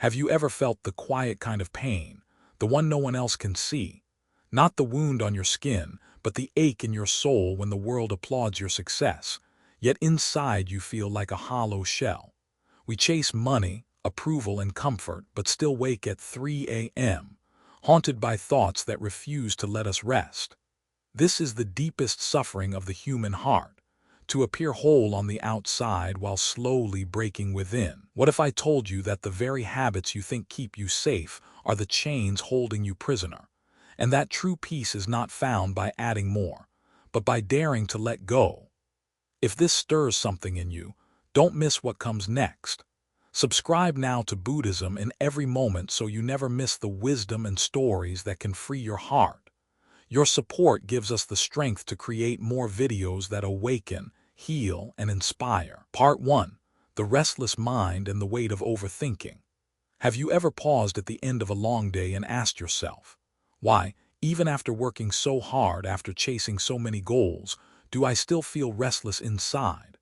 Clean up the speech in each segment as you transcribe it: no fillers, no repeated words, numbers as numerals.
Have you ever felt the quiet kind of pain, the one no one else can see? Not the wound on your skin, but the ache in your soul when the world applauds your success, yet inside you feel like a hollow shell. We chase money, approval, and comfort, but still wake at 3 a.m., haunted by thoughts that refuse to let us rest. This is the deepest suffering of the human heart, to appear whole on the outside while slowly breaking within. What if I told you that the very habits you think keep you safe are the chains holding you prisoner, and that true peace is not found by adding more, but by daring to let go? If this stirs something in you, don't miss what comes next. Subscribe now to Buddhism in every moment so you never miss the wisdom and stories that can free your heart. Your support gives us the strength to create more videos that awaken, heal, and inspire. Part 1. The Restless Mind and the Weight of Overthinking. Have you ever paused at the end of a long day and asked yourself, why, even after working so hard, after chasing so many goals, do I still feel restless inside?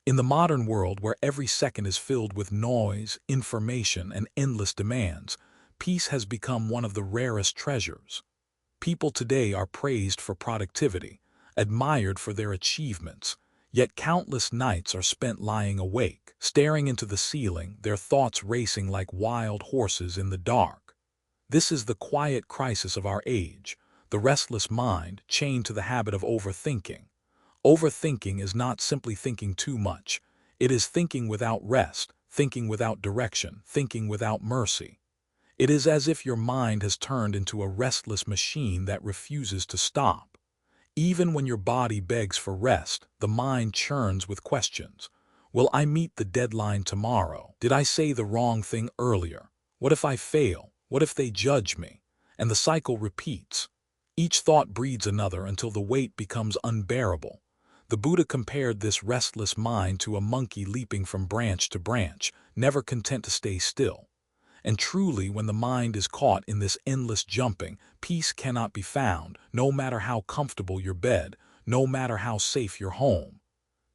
In the modern world where every second is filled with noise, information, and endless demands, peace has become one of the rarest treasures. People today are praised for productivity, admired for their achievements, yet countless nights are spent lying awake, staring into the ceiling, their thoughts racing like wild horses in the dark. This is the quiet crisis of our age, the restless mind chained to the habit of overthinking. Overthinking is not simply thinking too much. It is thinking without rest, thinking without direction, thinking without mercy. It is as if your mind has turned into a restless machine that refuses to stop. Even when your body begs for rest, the mind churns with questions. Will I meet the deadline tomorrow? Did I say the wrong thing earlier? What if I fail? What if they judge me? And the cycle repeats. Each thought breeds another until the weight becomes unbearable. The Buddha compared this restless mind to a monkey leaping from branch to branch, never content to stay still. And truly, when the mind is caught in this endless jumping, peace cannot be found, no matter how comfortable your bed, no matter how safe your home.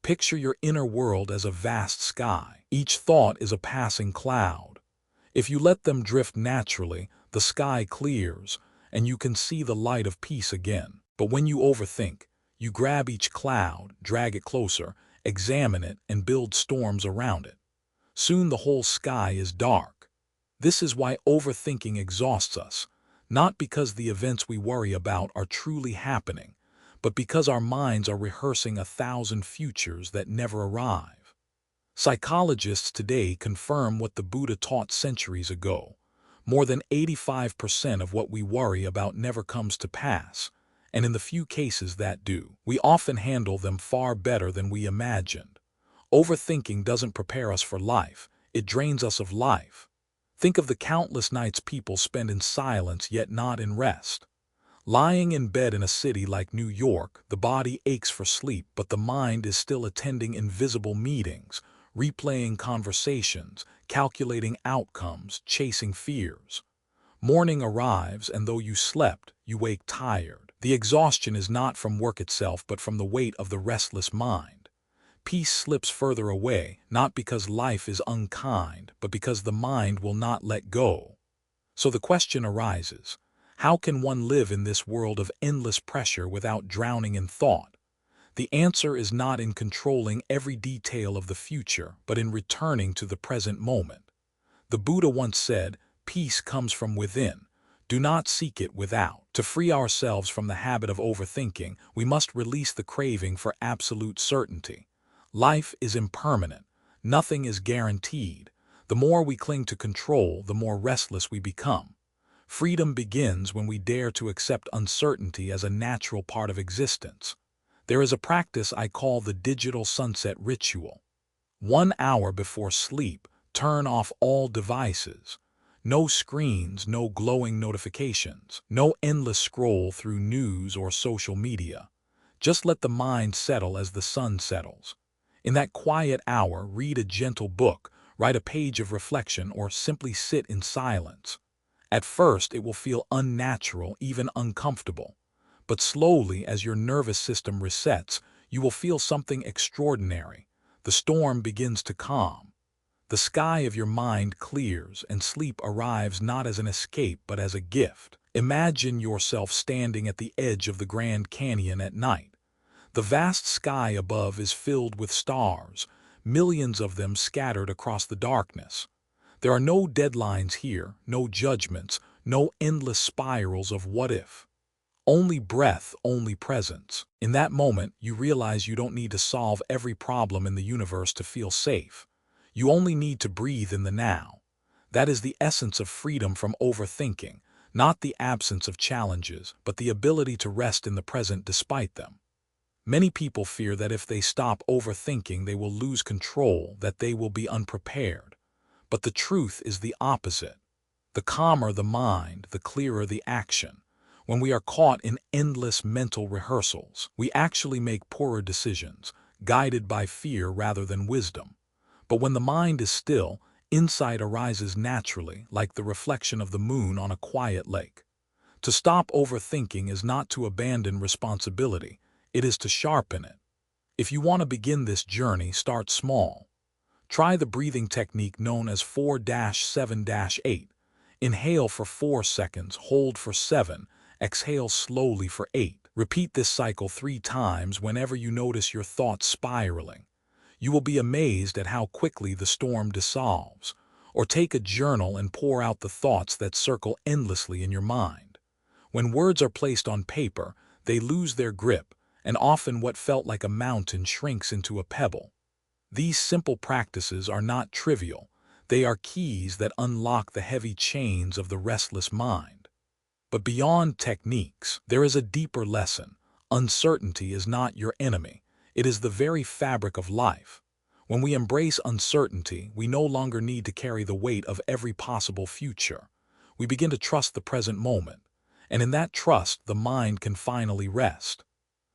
Picture your inner world as a vast sky. Each thought is a passing cloud. If you let them drift naturally, the sky clears, and you can see the light of peace again. But when you overthink, you grab each cloud, drag it closer, examine it, and build storms around it. Soon the whole sky is dark. This is why overthinking exhausts us, not because the events we worry about are truly happening, but because our minds are rehearsing 1,000 futures that never arrive. Psychologists today confirm what the Buddha taught centuries ago. More than 85% of what we worry about never comes to pass, and in the few cases that do, we often handle them far better than we imagined. Overthinking doesn't prepare us for life, it drains us of life. Think of the countless nights people spend in silence yet not in rest. Lying in bed in a city like New York, the body aches for sleep, but the mind is still attending invisible meetings, replaying conversations, calculating outcomes, chasing fears. Morning arrives, and though you slept, you wake tired. The exhaustion is not from work itself, but from the weight of the restless mind. Peace slips further away, not because life is unkind, but because the mind will not let go. So the question arises, how can one live in this world of endless pressure without drowning in thought? The answer is not in controlling every detail of the future, but in returning to the present moment. The Buddha once said, "Peace comes from within. Do not seek it without." To free ourselves from the habit of overthinking, we must release the craving for absolute certainty. Life is impermanent. Nothing is guaranteed. The more we cling to control, the more restless we become. Freedom begins when we dare to accept uncertainty as a natural part of existence. There is a practice I call the digital sunset ritual. 1 hour before sleep, turn off all devices. No screens, no glowing notifications, no endless scroll through news or social media. Just let the mind settle as the sun settles. In that quiet hour, read a gentle book, write a page of reflection, or simply sit in silence. At first, it will feel unnatural, even uncomfortable. But slowly, as your nervous system resets, you will feel something extraordinary. The storm begins to calm. The sky of your mind clears and sleep arrives not as an escape but as a gift. Imagine yourself standing at the edge of the Grand Canyon at night. The vast sky above is filled with stars, millions of them scattered across the darkness. There are no deadlines here, no judgments, no endless spirals of what if. Only breath, only presence. In that moment, you realize you don't need to solve every problem in the universe to feel safe. You only need to breathe in the now. That is the essence of freedom from overthinking, not the absence of challenges, but the ability to rest in the present despite them. Many people fear that if they stop overthinking, they will lose control, that they will be unprepared. But the truth is the opposite. The calmer the mind, the clearer the action. When we are caught in endless mental rehearsals, we actually make poorer decisions, guided by fear rather than wisdom. But when the mind is still, insight arises naturally, like the reflection of the moon on a quiet lake. To stop overthinking is not to abandon responsibility, it is to sharpen it. If you want to begin this journey, start small. Try the breathing technique known as 4-7-8. Inhale for 4 seconds, hold for 7, exhale slowly for 8. Repeat this cycle 3 times whenever you notice your thoughts spiraling. You will be amazed at how quickly the storm dissolves. Or take a journal and pour out the thoughts that circle endlessly in your mind. When words are placed on paper, they lose their grip, and often what felt like a mountain shrinks into a pebble. These simple practices are not trivial. They are keys that unlock the heavy chains of the restless mind. But beyond techniques, there is a deeper lesson. Uncertainty is not your enemy. It is the very fabric of life. When we embrace uncertainty, we no longer need to carry the weight of every possible future. We begin to trust the present moment, and in that trust, the mind can finally rest.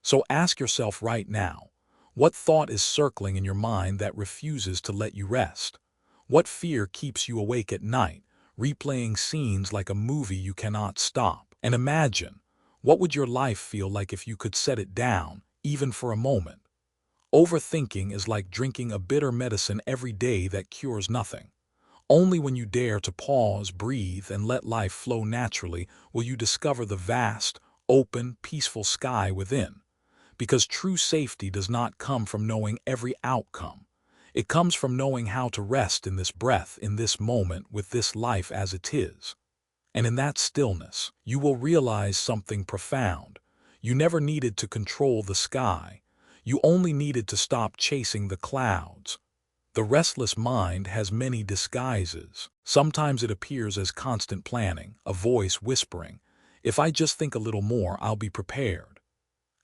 So ask yourself right now, what thought is circling in your mind that refuses to let you rest? What fear keeps you awake at night, replaying scenes like a movie you cannot stop? And imagine, what would your life feel like if you could set it down, even for a moment? Overthinking is like drinking a bitter medicine every day that cures nothing. Only when you dare to pause, breathe, and let life flow naturally will you discover the vast, open, peaceful sky within. Because true safety does not come from knowing every outcome. It comes from knowing how to rest in this breath, in this moment, with this life as it is. And in that stillness, you will realize something profound. You never needed to control the sky. You only needed to stop chasing the clouds. The restless mind has many disguises. Sometimes it appears as constant planning, a voice whispering, "If I just think a little more, I'll be prepared."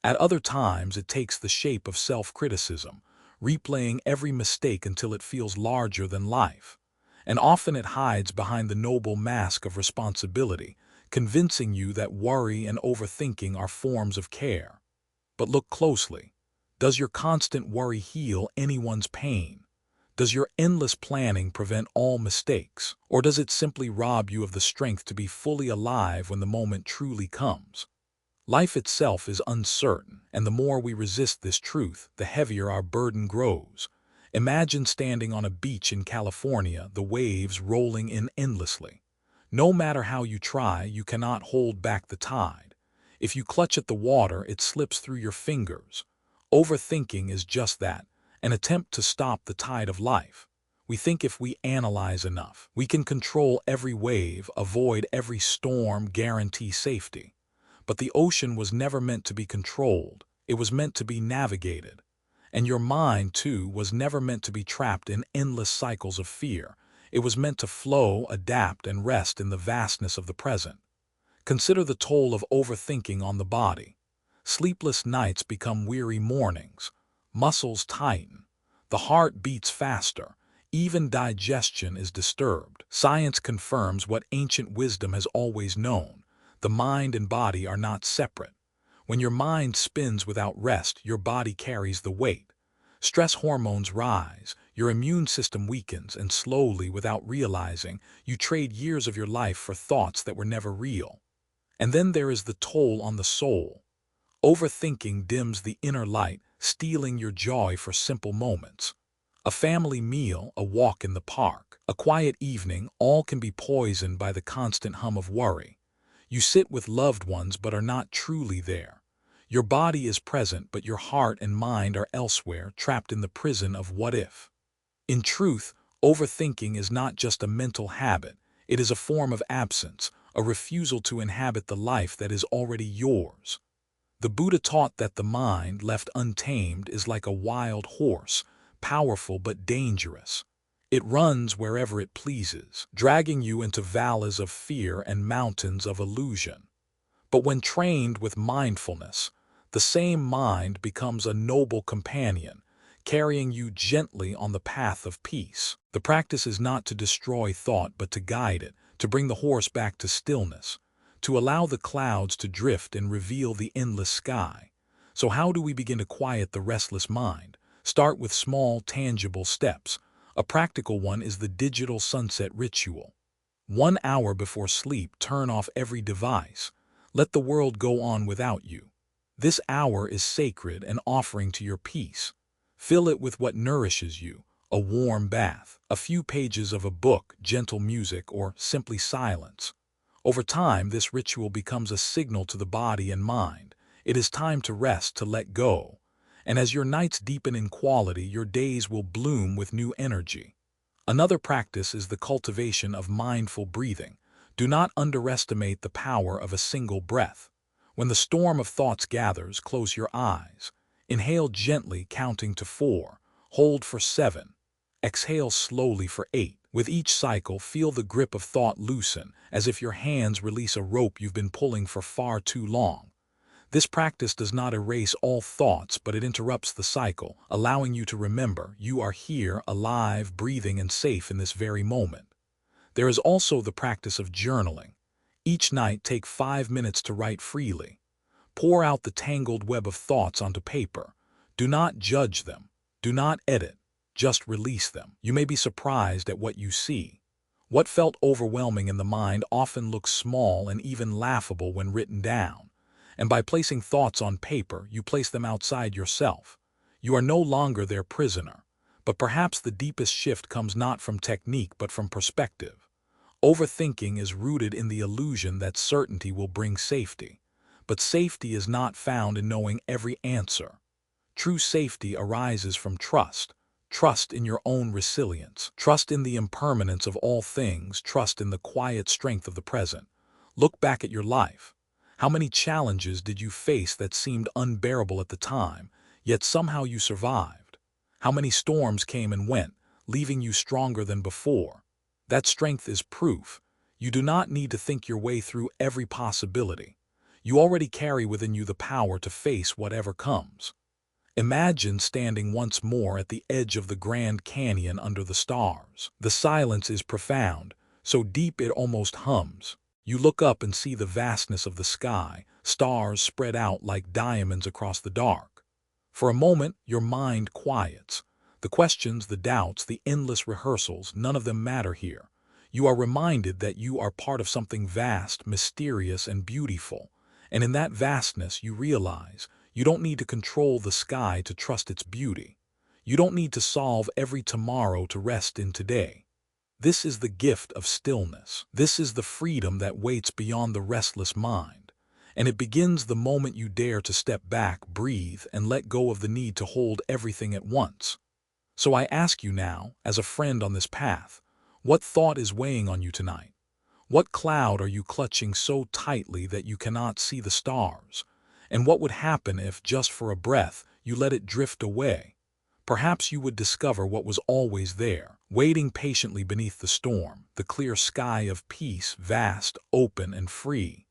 At other times, it takes the shape of self-criticism, replaying every mistake until it feels larger than life. And often it hides behind the noble mask of responsibility, convincing you that worry and overthinking are forms of care. But look closely. Does your constant worry heal anyone's pain? Does your endless planning prevent all mistakes? Or does it simply rob you of the strength to be fully alive when the moment truly comes? Life itself is uncertain, and the more we resist this truth, the heavier our burden grows. Imagine standing on a beach in California, the waves rolling in endlessly. No matter how you try, you cannot hold back the tide. If you clutch at the water, it slips through your fingers. Overthinking is just that, an attempt to stop the tide of life. We think if we analyze enough, we can control every wave, avoid every storm, guarantee safety. But the ocean was never meant to be controlled. It was meant to be navigated. And your mind, too, was never meant to be trapped in endless cycles of fear. It was meant to flow, adapt, and rest in the vastness of the present. Consider the toll of overthinking on the body. Sleepless nights become weary mornings. Muscles tighten. The heart beats faster. Even digestion is disturbed. Science confirms what ancient wisdom has always known. The mind and body are not separate. When your mind spins without rest, your body carries the weight. Stress hormones rise, your immune system weakens, and slowly, without realizing, you trade years of your life for thoughts that were never real. And then there is the toll on the soul. Overthinking dims the inner light, stealing your joy for simple moments. A family meal, a walk in the park, a quiet evening, all can be poisoned by the constant hum of worry. You sit with loved ones but are not truly there. Your body is present but your heart and mind are elsewhere, trapped in the prison of what if. In truth, overthinking is not just a mental habit, it is a form of absence, a refusal to inhabit the life that is already yours. The Buddha taught that the mind, left untamed, is like a wild horse, powerful but dangerous. It runs wherever it pleases, dragging you into valleys of fear and mountains of illusion. But when trained with mindfulness, the same mind becomes a noble companion, carrying you gently on the path of peace. The practice is not to destroy thought but to guide it, to bring the horse back to stillness, to allow the clouds to drift and reveal the endless sky. So how do we begin to quiet the restless mind? Start with small, tangible steps. A practical one is the digital sunset ritual. 1 hour before sleep, turn off every device. Let the world go on without you. This hour is sacred, an offering to your peace. Fill it with what nourishes you, a warm bath, a few pages of a book, gentle music, or simply silence. Over time, this ritual becomes a signal to the body and mind. It is time to rest, to let go. And as your nights deepen in quality, your days will bloom with new energy. Another practice is the cultivation of mindful breathing. Do not underestimate the power of a single breath. When the storm of thoughts gathers, close your eyes. Inhale gently, counting to 4. Hold for 7. Exhale slowly for 8. With each cycle, feel the grip of thought loosen, as if your hands release a rope you've been pulling for far too long. This practice does not erase all thoughts, but it interrupts the cycle, allowing you to remember you are here, alive, breathing, and safe in this very moment. There is also the practice of journaling. Each night, take 5 minutes to write freely. Pour out the tangled web of thoughts onto paper. Do not judge them. Do not edit. Just release them. You may be surprised at what you see. What felt overwhelming in the mind often looks small and even laughable when written down. And by placing thoughts on paper, you place them outside yourself. You are no longer their prisoner. But perhaps the deepest shift comes not from technique but from perspective. Overthinking is rooted in the illusion that certainty will bring safety. But safety is not found in knowing every answer. True safety arises from trust. Trust in your own resilience. Trust in the impermanence of all things. Trust in the quiet strength of the present. Look back at your life. How many challenges did you face that seemed unbearable at the time, yet somehow you survived? How many storms came and went, leaving you stronger than before? That strength is proof. You do not need to think your way through every possibility. You already carry within you the power to face whatever comes. Imagine standing once more at the edge of the Grand Canyon under the stars. The silence is profound, so deep it almost hums. You look up and see the vastness of the sky, stars spread out like diamonds across the dark. For a moment, your mind quiets. The questions, the doubts, the endless rehearsals, none of them matter here. You are reminded that you are part of something vast, mysterious, and beautiful. And in that vastness, you realize you don't need to control the sky to trust its beauty. You don't need to solve every tomorrow to rest in today. This is the gift of stillness. This is the freedom that waits beyond the restless mind. And it begins the moment you dare to step back, breathe, and let go of the need to hold everything at once. So I ask you now, as a friend on this path, what thought is weighing on you tonight? What cloud are you clutching so tightly that you cannot see the stars? And what would happen if, just for a breath, you let it drift away? Perhaps you would discover what was always there, waiting patiently beneath the storm, the clear sky of peace, vast, open, and free.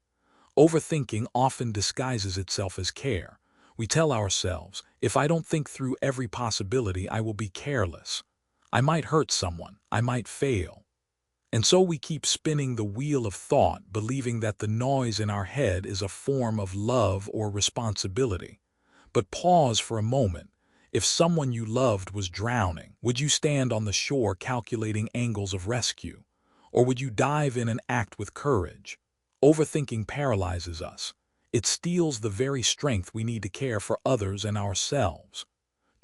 Overthinking often disguises itself as care. We tell ourselves, if I don't think through every possibility, I will be careless. I might hurt someone. I might fail. And so we keep spinning the wheel of thought, believing that the noise in our head is a form of love or responsibility. But pause for a moment. If someone you loved was drowning, would you stand on the shore calculating angles of rescue? Or would you dive in and act with courage? Overthinking paralyzes us. It steals the very strength we need to care for others and ourselves.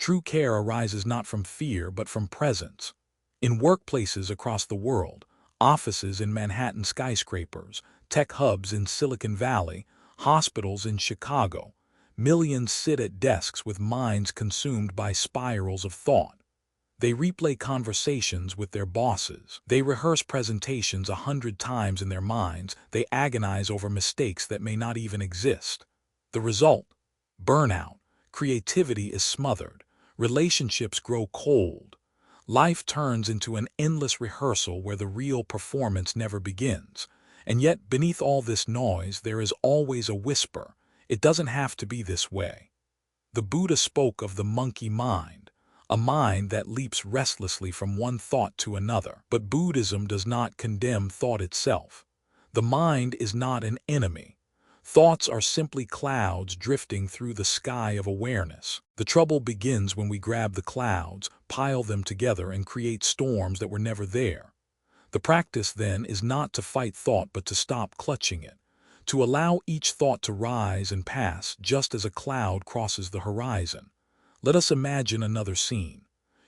True care arises not from fear but from presence. In workplaces across the world, offices in Manhattan skyscrapers, tech hubs in Silicon Valley, hospitals in Chicago, millions sit at desks with minds consumed by spirals of thought. They replay conversations with their bosses. They rehearse presentations 100 times in their minds. They agonize over mistakes that may not even exist. The result? Burnout. Creativity is smothered. Relationships grow cold. Life turns into an endless rehearsal where the real performance never begins. And yet, beneath all this noise, there is always a whisper. It doesn't have to be this way. The Buddha spoke of the monkey mind, a mind that leaps restlessly from one thought to another. But Buddhism does not condemn thought itself. The mind is not an enemy. Thoughts are simply clouds drifting through the sky of awareness. The trouble begins when we grab the clouds, pile them together, and create storms that were never there. The practice, then, is not to fight thought but to stop clutching it, to allow each thought to rise and pass just as a cloud crosses the horizon. Let us imagine another scene.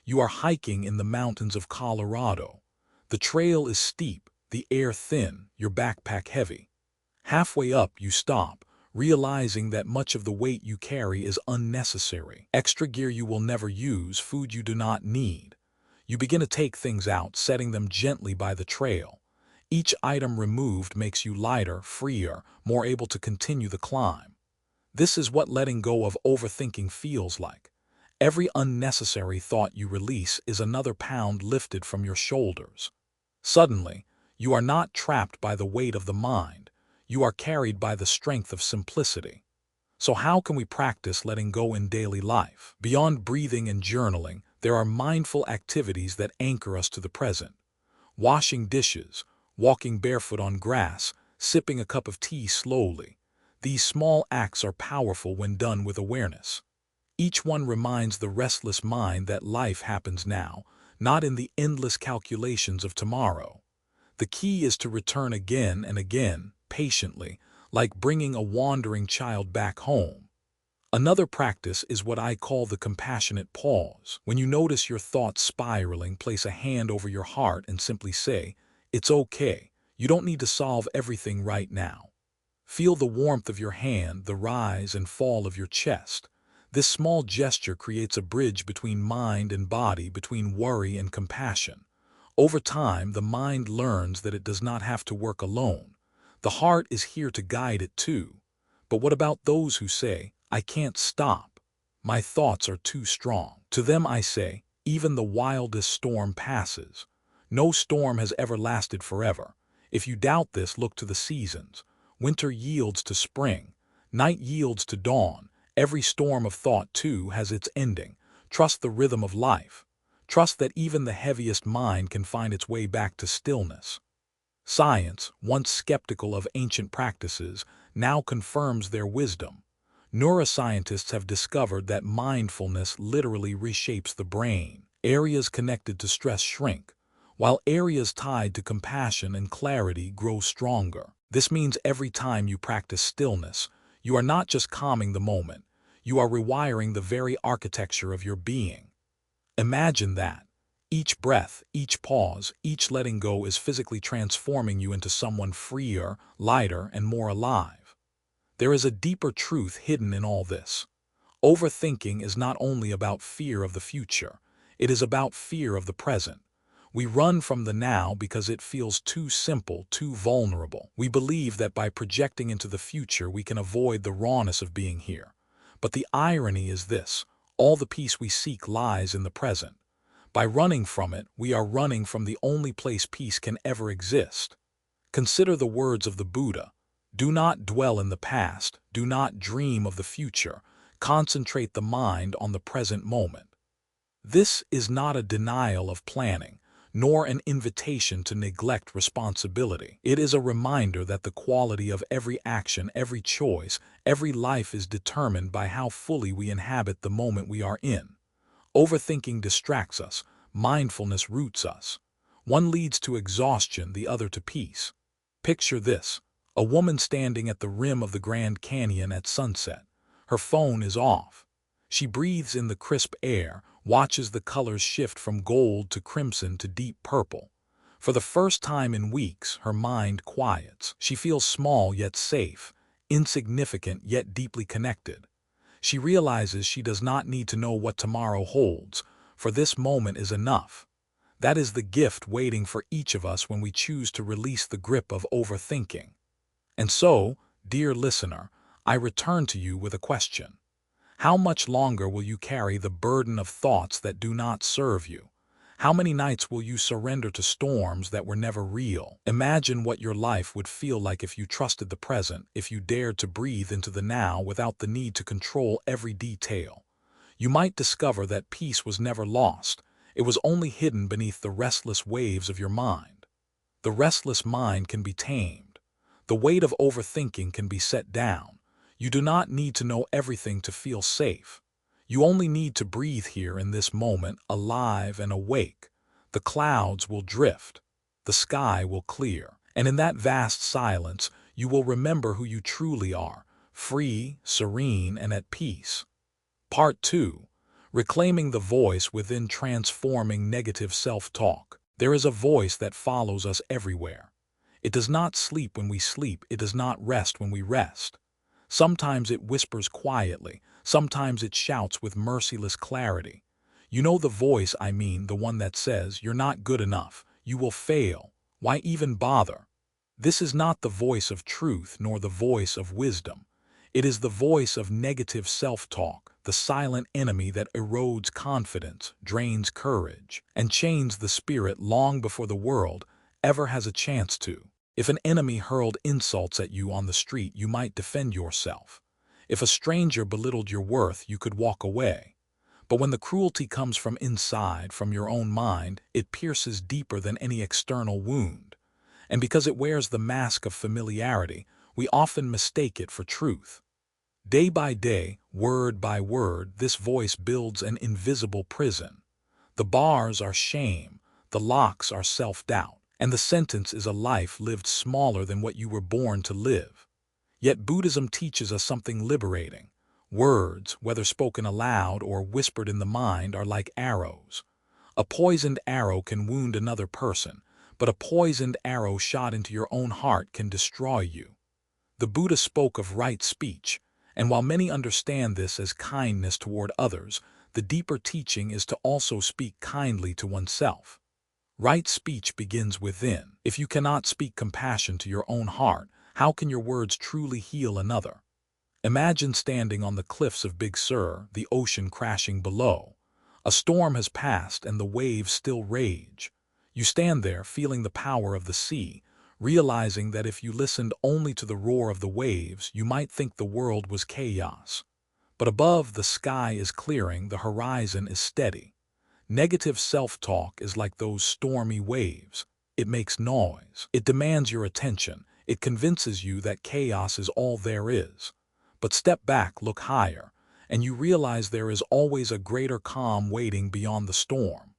You are hiking in the mountains of Colorado. The trail is steep, the air thin, your backpack heavy. Halfway up, you stop, realizing that much of the weight you carry is unnecessary. Extra gear you will never use, food you do not need. You begin to take things out, setting them gently by the trail. Each item removed makes you lighter, freer, more able to continue the climb. This is what letting go of overthinking feels like. Every unnecessary thought you release is another pound lifted from your shoulders. Suddenly, you are not trapped by the weight of the mind. You are carried by the strength of simplicity. So how can we practice letting go in daily life? Beyond breathing and journaling, there are mindful activities that anchor us to the present. Washing dishes, walking barefoot on grass, sipping a cup of tea slowly. These small acts are powerful when done with awareness. Each one reminds the restless mind that life happens now, not in the endless calculations of tomorrow. The key is to return again and again, patiently, like bringing a wandering child back home. Another practice is what I call the compassionate pause. When you notice your thoughts spiraling, place a hand over your heart and simply say, "It's okay. You don't need to solve everything right now." Feel the warmth of your hand, the rise and fall of your chest. This small gesture creates a bridge between mind and body, between worry and compassion. Over time, the mind learns that it does not have to work alone. The heart is here to guide it too. But what about those who say, "I can't stop. My thoughts are too strong"? To them I say, even the wildest storm passes. No storm has ever lasted forever. If you doubt this, look to the seasons. Winter yields to spring. Night yields to dawn. Every storm of thought, too, has its ending. Trust the rhythm of life. Trust that even the heaviest mind can find its way back to stillness. Science, once skeptical of ancient practices, now confirms their wisdom. Neuroscientists have discovered that mindfulness literally reshapes the brain. Areas connected to stress shrink, while areas tied to compassion and clarity grow stronger. This means every time you practice stillness, you are not just calming the moment, you are rewiring the very architecture of your being. Imagine that. Each breath, each pause, each letting go is physically transforming you into someone freer, lighter, and more alive. There is a deeper truth hidden in all this. Overthinking is not only about fear of the future, it is about fear of the present. We run from the now because it feels too simple, too vulnerable. We believe that by projecting into the future we can avoid the rawness of being here. But the irony is this: all the peace we seek lies in the present. By running from it, we are running from the only place peace can ever exist. Consider the words of the Buddha. Do not dwell in the past, do not dream of the future, concentrate the mind on the present moment. This is not a denial of planning, nor an invitation to neglect responsibility. It is a reminder that the quality of every action, every choice, every life is determined by how fully we inhabit the moment we are in. Overthinking distracts us, mindfulness roots us. One leads to exhaustion, the other to peace. Picture this: a woman standing at the rim of the Grand Canyon at sunset. Her phone is off. She breathes in the crisp air, watches the colors shift from gold to crimson to deep purple. For the first time in weeks, her mind quiets. She feels small yet safe, insignificant yet deeply connected. She realizes she does not need to know what tomorrow holds, for this moment is enough. That is the gift waiting for each of us when we choose to release the grip of overthinking. And so, dear listener, I return to you with a question. How much longer will you carry the burden of thoughts that do not serve you? How many nights will you surrender to storms that were never real? Imagine what your life would feel like if you trusted the present, if you dared to breathe into the now without the need to control every detail. You might discover that peace was never lost. It was only hidden beneath the restless waves of your mind. The restless mind can be tamed. The weight of overthinking can be set down. You do not need to know everything to feel safe. You only need to breathe here in this moment, alive and awake. The clouds will drift. The sky will clear. And in that vast silence, you will remember who you truly are, free, serene, and at peace. Part 2. Reclaiming the voice within transforming negative self-talk. There is a voice that follows us everywhere. It does not sleep when we sleep. It does not rest when we rest. Sometimes it whispers quietly. Sometimes it shouts with merciless clarity. You know the voice I mean, the one that says, "You're not good enough. You will fail. Why even bother?" This is not the voice of truth nor the voice of wisdom. It is the voice of negative self-talk, the silent enemy that erodes confidence, drains courage, and chains the spirit long before the world ever has a chance to. If an enemy hurled insults at you on the street, you might defend yourself. If a stranger belittled your worth, you could walk away. But when the cruelty comes from inside, from your own mind, it pierces deeper than any external wound. And because it wears the mask of familiarity, we often mistake it for truth. Day by day, word by word, this voice builds an invisible prison. The bars are shame, the locks are self-doubt, and the sentence is a life lived smaller than what you were born to live. Yet Buddhism teaches us something liberating. Words, whether spoken aloud or whispered in the mind, are like arrows. A poisoned arrow can wound another person, but a poisoned arrow shot into your own heart can destroy you. The Buddha spoke of right speech, and while many understand this as kindness toward others, the deeper teaching is to also speak kindly to oneself. Right speech begins within. If you cannot speak compassion to your own heart, how can your words truly heal another? Imagine standing on the cliffs of Big Sur, the ocean crashing below. A storm has passed and the waves still rage. You stand there feeling the power of the sea, realizing that if you listened only to the roar of the waves, you might think the world was chaos. But above, the sky is clearing, the horizon is steady. Negative self-talk is like those stormy waves. It makes noise. It demands your attention. It convinces you that chaos is all there is. But step back, look higher, and you realize there is always a greater calm waiting beyond the storm.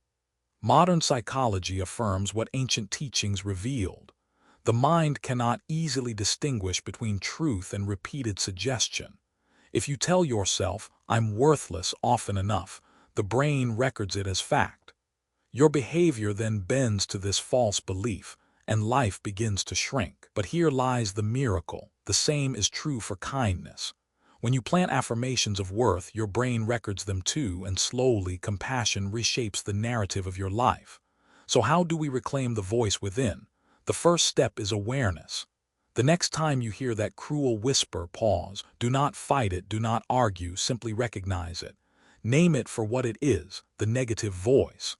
Modern psychology affirms what ancient teachings revealed. The mind cannot easily distinguish between truth and repeated suggestion. If you tell yourself, "I'm worthless," often enough, the brain records it as fact. Your behavior then bends to this false belief, and life begins to shrink. But here lies the miracle. The same is true for kindness. When you plant affirmations of worth, your brain records them too, and slowly compassion reshapes the narrative of your life. So how do we reclaim the voice within? The first step is awareness. The next time you hear that cruel whisper, pause. Do not fight it, do not argue, simply recognize it. Name it for what it is, the negative voice.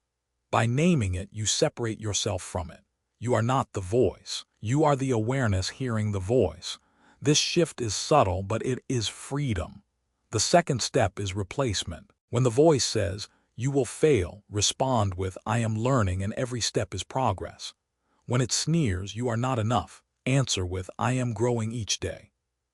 By naming it, you separate yourself from it. You are not the voice. You are the awareness hearing the voice. This shift is subtle, but it is freedom. The second step is replacement. When the voice says, "You will fail," respond with, "I am learning and every step is progress." When it sneers, "You are not enough," answer with, "I am growing each day."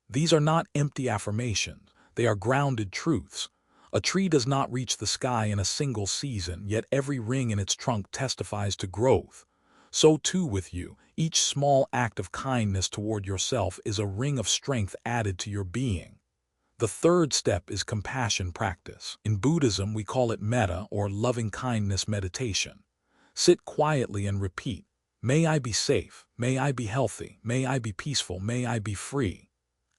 These are not empty affirmations. They are grounded truths. A tree does not reach the sky in a single season, yet every ring in its trunk testifies to growth. So too with you, each small act of kindness toward yourself is a ring of strength added to your being. The The third step is compassion practice. In Buddhism, we call it metta or loving-kindness meditation. Sit quietly and repeat, "May I be safe, may I be healthy, may I be peaceful, may I be free."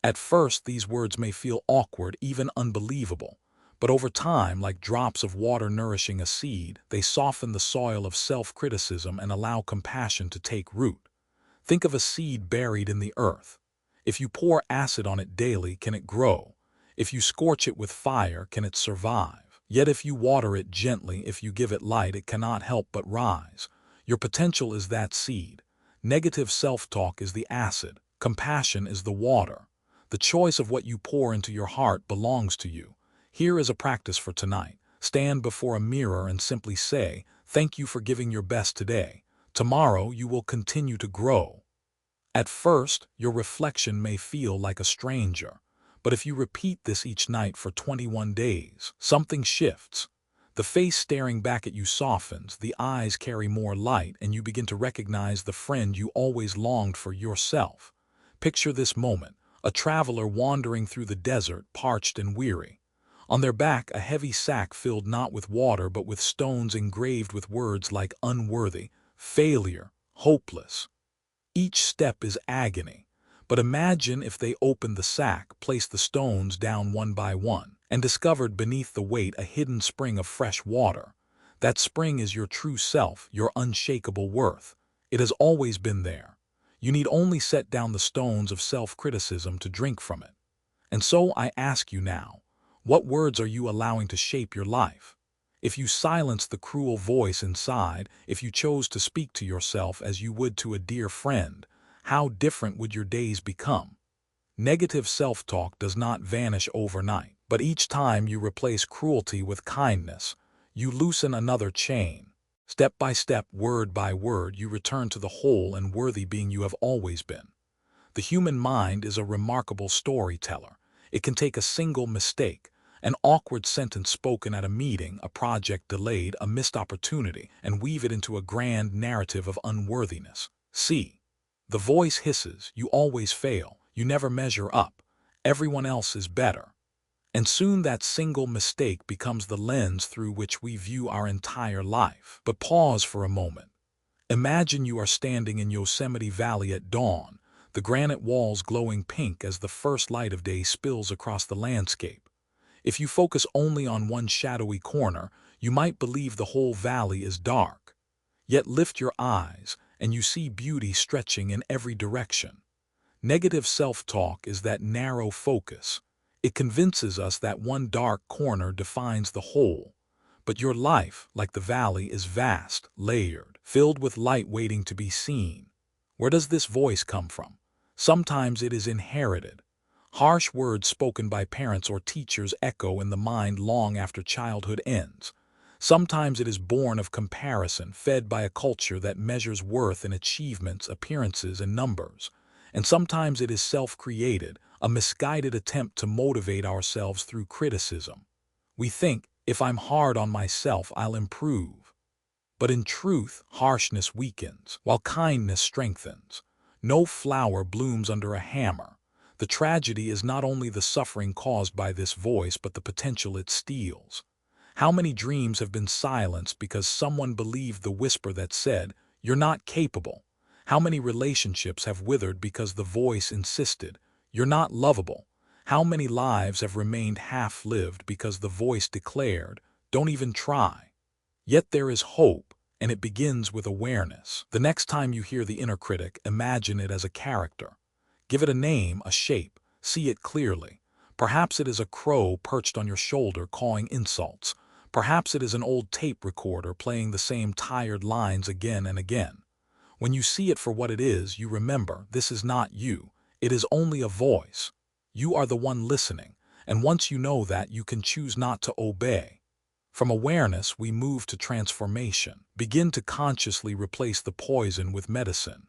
At first, these words may feel awkward, even unbelievable, but over time, like drops of water nourishing a seed, they soften the soil of self-criticism and allow compassion to take root. Think of a seed buried in the earth. If you pour acid on it daily, can it grow? If you scorch it with fire, can it survive? Yet if you water it gently, if you give it light, it cannot help but rise. Your potential is that seed. Negative self-talk is the acid. Compassion is the water. The choice of what you pour into your heart belongs to you. Here is a practice for tonight. Stand before a mirror and simply say, "Thank you for giving your best today. Tomorrow you will continue to grow." At first, your reflection may feel like a stranger, but if you repeat this each night for 21 days, something shifts. The face staring back at you softens, the eyes carry more light, and you begin to recognize the friend you always longed for yourself. Picture this moment, a traveler wandering through the desert, parched and weary. On their back, a heavy sack filled not with water but with stones engraved with words like unworthy, failure, hopeless. Each step is agony, but imagine if they opened the sack, placed the stones down one by one, and discovered beneath the weight a hidden spring of fresh water. That spring is your true self, your unshakable worth. It has always been there. You need only set down the stones of self-criticism to drink from it. And so I ask you now, what words are you allowing to shape your life? If you silence the cruel voice inside, if you chose to speak to yourself as you would to a dear friend, how different would your days become? Negative self-talk does not vanish overnight, but each time you replace cruelty with kindness, you loosen another chain. Step by step, word by word, you return to the whole and worthy being you have always been. The human mind is a remarkable storyteller. It can take a single mistake, an awkward sentence spoken at a meeting, a project delayed, a missed opportunity, and weave it into a grand narrative of unworthiness. See, the voice hisses, "You always fail, you never measure up, everyone else is better." And soon that single mistake becomes the lens through which we view our entire life. But pause for a moment. Imagine you are standing in Yosemite Valley at dawn, the granite walls glowing pink as the first light of day spills across the landscape. If you focus only on one shadowy corner, you might believe the whole valley is dark. Yet lift your eyes, and you see beauty stretching in every direction. Negative self-talk is that narrow focus. It convinces us that one dark corner defines the whole. But your life, like the valley, is vast, layered, filled with light waiting to be seen. Where does this voice come from? Sometimes it is inherited. Harsh words spoken by parents or teachers echo in the mind long after childhood ends. Sometimes it is born of comparison, fed by a culture that measures worth in achievements, appearances, and numbers. And sometimes it is self-created, a misguided attempt to motivate ourselves through criticism. We think, if I'm hard on myself, I'll improve. But in truth, harshness weakens, while kindness strengthens. No flower blooms under a hammer. The tragedy is not only the suffering caused by this voice, but the potential it steals. How many dreams have been silenced because someone believed the whisper that said, "You're not capable"? How many relationships have withered because the voice insisted, "You're not lovable"? How many lives have remained half-lived because the voice declared, "Don't even try"? Yet there is hope, and it begins with awareness. The next time you hear the inner critic, imagine it as a character. Give it a name, a shape, see it clearly. Perhaps it is a crow perched on your shoulder cawing insults. Perhaps it is an old tape recorder playing the same tired lines again and again. When you see it for what it is, you remember, this is not you. It is only a voice. You are the one listening, and once you know that, you can choose not to obey. From awareness, we move to transformation. Begin to consciously replace the poison with medicine.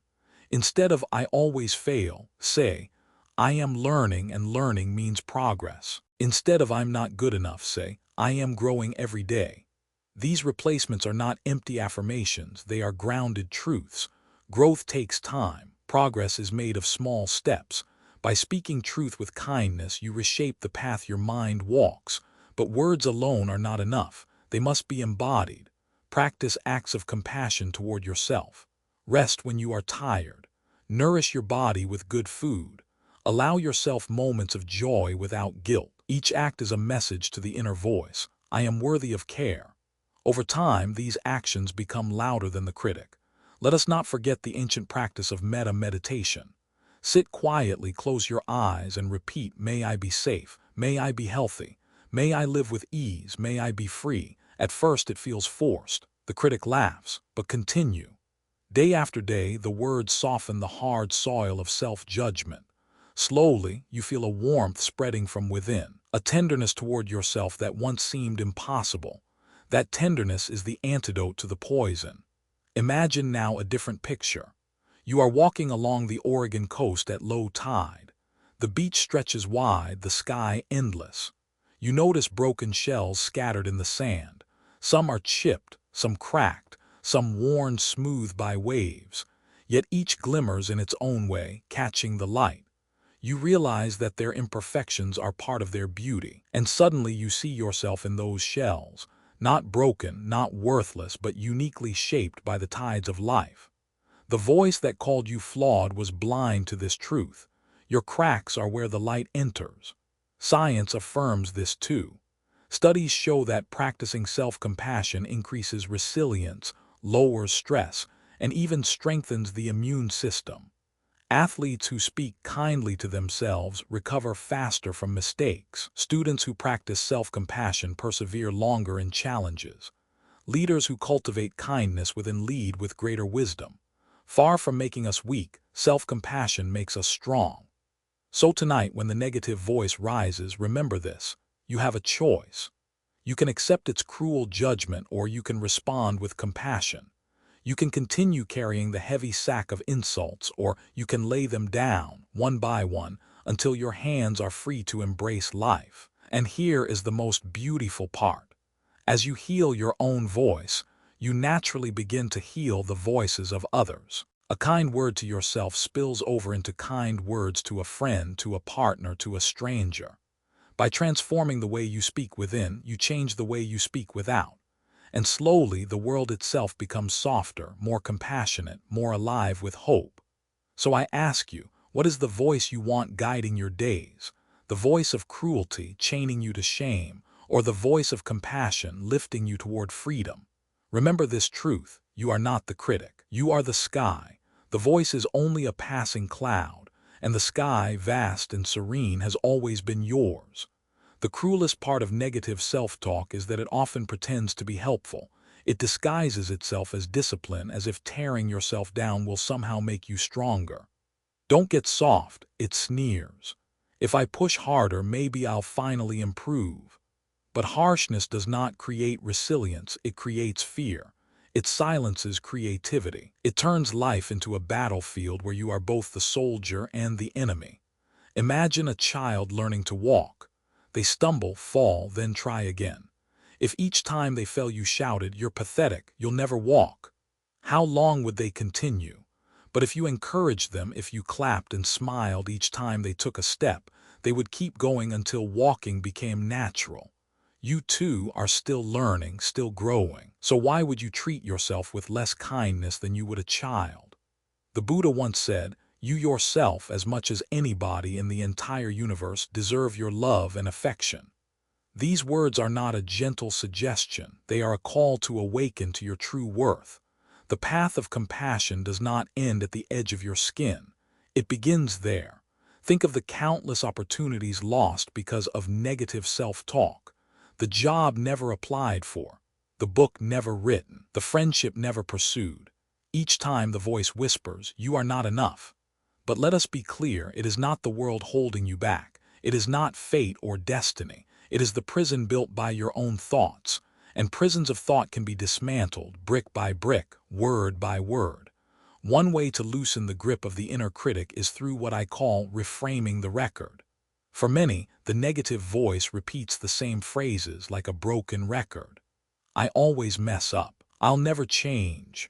Instead of "I always fail," say, "I am learning, and learning means progress." Instead of "I'm not good enough," say, "I am growing every day." These replacements are not empty affirmations, they are grounded truths. Growth takes time, progress is made of small steps, By speaking truth with kindness, you reshape the path your mind walks. But words alone are not enough. They must be embodied. Practice acts of compassion toward yourself. Rest when you are tired. Nourish your body with good food. Allow yourself moments of joy without guilt. Each act is a message to the inner voice. I am worthy of care. Over time, these actions become louder than the critic. Let us not forget the ancient practice of metta meditation. Sit quietly, close your eyes, and repeat, may I be safe, may I be healthy, may I live with ease, may I be free. At first it feels forced. The critic laughs, but continue. Day after day, the words soften the hard soil of self-judgment. Slowly, you feel a warmth spreading from within, a tenderness toward yourself that once seemed impossible. That tenderness is the antidote to the poison. Imagine now a different picture. You are walking along the Oregon coast at low tide. The beach stretches wide, the sky endless. You notice broken shells scattered in the sand. Some are chipped, some cracked, some worn smooth by waves. Yet each glimmers in its own way, catching the light. You realize that their imperfections are part of their beauty, and suddenly you see yourself in those shells, not broken, not worthless, but uniquely shaped by the tides of life. The voice that called you flawed was blind to this truth. Your cracks are where the light enters. Science affirms this too. Studies show that practicing self-compassion increases resilience, lowers stress, and even strengthens the immune system. Athletes who speak kindly to themselves recover faster from mistakes. Students who practice self-compassion persevere longer in challenges. Leaders who cultivate kindness within lead with greater wisdom. Far from making us weak, self-compassion makes us strong. So tonight, when the negative voice rises, remember this: you have a choice. You can accept its cruel judgment, or you can respond with compassion. You can continue carrying the heavy sack of insults, or you can lay them down, one by one, until your hands are free to embrace life. And here is the most beautiful part. As you heal your own voice, you naturally begin to heal the voices of others. A kind word to yourself spills over into kind words to a friend, to a partner, to a stranger. By transforming the way you speak within, you change the way you speak without. And slowly, the world itself becomes softer, more compassionate, more alive with hope. So I ask you, what is the voice you want guiding your days? The voice of cruelty, chaining you to shame, or the voice of compassion, lifting you toward freedom? Remember this truth: you are not the critic. You are the sky. The voice is only a passing cloud, and the sky, vast and serene, has always been yours. The cruelest part of negative self-talk is that it often pretends to be helpful. It disguises itself as discipline, as if tearing yourself down will somehow make you stronger. Don't get soft, it sneers. If I push harder, maybe I'll finally improve. But harshness does not create resilience, it creates fear. It silences creativity. It turns life into a battlefield where you are both the soldier and the enemy. Imagine a child learning to walk. They stumble, fall, then try again. If each time they fell you shouted, "You're pathetic, you'll never walk," how long would they continue? But if you encouraged them, if you clapped and smiled each time they took a step, they would keep going until walking became natural. You too are still learning, still growing. So why would you treat yourself with less kindness than you would a child? The Buddha once said, "You yourself, as much as anybody in the entire universe, deserve your love and affection." These words are not a gentle suggestion. They are a call to awaken to your true worth. The path of compassion does not end at the edge of your skin. It begins there. Think of the countless opportunities lost because of negative self-talk. The job never applied for, the book never written, the friendship never pursued. Each time the voice whispers, "You are not enough." But let us be clear, it is not the world holding you back. It is not fate or destiny. It is the prison built by your own thoughts. And prisons of thought can be dismantled, brick by brick, word by word. One way to loosen the grip of the inner critic is through what I call reframing the record. For many, the negative voice repeats the same phrases like a broken record. I always mess up. I'll never change.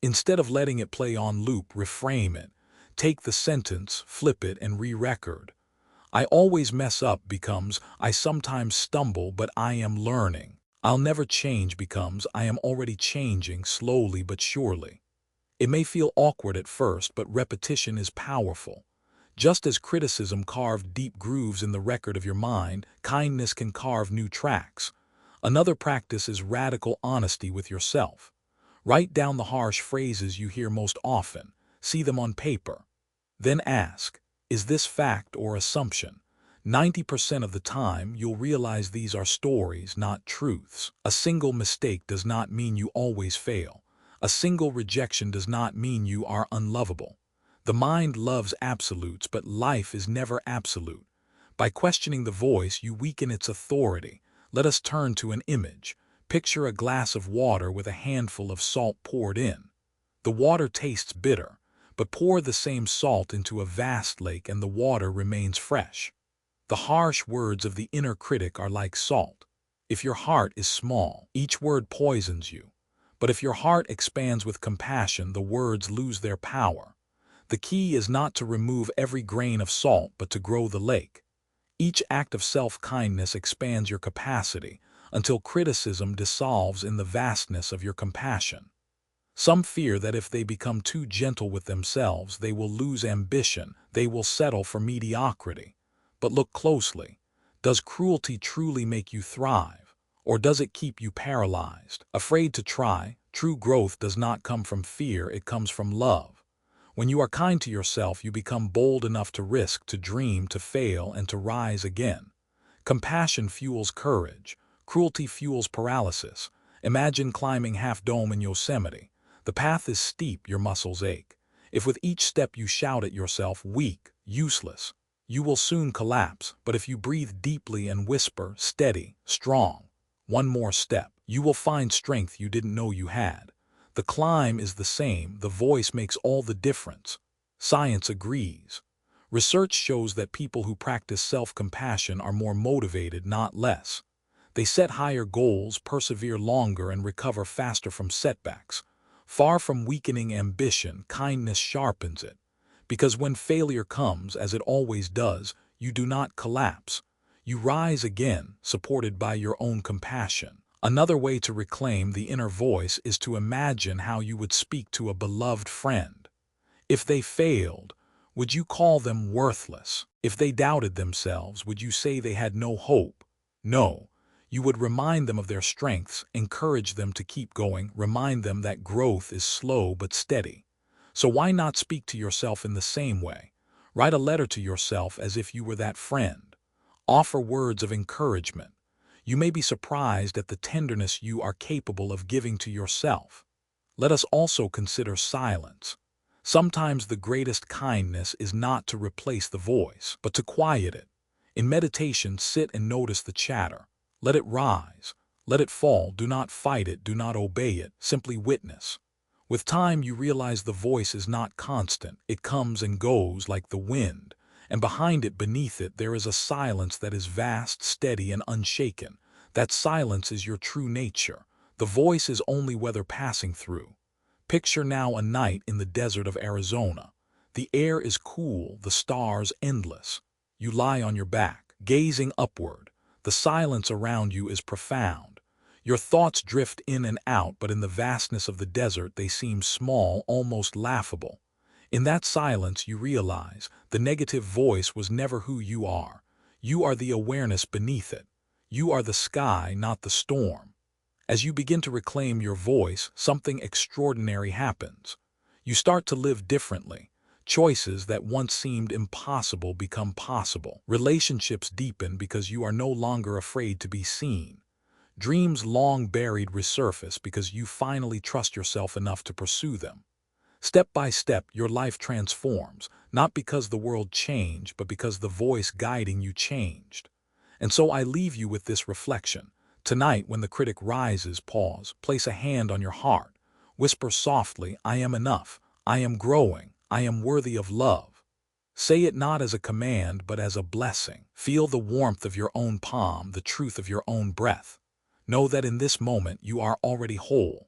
Instead of letting it play on loop, reframe it. Take the sentence, flip it, and re-record. I always mess up becomes I sometimes stumble, but I am learning. I'll never change becomes I am already changing slowly but surely. It may feel awkward at first, but repetition is powerful. Just as criticism carved deep grooves in the record of your mind, kindness can carve new tracks. Another practice is radical honesty with yourself. Write down the harsh phrases you hear most often. See them on paper. Then ask, is this fact or assumption? 90% of the time, you'll realize these are stories, not truths. A single mistake does not mean you always fail. A single rejection does not mean you are unlovable. The mind loves absolutes, but life is never absolute. By questioning the voice, you weaken its authority. Let us turn to an image. Picture a glass of water with a handful of salt poured in. The water tastes bitter, but pour the same salt into a vast lake and the water remains fresh. The harsh words of the inner critic are like salt. If your heart is small, each word poisons you. But if your heart expands with compassion, the words lose their power. The key is not to remove every grain of salt, but to grow the lake. Each act of self-kindness expands your capacity until criticism dissolves in the vastness of your compassion. Some fear that if they become too gentle with themselves, they will lose ambition, they will settle for mediocrity. But look closely. Does cruelty truly make you thrive, or does it keep you paralyzed, afraid to try? True growth does not come from fear, it comes from love. When you are kind to yourself, you become bold enough to risk, to dream, to fail, and to rise again. Compassion fuels courage. Cruelty fuels paralysis. Imagine climbing Half Dome in Yosemite. The path is steep, your muscles ache. If with each step you shout at yourself, weak, useless, you will soon collapse. But if you breathe deeply and whisper, steady, strong, one more step, you will find strength you didn't know you had. The climb is the same, the voice makes all the difference. Science agrees. Research shows that people who practice self-compassion are more motivated, not less. They set higher goals, persevere longer, and recover faster from setbacks. Far from weakening ambition, kindness sharpens it. Because when failure comes, as it always does, you do not collapse. You rise again, supported by your own compassion. Another way to reclaim the inner voice is to imagine how you would speak to a beloved friend. If they failed, would you call them worthless? If they doubted themselves, would you say they had no hope? No. You would remind them of their strengths, encourage them to keep going, remind them that growth is slow but steady. So why not speak to yourself in the same way? Write a letter to yourself as if you were that friend. Offer words of encouragement. You may be surprised at the tenderness you are capable of giving to yourself. Let us also consider silence. Sometimes the greatest kindness is not to replace the voice, but to quiet it. In meditation, sit and notice the chatter. Let it rise. Let it fall. Do not fight it. Do not obey it. Simply witness. With time, you realize the voice is not constant. It comes and goes like the wind. And behind it, beneath it, there is a silence that is vast, steady, and unshaken. That silence is your true nature. The voice is only weather passing through. Picture now a night in the desert of Arizona. The air is cool, the stars endless. You lie on your back, gazing upward. The silence around you is profound. Your thoughts drift in and out, but in the vastness of the desert, they seem small, almost laughable. In that silence, you realize the negative voice was never who you are. You are the awareness beneath it. You are the sky, not the storm. As you begin to reclaim your voice, something extraordinary happens. You start to live differently. Choices that once seemed impossible become possible. Relationships deepen because you are no longer afraid to be seen. Dreams long buried resurface because you finally trust yourself enough to pursue them. Step by step, your life transforms, not because the world changed, but because the voice guiding you changed. And so I leave you with this reflection. Tonight, when the critic rises, pause, place a hand on your heart. Whisper softly, I am enough, I am growing, I am worthy of love. Say it not as a command, but as a blessing. Feel the warmth of your own palm, the truth of your own breath. Know that in this moment you are already whole.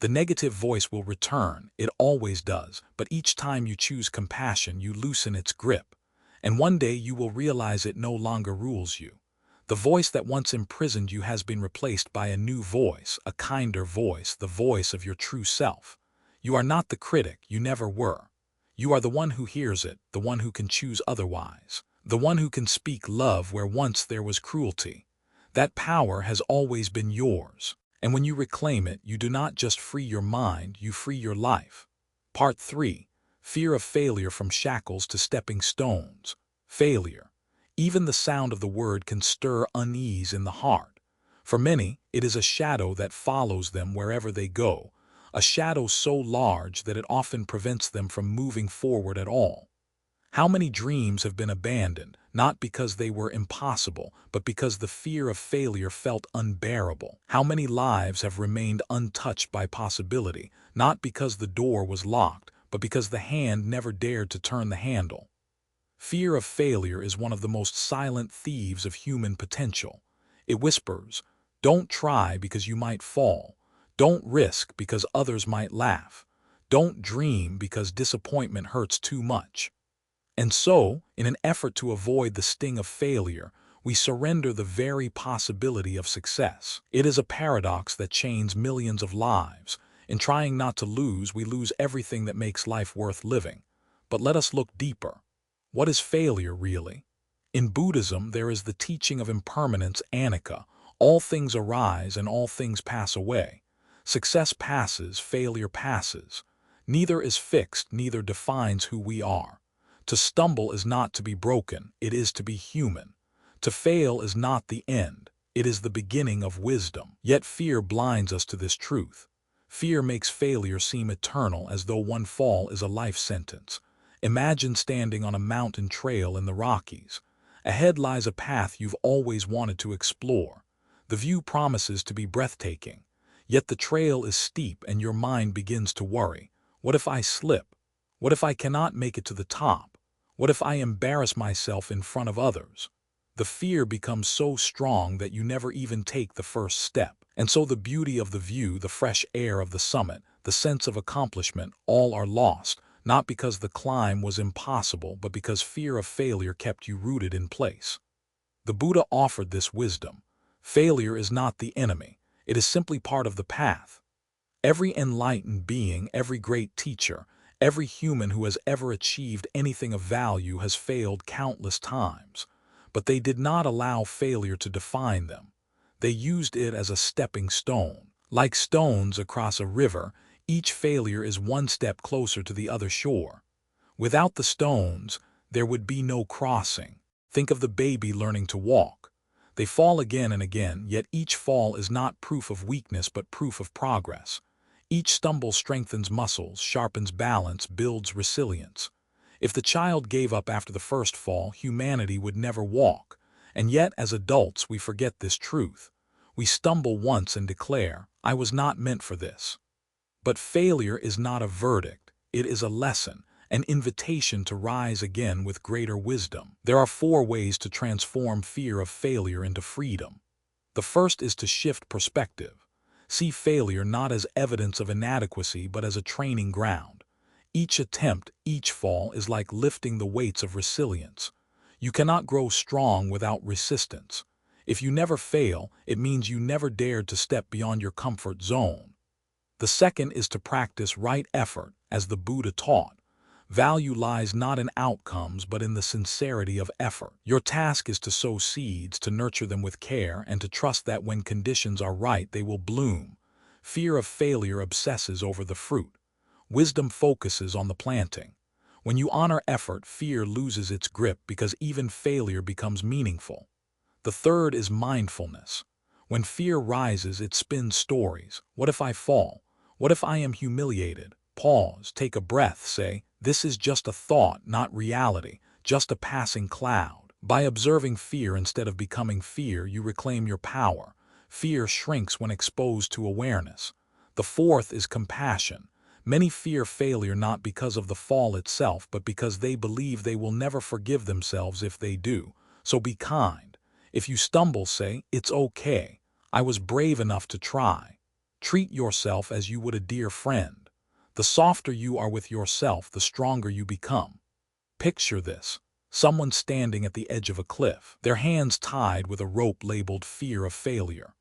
The negative voice will return, it always does, but each time you choose compassion, you loosen its grip. And one day you will realize it no longer rules you. The voice that once imprisoned you has been replaced by a new voice, a kinder voice, the voice of your true self. You are not the critic, you never were. You are the one who hears it, the one who can choose otherwise, the one who can speak love where once there was cruelty. That power has always been yours. And when you reclaim it, you do not just free your mind, you free your life. Part 3. Fear of failure from shackles to stepping stones. Failure. Even the sound of the word can stir unease in the heart. For many, it is a shadow that follows them wherever they go, a shadow so large that it often prevents them from moving forward at all. How many dreams have been abandoned, not because they were impossible, but because the fear of failure felt unbearable? How many lives have remained untouched by possibility, not because the door was locked, but because the hand never dared to turn the handle? Fear of failure is one of the most silent thieves of human potential. It whispers, "Don't try because you might fall. Don't risk because others might laugh. Don't dream because disappointment hurts too much." And so, in an effort to avoid the sting of failure, we surrender the very possibility of success. It is a paradox that chains millions of lives. In trying not to lose, we lose everything that makes life worth living. But let us look deeper. What is failure really? In Buddhism, there is the teaching of impermanence, anicca. All things arise and all things pass away. Success passes, failure passes. Neither is fixed, neither defines who we are. To stumble is not to be broken, it is to be human. To fail is not the end, it is the beginning of wisdom. Yet fear blinds us to this truth. Fear makes failure seem eternal, as though one fall is a life sentence. Imagine standing on a mountain trail in the Rockies. Ahead lies a path you've always wanted to explore. The view promises to be breathtaking. Yet the trail is steep and your mind begins to worry. What if I slip? What if I cannot make it to the top? What if I embarrass myself in front of others? The fear becomes so strong that you never even take the first step. And so the beauty of the view, the fresh air of the summit, the sense of accomplishment, all are lost, not because the climb was impossible, but because fear of failure kept you rooted in place. The Buddha offered this wisdom. Failure is not the enemy, it is simply part of the path. Every enlightened being, every great teacher, every human who has ever achieved anything of value has failed countless times, but they did not allow failure to define them. They used it as a stepping stone. Like stones across a river, each failure is one step closer to the other shore. Without the stones, there would be no crossing. Think of the baby learning to walk. They fall again and again, yet each fall is not proof of weakness but proof of progress. Each stumble strengthens muscles, sharpens balance, builds resilience. If the child gave up after the first fall, humanity would never walk. And yet, as adults, we forget this truth. We stumble once and declare, "I was not meant for this." But failure is not a verdict. It is a lesson, an invitation to rise again with greater wisdom. There are 4 ways to transform fear of failure into freedom. The first is to shift perspective. See failure not as evidence of inadequacy but as a training ground. Each attempt, each fall is like lifting the weights of resilience. You cannot grow strong without resistance. If you never fail, it means you never dared to step beyond your comfort zone. The second is to practice right effort, as the Buddha taught. Value lies not in outcomes but in the sincerity of effort. Your task is to sow seeds, to nurture them with care, and to trust that when conditions are right, they will bloom. Fear of failure obsesses over the fruit. Wisdom focuses on the planting. When you honor effort, fear loses its grip because even failure becomes meaningful. The third is mindfulness. When fear rises, it spins stories. What if I fall? What if I am humiliated? Pause, take a breath, say, "This is just a thought, not reality, just a passing cloud." By observing fear instead of becoming fear, you reclaim your power. Fear shrinks when exposed to awareness. The fourth is compassion. Many fear failure not because of the fall itself, but because they believe they will never forgive themselves if they do. So be kind. If you stumble, say, "It's okay. I was brave enough to try." Treat yourself as you would a dear friend. The softer you are with yourself, the stronger you become. Picture this. Someone standing at the edge of a cliff, their hands tied with a rope labeled fear of failure.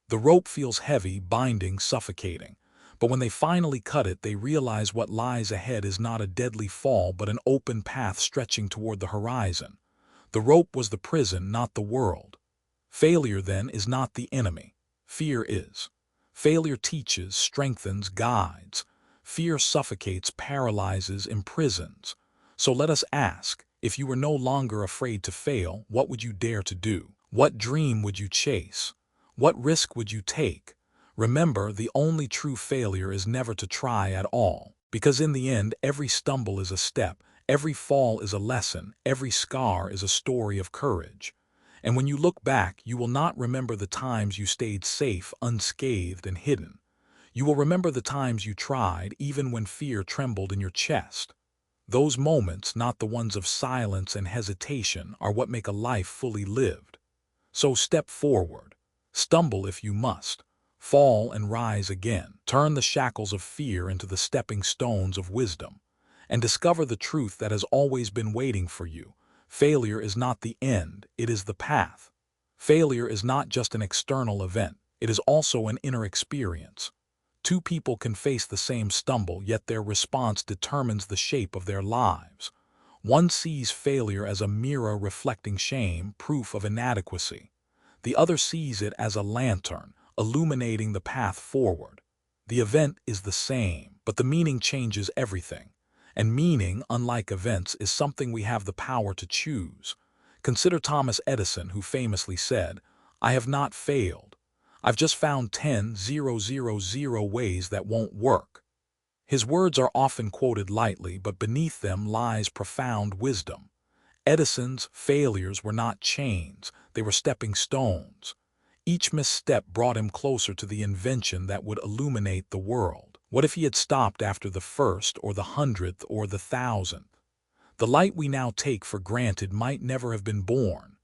The rope feels heavy, binding, suffocating. But when they finally cut it, they realize what lies ahead is not a deadly fall, but an open path stretching toward the horizon. The rope was the prison, not the world. Failure, then, is not the enemy. Fear is. Failure teaches, strengthens, guides. Fear suffocates, paralyzes, imprisons. So let us ask, if you were no longer afraid to fail, what would you dare to do? What dream would you chase? What risk would you take? Remember, the only true failure is never to try at all. Because in the end, every stumble is a step, every fall is a lesson, every scar is a story of courage. And when you look back, you will not remember the times you stayed safe, unscathed, and hidden. You will remember the times you tried, even when fear trembled in your chest. Those moments, not the ones of silence and hesitation, are what make a life fully lived. So step forward. Stumble if you must. Fall and rise again. Turn the shackles of fear into the stepping stones of wisdom. And discover the truth that has always been waiting for you. Failure is not the end, it is the path. Failure is not just an external event, it is also an inner experience. Two people can face the same stumble, yet their response determines the shape of their lives. One sees failure as a mirror reflecting shame, proof of inadequacy. The other sees it as a lantern, illuminating the path forward. The event is the same, but the meaning changes everything. And meaning, unlike events, is something we have the power to choose. Consider Thomas Edison, who famously said, "I have not failed. I've just found 10,000 ways that won't work." His words are often quoted lightly, but beneath them lies profound wisdom. Edison's failures were not chains, they were stepping stones. Each misstep brought him closer to the invention that would illuminate the world. What if he had stopped after the first, or the 100th, or the 1,000th? The light we now take for granted might never have been born.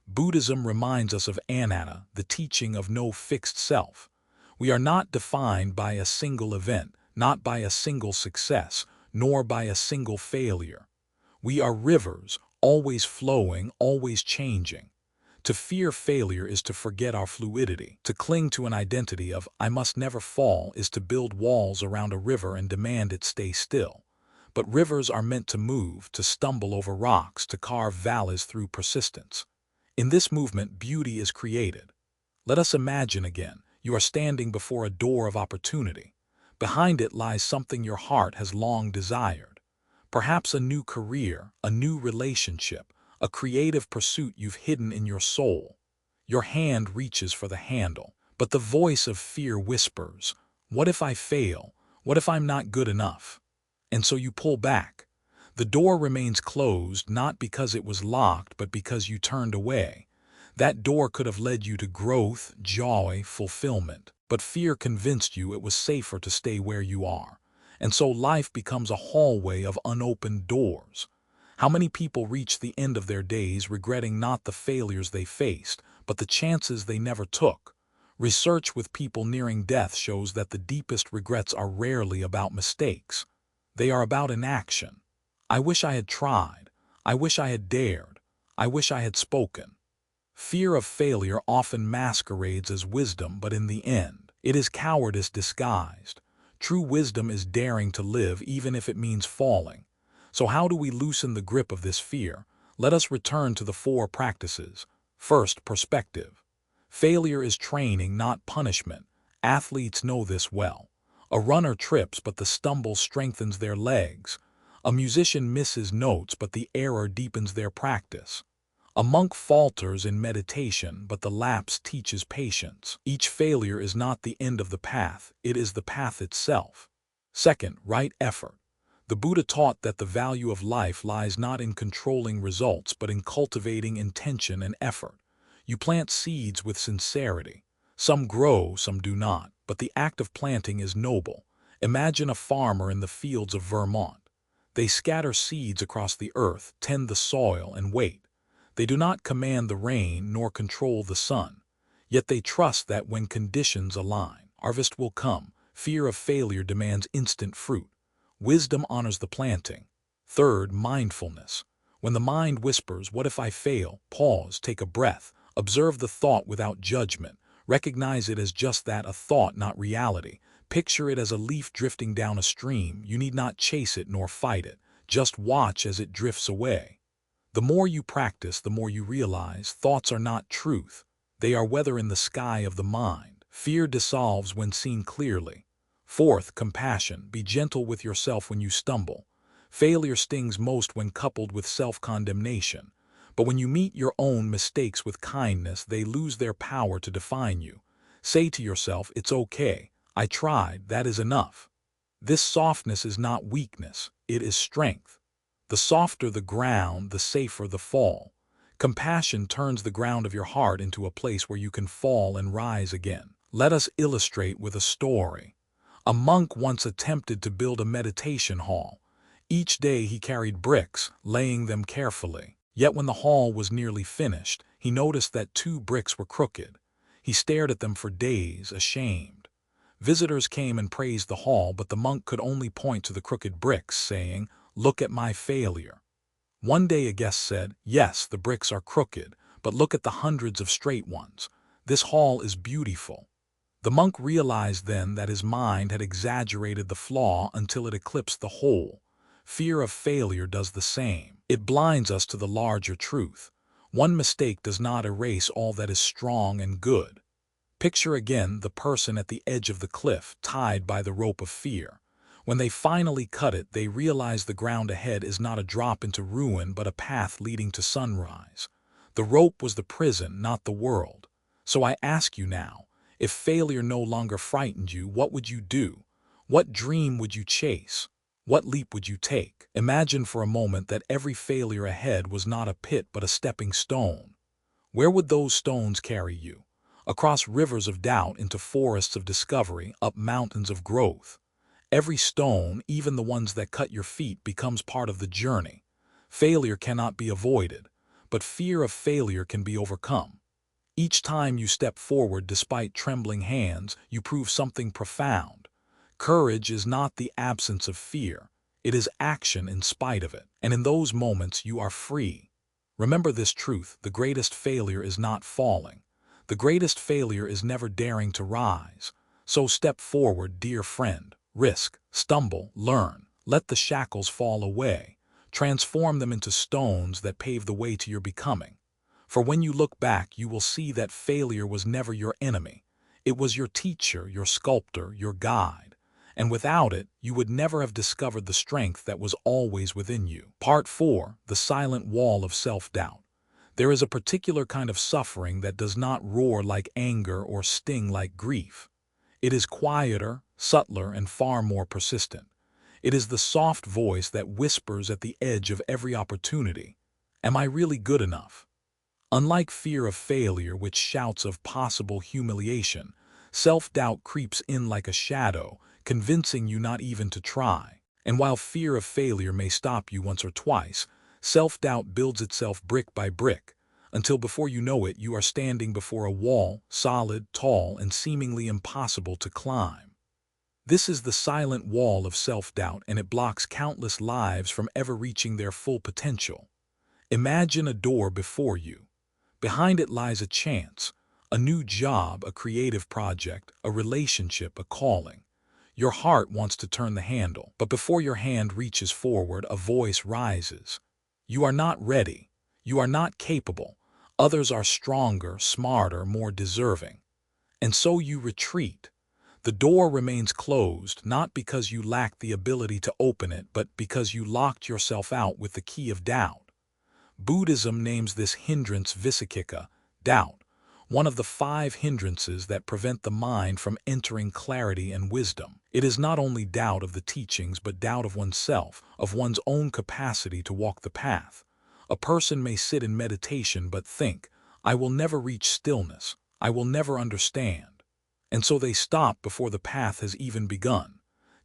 Buddhism reminds us of anatta, the teaching of no fixed self. We are not defined by a single event, not by a single success, nor by a single failure. We are rivers, always flowing, always changing. To fear failure is to forget our fluidity. To cling to an identity of "I must never fall" is to build walls around a river and demand it stay still. But rivers are meant to move, to stumble over rocks, to carve valleys through persistence. In this movement, beauty is created. Let us imagine again, you are standing before a door of opportunity. Behind it lies something your heart has long desired. Perhaps a new career, a new relationship, a creative pursuit you've hidden in your soul. Your hand reaches for the handle, but the voice of fear whispers, "What if I fail? What if I'm not good enough?" And so you pull back. The door remains closed, not because it was locked, but because you turned away. That door could have led you to growth, joy, fulfillment. But fear convinced you it was safer to stay where you are. And so life becomes a hallway of unopened doors. How many people reach the end of their days regretting not the failures they faced, but the chances they never took? Research with people nearing death shows that the deepest regrets are rarely about mistakes. They are about inaction. I wish I had tried. I wish I had dared. I wish I had spoken. Fear of failure often masquerades as wisdom, but in the end, it is cowardice disguised. True wisdom is daring to live even if it means falling. So how do we loosen the grip of this fear? Let us return to the 4 practices. First, perspective. Failure is training, not punishment. Athletes know this well. A runner trips, but the stumble strengthens their legs. A musician misses notes, but the error deepens their practice. A monk falters in meditation, but the lapse teaches patience. Each failure is not the end of the path, it is the path itself. Second, right effort. The Buddha taught that the value of life lies not in controlling results, but in cultivating intention and effort. You plant seeds with sincerity. Some grow, some do not, but the act of planting is noble. Imagine a farmer in the fields of Vermont. They scatter seeds across the earth, tend the soil, and wait. They do not command the rain nor control the sun, yet they trust that when conditions align, harvest will come. Fear of failure demands instant fruit. Wisdom honors the planting. Third, mindfulness. When the mind whispers, "What if I fail?" Pause, take a breath, observe the thought without judgment. Recognize it as just that, a thought, not reality. Picture it as a leaf drifting down a stream. You need not chase it nor fight it. Just watch as it drifts away. The more you practice, the more you realize thoughts are not truth. They are weather in the sky of the mind. Fear dissolves when seen clearly. Fourth, compassion. Be gentle with yourself when you stumble. Failure stings most when coupled with self-condemnation. But when you meet your own mistakes with kindness, they lose their power to define you. Say to yourself, "It's okay. I tried. That is enough." This softness is not weakness. It is strength. The softer the ground, the safer the fall. Compassion turns the ground of your heart into a place where you can fall and rise again. Let us illustrate with a story. A monk once attempted to build a meditation hall. Each day he carried bricks, laying them carefully. Yet when the hall was nearly finished, he noticed that 2 bricks were crooked. He stared at them for days, ashamed. Visitors came and praised the hall, but the monk could only point to the crooked bricks, saying, "Look at my failure." One day a guest said, "Yes, the bricks are crooked, but look at the hundreds of straight ones. This hall is beautiful." The monk realized then that his mind had exaggerated the flaw until it eclipsed the whole. Fear of failure does the same. It blinds us to the larger truth. One mistake does not erase all that is strong and good. Picture again the person at the edge of the cliff, tied by the rope of fear. When they finally cut it, they realize the ground ahead is not a drop into ruin, but a path leading to sunrise. The rope was the prison, not the world. So I ask you now, if failure no longer frightened you, what would you do? What dream would you chase? What leap would you take? Imagine for a moment that every failure ahead was not a pit but a stepping stone. Where would those stones carry you? Across rivers of doubt, into forests of discovery, up mountains of growth. Every stone, even the ones that cut your feet, becomes part of the journey. Failure cannot be avoided, but fear of failure can be overcome. Each time you step forward despite trembling hands, you prove something profound. Courage is not the absence of fear. It is action in spite of it. And in those moments, you are free. Remember this truth: the greatest failure is not falling. The greatest failure is never daring to rise. So step forward, dear friend. Risk, stumble, learn. Let the shackles fall away. Transform them into stones that pave the way to your becoming. For when you look back, you will see that failure was never your enemy. It was your teacher, your sculptor, your guide. And without it, you would never have discovered the strength that was always within you. Part 4. The silent wall of self-doubt. There is a particular kind of suffering that does not roar like anger or sting like grief. It is quieter, subtler, and far more persistent. It is the soft voice that whispers at the edge of every opportunity, "Am I really good enough?" Unlike fear of failure, which shouts of possible humiliation, self-doubt creeps in like a shadow, convincing you not even to try. And while fear of failure may stop you once or twice, self-doubt builds itself brick by brick, until before you know it, you are standing before a wall, solid, tall, and seemingly impossible to climb. This is the silent wall of self-doubt, and it blocks countless lives from ever reaching their full potential. Imagine a door before you. Behind it lies a chance, a new job, a creative project, a relationship, a calling. Your heart wants to turn the handle, but before your hand reaches forward, a voice rises. You are not ready. You are not capable. Others are stronger, smarter, more deserving. And so you retreat. The door remains closed, not because you lack the ability to open it, but because you locked yourself out with the key of doubt. Buddhism names this hindrance vicikika, doubt, one of the 5 hindrances that prevent the mind from entering clarity and wisdom. It is not only doubt of the teachings, but doubt of oneself, of one's own capacity to walk the path. A person may sit in meditation but think, "I will never reach stillness. I will never understand." And so they stop before the path has even begun.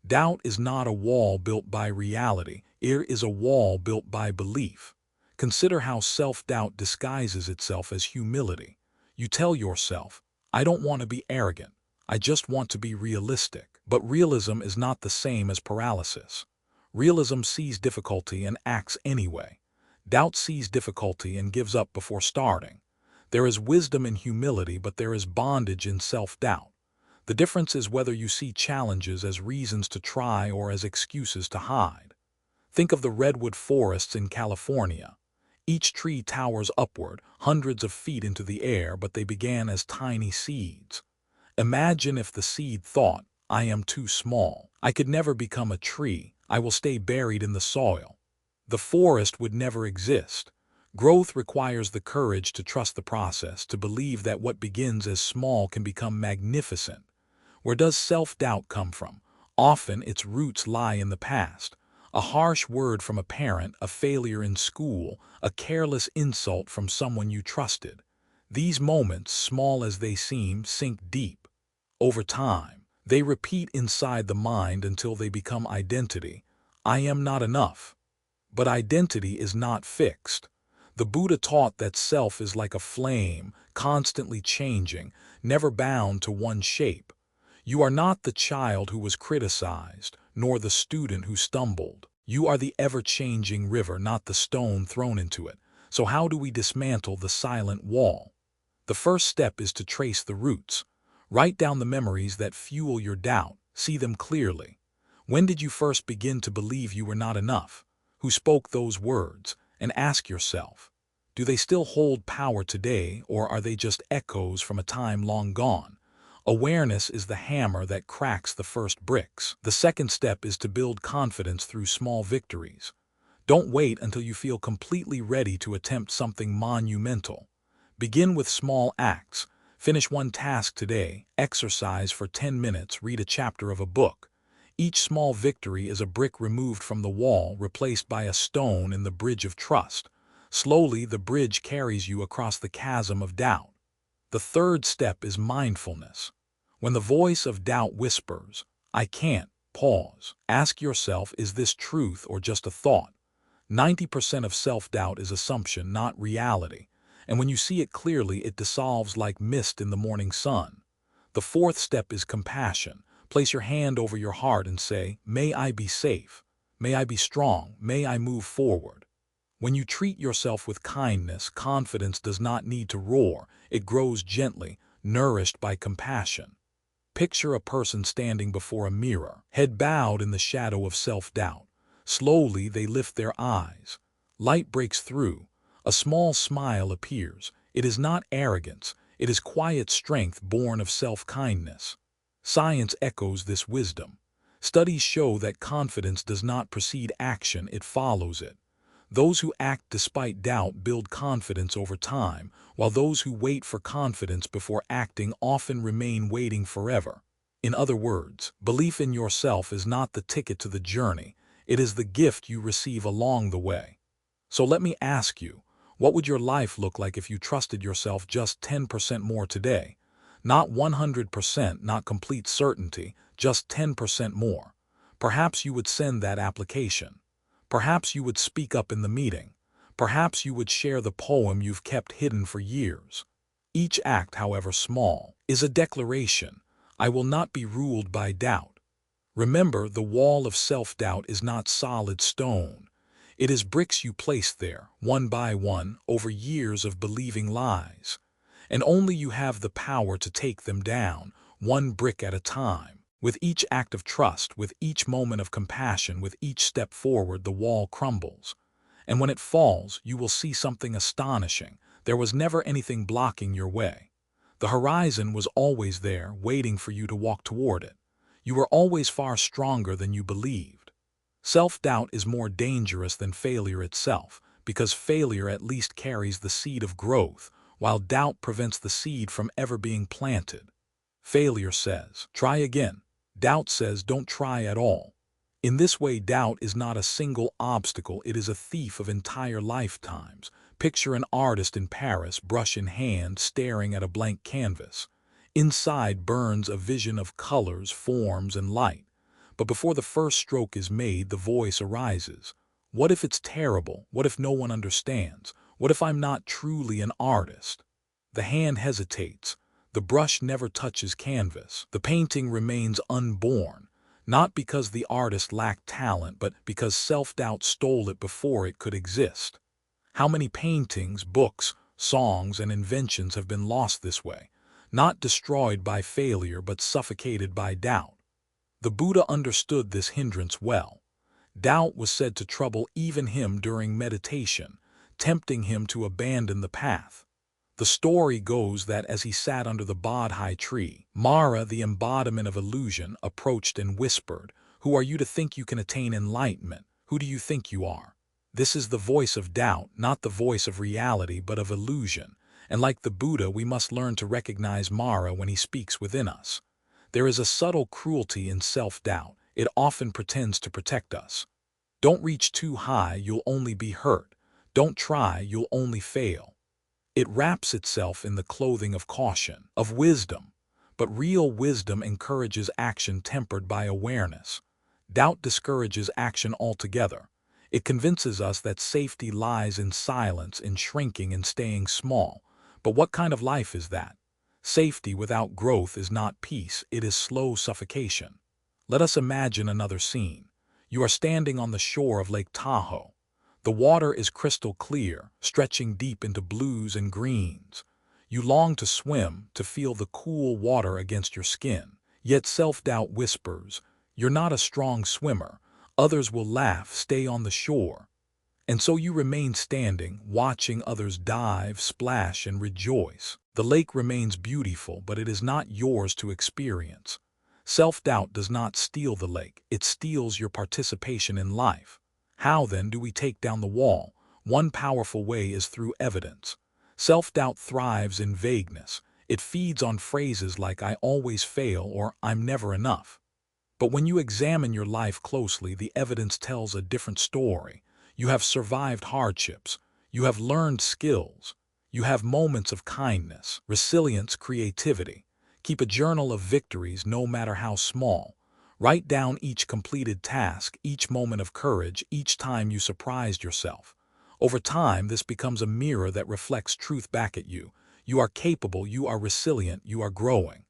Doubt is not a wall built by reality. It is a wall built by belief. Consider how self-doubt disguises itself as humility. You tell yourself, "I don't want to be arrogant. I just want to be realistic. But realism is not the same as paralysis. Realism sees difficulty and acts anyway. Doubt sees difficulty and gives up before starting. There is wisdom in humility, but there is bondage in self-doubt. The difference is whether you see challenges as reasons to try or as excuses to hide. Think of the redwood forests in California. Each tree towers upward, hundreds of feet into the air, but they began as tiny seeds. Imagine if the seed thought, "I am too small. I could never become a tree. I will stay buried in the soil." The forest would never exist. Growth requires the courage to trust the process, to believe that what begins as small can become magnificent. Where does self-doubt come from? Often its roots lie in the past. A harsh word from a parent, a failure in school, a careless insult from someone you trusted. These moments, small as they seem, sink deep. Over time, they repeat inside the mind until they become identity. I am not enough. But identity is not fixed. The Buddha taught that self is like a flame, constantly changing, never bound to one shape. You are not the child who was criticized, nor the student who stumbled. You are the ever-changing river, not the stone thrown into it. So how do we dismantle the silent wall? The first step is to trace the roots. Write down the memories that fuel your doubt. See them clearly. When did you first begin to believe you were not enough? Who spoke those words? And ask yourself, do they still hold power today, or are they just echoes from a time long gone? Awareness is the hammer that cracks the first bricks. The second step is to build confidence through small victories. Don't wait until you feel completely ready to attempt something monumental. Begin with small acts. Finish one task today, exercise for 10 minutes, read a chapter of a book. Each small victory is a brick removed from the wall, replaced by a stone in the bridge of trust. Slowly, the bridge carries you across the chasm of doubt. The third step is mindfulness. When the voice of doubt whispers, "I can't," pause. Ask yourself, is this truth or just a thought? 90% of self-doubt is assumption, not reality. And when you see it clearly, it dissolves like mist in the morning sun. The fourth step is compassion. Place your hand over your heart and say, "May I be safe. May I be strong. May I move forward." When you treat yourself with kindness, confidence does not need to roar. It grows gently, nourished by compassion. Picture a person standing before a mirror, head bowed in the shadow of self-doubt. Slowly, they lift their eyes. Light breaks through. A small smile appears. It is not arrogance. It is quiet strength born of self-kindness. Science echoes this wisdom. Studies show that confidence does not precede action, it follows it. Those who act despite doubt build confidence over time, while those who wait for confidence before acting often remain waiting forever. In other words, belief in yourself is not the ticket to the journey, it is the gift you receive along the way. So let me ask you, what would your life look like if you trusted yourself just 10% more today? Not 100%, not complete certainty, just 10% more. Perhaps you would send that application. Perhaps you would speak up in the meeting. Perhaps you would share the poem you've kept hidden for years. Each act, however small, is a declaration. I will not be ruled by doubt. Remember, the wall of self-doubt is not solid stone. It is bricks you place there, one by one, over years of believing lies. And only you have the power to take them down, one brick at a time. With each act of trust, with each moment of compassion, with each step forward, the wall crumbles. And when it falls, you will see something astonishing. There was never anything blocking your way. The horizon was always there, waiting for you to walk toward it. You were always far stronger than you believed. Self-doubt is more dangerous than failure itself, because failure at least carries the seed of growth, while doubt prevents the seed from ever being planted. Failure says, "Try again." Doubt says, "Don't try at all." In this way, doubt is not a single obstacle, it is a thief of entire lifetimes. Picture an artist in Paris, brush in hand, staring at a blank canvas. Inside burns a vision of colors, forms, and light. But before the first stroke is made, the voice arises. What if it's terrible? What if no one understands? What if I'm not truly an artist? The hand hesitates. The brush never touches canvas. The painting remains unborn, not because the artist lacked talent, but because self-doubt stole it before it could exist. How many paintings, books, songs, and inventions have been lost this way, not destroyed by failure but suffocated by doubt? The Buddha understood this hindrance well. Doubt was said to trouble even him during meditation, tempting him to abandon the path. The story goes that as he sat under the Bodhi tree, Mara, the embodiment of illusion, approached and whispered, "Who are you to think you can attain enlightenment? Who do you think you are?" This is the voice of doubt, not the voice of reality but of illusion, and like the Buddha we must learn to recognize Mara when he speaks within us. There is a subtle cruelty in self-doubt. It often pretends to protect us. Don't reach too high, you'll only be hurt. Don't try, you'll only fail. It wraps itself in the clothing of caution, of wisdom. But real wisdom encourages action tempered by awareness. Doubt discourages action altogether. It convinces us that safety lies in silence, in shrinking, and staying small. But what kind of life is that? Safety without growth is not peace, it is slow suffocation. Let us imagine another scene. You are standing on the shore of Lake Tahoe. The water is crystal clear, stretching deep into blues and greens. You long to swim, to feel the cool water against your skin. Yet self-doubt whispers, "You're not a strong swimmer. Others will laugh, stay on the shore." And so you remain standing, watching others dive, splash, and rejoice. The lake remains beautiful, but it is not yours to experience. Self-doubt does not steal the lake, it steals your participation in life. How then do we take down the wall? One powerful way is through evidence. Self-doubt thrives in vagueness. It feeds on phrases like "I always fail" or "I'm never enough." But when you examine your life closely, the evidence tells a different story. You have survived hardships. You have learned skills. You have moments of kindness, resilience, creativity. Keep a journal of victories, no matter how small. Write down each completed task, each moment of courage, each time you surprised yourself. Over time, this becomes a mirror that reflects truth back at you. You are capable, you are resilient, you are growing.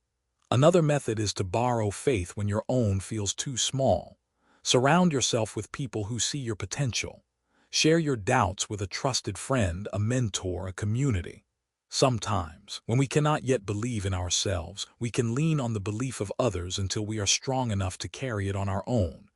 Another method is to borrow faith when your own feels too small. Surround yourself with people who see your potential. Share your doubts with a trusted friend, a mentor, a community. Sometimes, when we cannot yet believe in ourselves, we can lean on the belief of others until we are strong enough to carry it on our own.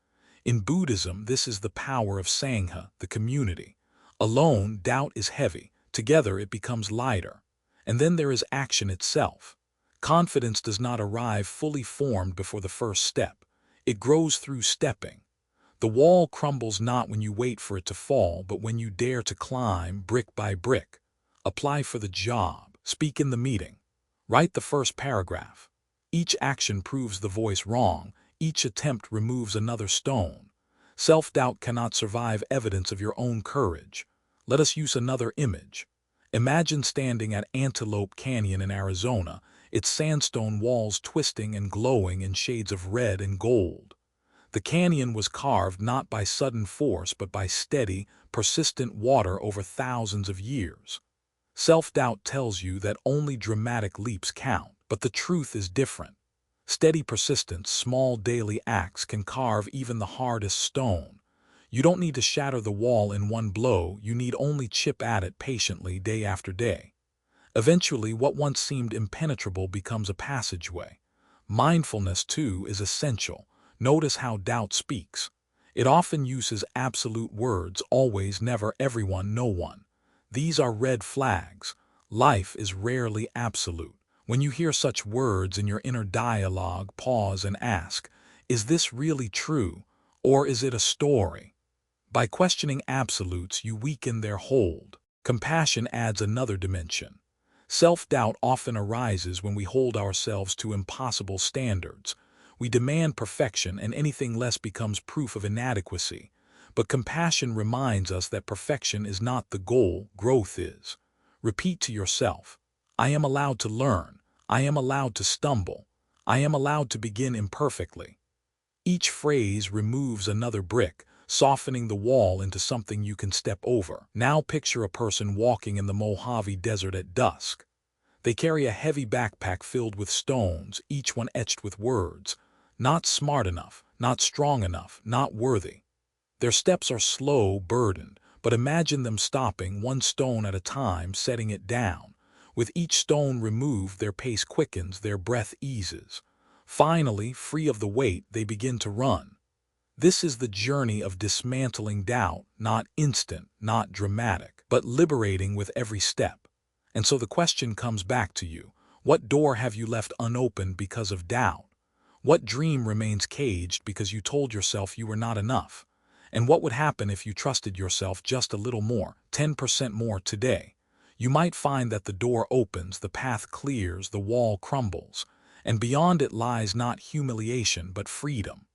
In Buddhism, this is the power of Sangha, the community. Alone, doubt is heavy. Together, it becomes lighter. And then there is action itself. Confidence does not arrive fully formed before the first step. It grows through stepping. The wall crumbles not when you wait for it to fall, but when you dare to climb brick by brick. Apply for the job. Speak in the meeting. Write the first paragraph. Each action proves the voice wrong. Each attempt removes another stone. Self-doubt cannot survive evidence of your own courage. Let us use another image. Imagine standing at Antelope Canyon in Arizona, its sandstone walls twisting and glowing in shades of red and gold. The canyon was carved not by sudden force but by steady, persistent water over thousands of years. Self-doubt tells you that only dramatic leaps count, but the truth is different. Steady persistence, small daily acts can carve even the hardest stone. You don't need to shatter the wall in one blow, you need only chip at it patiently day after day. Eventually, what once seemed impenetrable becomes a passageway. Mindfulness, too, is essential. Notice how doubt speaks. It often uses absolute words, always, never, everyone, no one. These are red flags. Life is rarely absolute. When you hear such words in your inner dialogue, pause and ask, is this really true, or is it a story? By questioning absolutes, you weaken their hold. Compassion adds another dimension. Self-doubt often arises when we hold ourselves to impossible standards. We demand perfection, and anything less becomes proof of inadequacy. But compassion reminds us that perfection is not the goal, growth is. Repeat to yourself, "I am allowed to learn. I am allowed to stumble. I am allowed to begin imperfectly." Each phrase removes another brick, softening the wall into something you can step over. Now picture a person walking in the Mojave Desert at dusk. They carry a heavy backpack filled with stones, each one etched with words. Not smart enough, not strong enough, not worthy. Their steps are slow, burdened, but imagine them stopping one stone at a time, setting it down. With each stone removed, their pace quickens, their breath eases. Finally, free of the weight, they begin to run. This is the journey of dismantling doubt, not instant, not dramatic, but liberating with every step. And so the question comes back to you. What door have you left unopened because of doubt? What dream remains caged because you told yourself you were not enough? And what would happen if you trusted yourself just a little more, 10% more today? You might find that the door opens, the path clears, the wall crumbles, and beyond it lies not humiliation but freedom.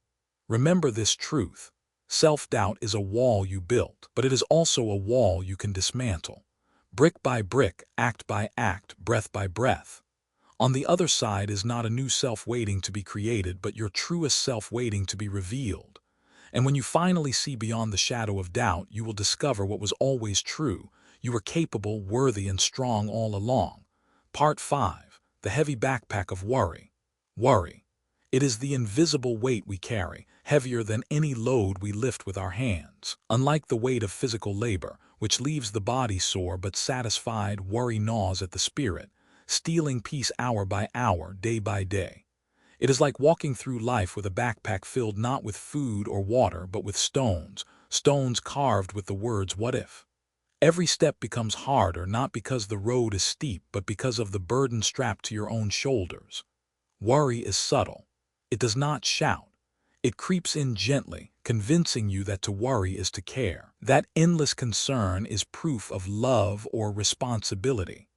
Remember this truth. Self-doubt is a wall you built, but it is also a wall you can dismantle. Brick by brick, act by act, breath by breath. On the other side is not a new self waiting to be created, but your truest self waiting to be revealed. And when you finally see beyond the shadow of doubt, you will discover what was always true. You were capable, worthy, and strong all along. Part 5. The heavy backpack of worry. Worry. It is the invisible weight we carry, heavier than any load we lift with our hands. Unlike the weight of physical labor, which leaves the body sore but satisfied, worry gnaws at the spirit, stealing peace hour by hour, day by day. It is like walking through life with a backpack filled not with food or water, but with stones, stones carved with the words, "What if?" Every step becomes harder, not because the road is steep, but because of the burden strapped to your own shoulders. Worry is subtle. It does not shout. It creeps in gently, convincing you that to worry is to care. That endless concern is proof of love or responsibility.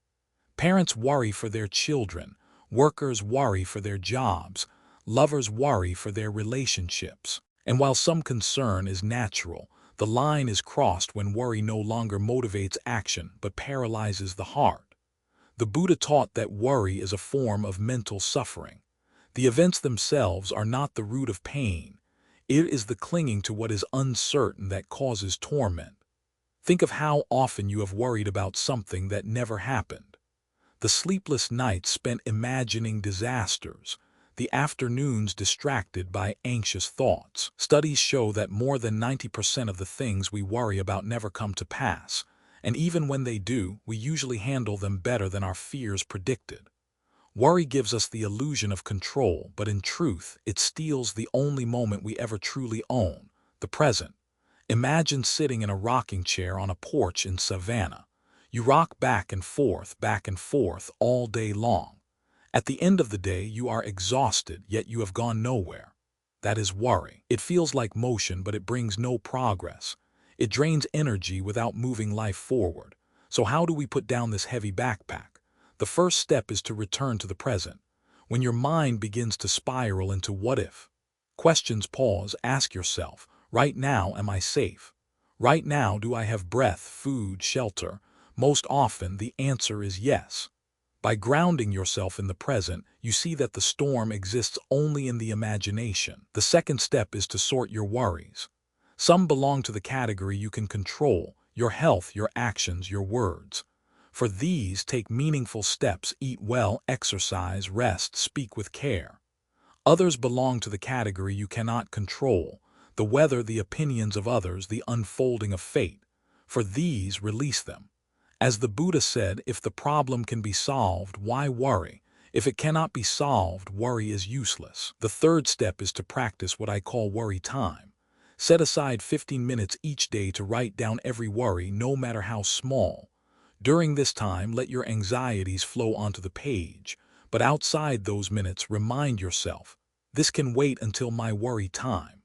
Parents worry for their children. Workers worry for their jobs. Lovers worry for their relationships. And while some concern is natural, the line is crossed when worry no longer motivates action but paralyzes the heart. The Buddha taught that worry is a form of mental suffering. The events themselves are not the root of pain. It is the clinging to what is uncertain that causes torment. Think of how often you have worried about something that never happened. The sleepless nights spent imagining disasters, the afternoons distracted by anxious thoughts. Studies show that more than 90% of the things we worry about never come to pass, and even when they do, we usually handle them better than our fears predicted. Worry gives us the illusion of control, but in truth, it steals the only moment we ever truly own, the present. Imagine sitting in a rocking chair on a porch in Savannah. You rock back and forth all day long. At the end of the day, you are exhausted, yet you have gone nowhere. That is worry. It feels like motion, but it brings no progress. It drains energy without moving life forward. So how do we put down this heavy backpack? The first step is to return to the present. When your mind begins to spiral into what if questions, pause, ask yourself, right now, am I safe? Right now, do I have breath, food, shelter? Most often, the answer is yes. By grounding yourself in the present, you see that the storm exists only in the imagination. The second step is to sort your worries. Some belong to the category you can control: your health, your actions, your words. For these, take meaningful steps: eat well, exercise, rest, speak with care. Others belong to the category you cannot control: the weather, the opinions of others, the unfolding of fate. For these, release them. As the Buddha said, if the problem can be solved, why worry? If it cannot be solved, worry is useless. The third step is to practice what I call worry time. Set aside 15 minutes each day to write down every worry, no matter how small. During this time, let your anxieties flow onto the page. But outside those minutes, remind yourself, this can wait until my worry time.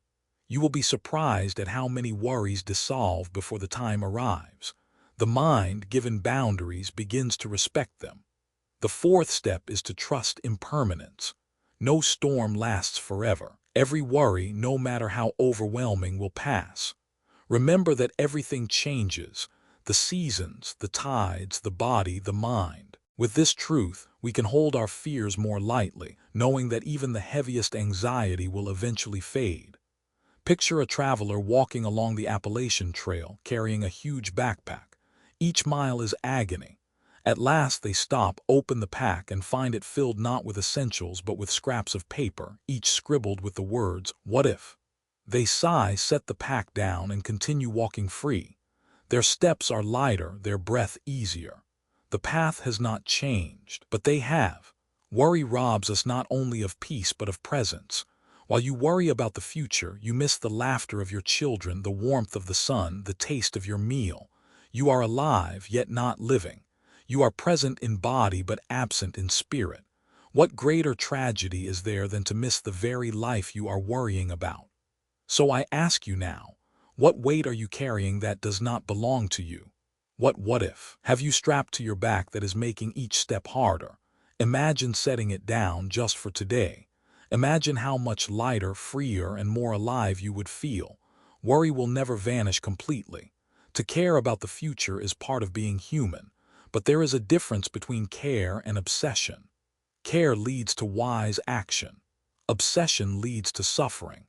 You will be surprised at how many worries dissolve before the time arrives. The mind, given boundaries, begins to respect them. The fourth step is to trust impermanence. No storm lasts forever. Every worry, no matter how overwhelming, will pass. Remember that everything changes: the seasons, the tides, the body, the mind. With this truth, we can hold our fears more lightly, knowing that even the heaviest anxiety will eventually fade. Picture a traveler walking along the Appalachian Trail, carrying a huge backpack. Each mile is agony. At last they stop, open the pack, and find it filled not with essentials but with scraps of paper, each scribbled with the words, "What if?" They sigh, set the pack down, and continue walking free. Their steps are lighter, their breath easier. The path has not changed, but they have. Worry robs us not only of peace but of presence. While you worry about the future, you miss the laughter of your children, the warmth of the sun, the taste of your meal. You are alive, yet not living. You are present in body but absent in spirit. What greater tragedy is there than to miss the very life you are worrying about? So I ask you now, what weight are you carrying that does not belong to you? What if have you strapped to your back that is making each step harder? Imagine setting it down just for today. Imagine how much lighter, freer, and more alive you would feel. Worry will never vanish completely. To care about the future is part of being human, but there is a difference between care and obsession. Care leads to wise action. Obsession leads to suffering.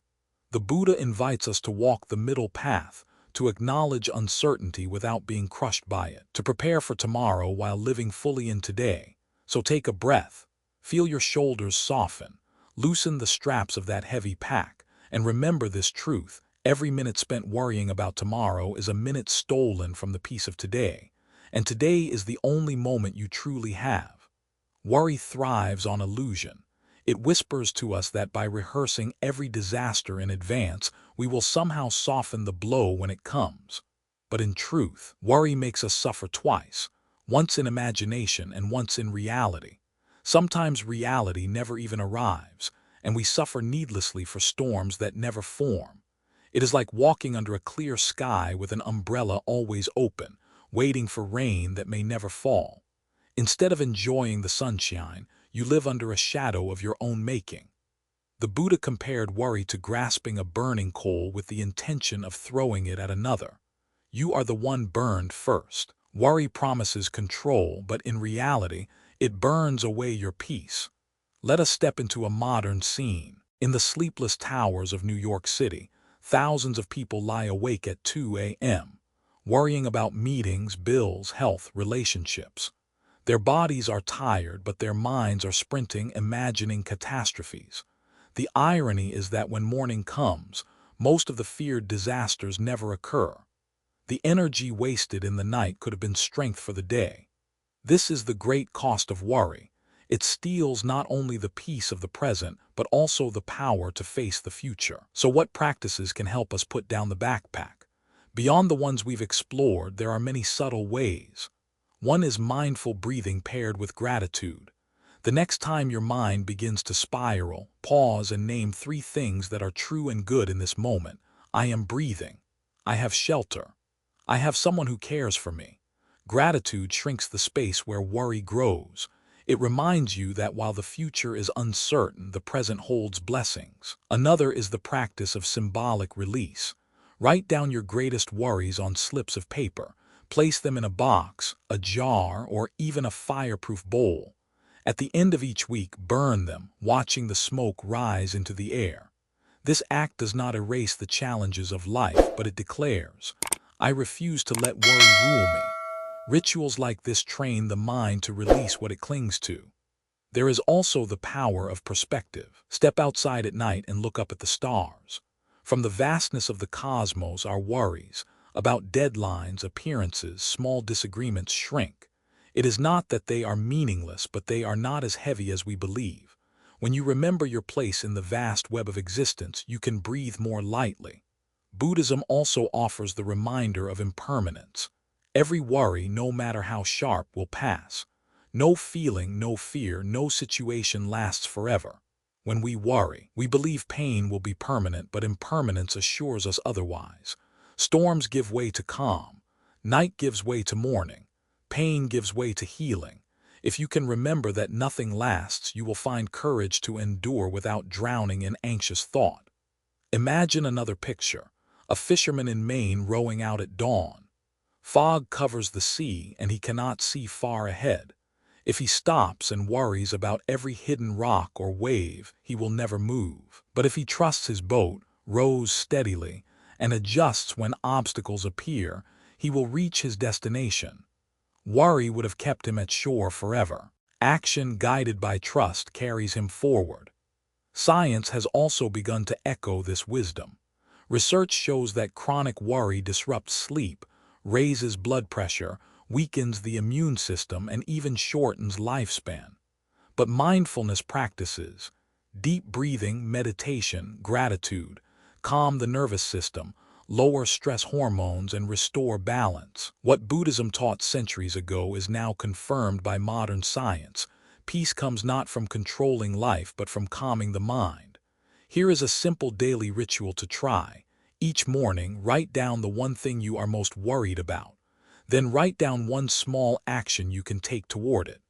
The Buddha invites us to walk the middle path, to acknowledge uncertainty without being crushed by it, to prepare for tomorrow while living fully in today. So take a breath, feel your shoulders soften, loosen the straps of that heavy pack, and remember this truth: every minute spent worrying about tomorrow is a minute stolen from the peace of today, and today is the only moment you truly have. Worry thrives on illusion. It whispers to us that by rehearsing every disaster in advance, we will somehow soften the blow when it comes. But in truth, worry makes us suffer twice, once in imagination and once in reality. Sometimes reality never even arrives, and we suffer needlessly for storms that never form. It is like walking under a clear sky with an umbrella always open, waiting for rain that may never fall. Instead of enjoying the sunshine, you live under a shadow of your own making. The Buddha compared worry to grasping a burning coal with the intention of throwing it at another. You are the one burned first. Worry promises control, but in reality, it burns away your peace. Let us step into a modern scene. In the sleepless towers of New York City, thousands of people lie awake at 2 a.m., worrying about meetings, bills, health, relationships. Their bodies are tired, but their minds are sprinting, imagining catastrophes. The irony is that when morning comes, most of the feared disasters never occur. The energy wasted in the night could have been strength for the day. This is the great cost of worry. It steals not only the peace of the present, but also the power to face the future. So what practices can help us put down the backpack? Beyond the ones we've explored, there are many subtle ways. One is mindful breathing paired with gratitude. The next time your mind begins to spiral, pause and name 3 things that are true and good in this moment. I am breathing. I have shelter. I have someone who cares for me. Gratitude shrinks the space where worry grows. It reminds you that while the future is uncertain, the present holds blessings. Another is the practice of symbolic release. Write down your greatest worries on slips of paper. Place them in a box, a jar, or even a fireproof bowl. At the end of each week, burn them, watching the smoke rise into the air. This act does not erase the challenges of life, but it declares, I refuse to let worry rule me. Rituals like this train the mind to release what it clings to. There is also the power of perspective. Step outside at night and look up at the stars. From the vastness of the cosmos, our worries about deadlines, appearances, small disagreements shrink. It is not that they are meaningless, but they are not as heavy as we believe. When you remember your place in the vast web of existence, you can breathe more lightly. Buddhism also offers the reminder of impermanence. Every worry, no matter how sharp, will pass. No feeling, no fear, no situation lasts forever. When we worry, we believe pain will be permanent, but impermanence assures us otherwise. Storms give way to calm. Night gives way to morning. Pain gives way to healing. If you can remember that nothing lasts, you will find courage to endure without drowning in anxious thought. Imagine another picture: a fisherman in Maine rowing out at dawn. Fog covers the sea, and he cannot see far ahead. If he stops and worries about every hidden rock or wave, he will never move. But if he trusts his boat, rows steadily, and adjusts when obstacles appear, he will reach his destination. Worry would have kept him at shore forever. Action guided by trust carries him forward. Science has also begun to echo this wisdom. Research shows that chronic worry disrupts sleep, raises blood pressure, weakens the immune system, and even shortens lifespan. But mindfulness practices, deep breathing, meditation, gratitude, calm the nervous system, lower stress hormones, and restore balance. What Buddhism taught centuries ago is now confirmed by modern science. Peace comes not from controlling life, but from calming the mind. Here is a simple daily ritual to try. Each morning, write down the one thing you are most worried about. Then write down one small action you can take toward it.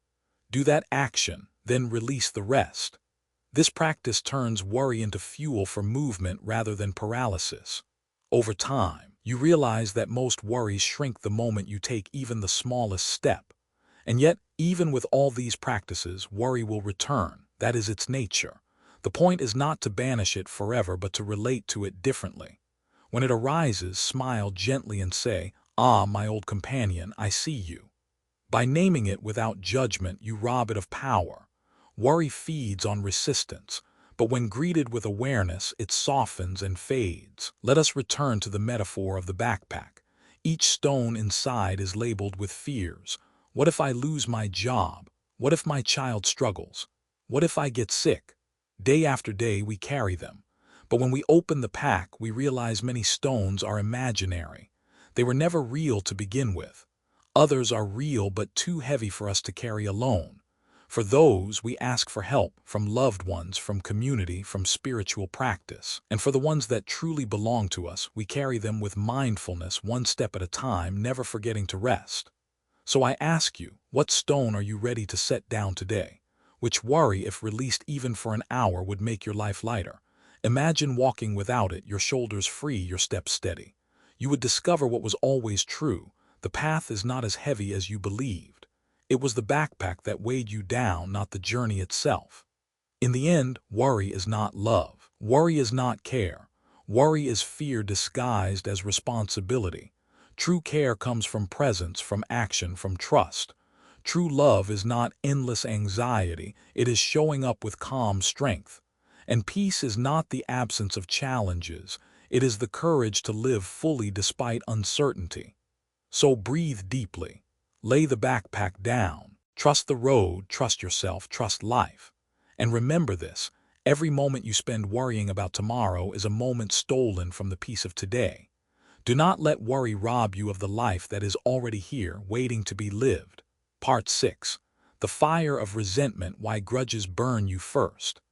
Do that action, then release the rest. This practice turns worry into fuel for movement rather than paralysis. Over time, you realize that most worries shrink the moment you take even the smallest step. And yet, even with all these practices, worry will return. That is its nature. The point is not to banish it forever, but to relate to it differently. When it arises, smile gently and say, "Ah, my old companion, I see you." By naming it without judgment, you rob it of power. Worry feeds on resistance, but when greeted with awareness, it softens and fades. Let us return to the metaphor of the backpack. Each stone inside is labeled with fears. What if I lose my job? What if my child struggles? What if I get sick? Day after day we carry them. But when we open the pack, we realize many stones are imaginary. They were never real to begin with. Others are real but too heavy for us to carry alone. For those, we ask for help from loved ones, from community, from spiritual practice. And for the ones that truly belong to us, we carry them with mindfulness, one step at a time, never forgetting to rest. So I ask you, what stone are you ready to set down today? Which worry, if released even for an hour, would make your life lighter? Imagine walking without it, your shoulders free, your steps steady. You would discover what was always true. The path is not as heavy as you believed. It was the backpack that weighed you down, not the journey itself. In the end, worry is not love. Worry is not care. Worry is fear disguised as responsibility. True care comes from presence, from action, from trust. True love is not endless anxiety, it is showing up with calm strength. And peace is not the absence of challenges, it is the courage to live fully despite uncertainty. So breathe deeply. Lay the backpack down. Trust the road, trust yourself, trust life. And remember this, every moment you spend worrying about tomorrow is a moment stolen from the peace of today. Do not let worry rob you of the life that is already here, waiting to be lived. Part 6. The Fire of Resentment, Why Grudges Burn You First.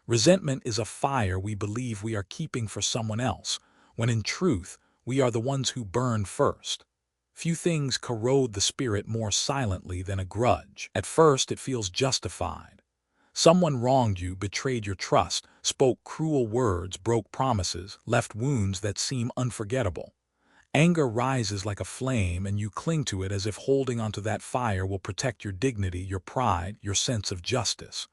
Resentment is a fire we believe we are keeping for someone else, when in truth, we are the ones who burn first. Few things corrode the spirit more silently than a grudge. At first, it feels justified. Someone wronged you, betrayed your trust, spoke cruel words, broke promises, left wounds that seem unforgettable. Anger rises like a flame, and you cling to it as if holding onto that fire will protect your dignity, your pride, your sense of justice.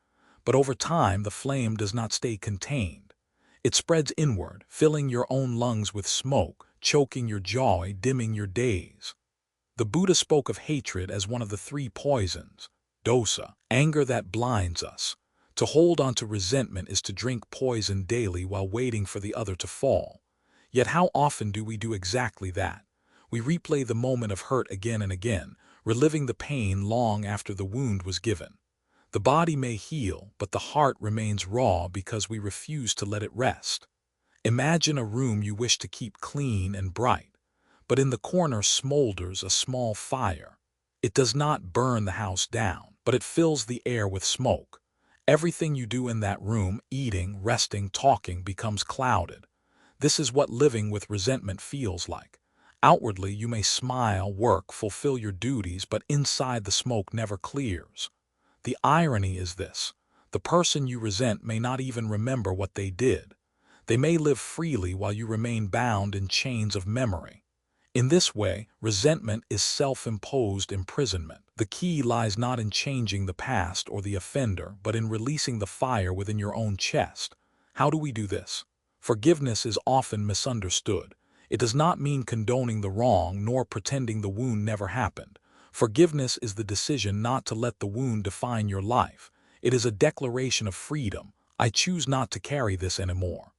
But over time, the flame does not stay contained. It spreads inward, filling your own lungs with smoke, choking your joy, dimming your days. The Buddha spoke of hatred as one of the three poisons, dosa, anger that blinds us. To hold on to resentment is to drink poison daily while waiting for the other to fall. Yet how often do we do exactly that? We replay the moment of hurt again and again, reliving the pain long after the wound was given. The body may heal, but the heart remains raw because we refuse to let it rest. Imagine a room you wish to keep clean and bright, but in the corner smolders a small fire. It does not burn the house down, but it fills the air with smoke. Everything you do in that room, eating, resting, talking, becomes clouded. This is what living with resentment feels like. Outwardly, you may smile, work, fulfill your duties, but inside the smoke never clears. The irony is this: the person you resent may not even remember what they did. They may live freely while you remain bound in chains of memory. In this way, resentment is self-imposed imprisonment. The key lies not in changing the past or the offender, but in releasing the fire within your own chest. How do we do this? Forgiveness is often misunderstood. It does not mean condoning the wrong nor pretending the wound never happened. Forgiveness is the decision not to let the wound define your life. It is a declaration of freedom. I choose not to carry this anymore.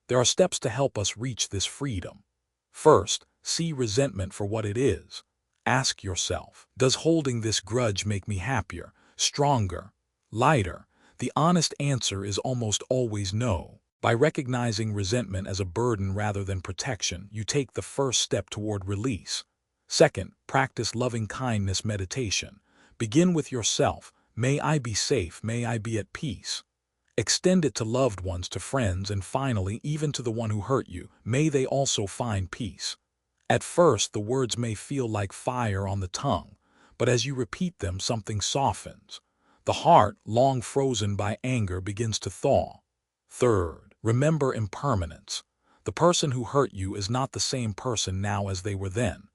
There are steps to help us reach this freedom. First, see resentment for what it is. Ask yourself, does holding this grudge make me happier, stronger, lighter? The honest answer is almost always no. By recognizing resentment as a burden rather than protection, you take the first step toward release. Second, practice loving-kindness meditation. Begin with yourself. May I be safe, may I be at peace. Extend it to loved ones, to friends, and finally, even to the one who hurt you. May they also find peace. At first, the words may feel like fire on the tongue, but as you repeat them, something softens. The heart, long frozen by anger, begins to thaw. Third, remember impermanence. The person who hurt you is not the same person now as they were then.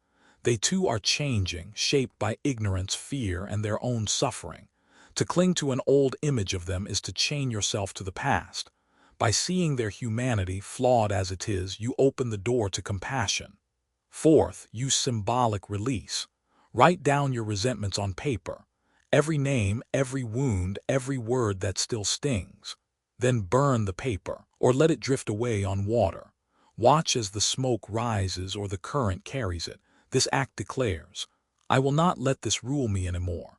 They too are changing, shaped by ignorance, fear, and their own suffering. To cling to an old image of them is to chain yourself to the past. By seeing their humanity, flawed as it is, you open the door to compassion. Fourth, use symbolic release. Write down your resentments on paper. Every name, every wound, every word that still stings. Then burn the paper, or let it drift away on water. Watch as the smoke rises or the current carries it. This act declares, I will not let this rule me anymore.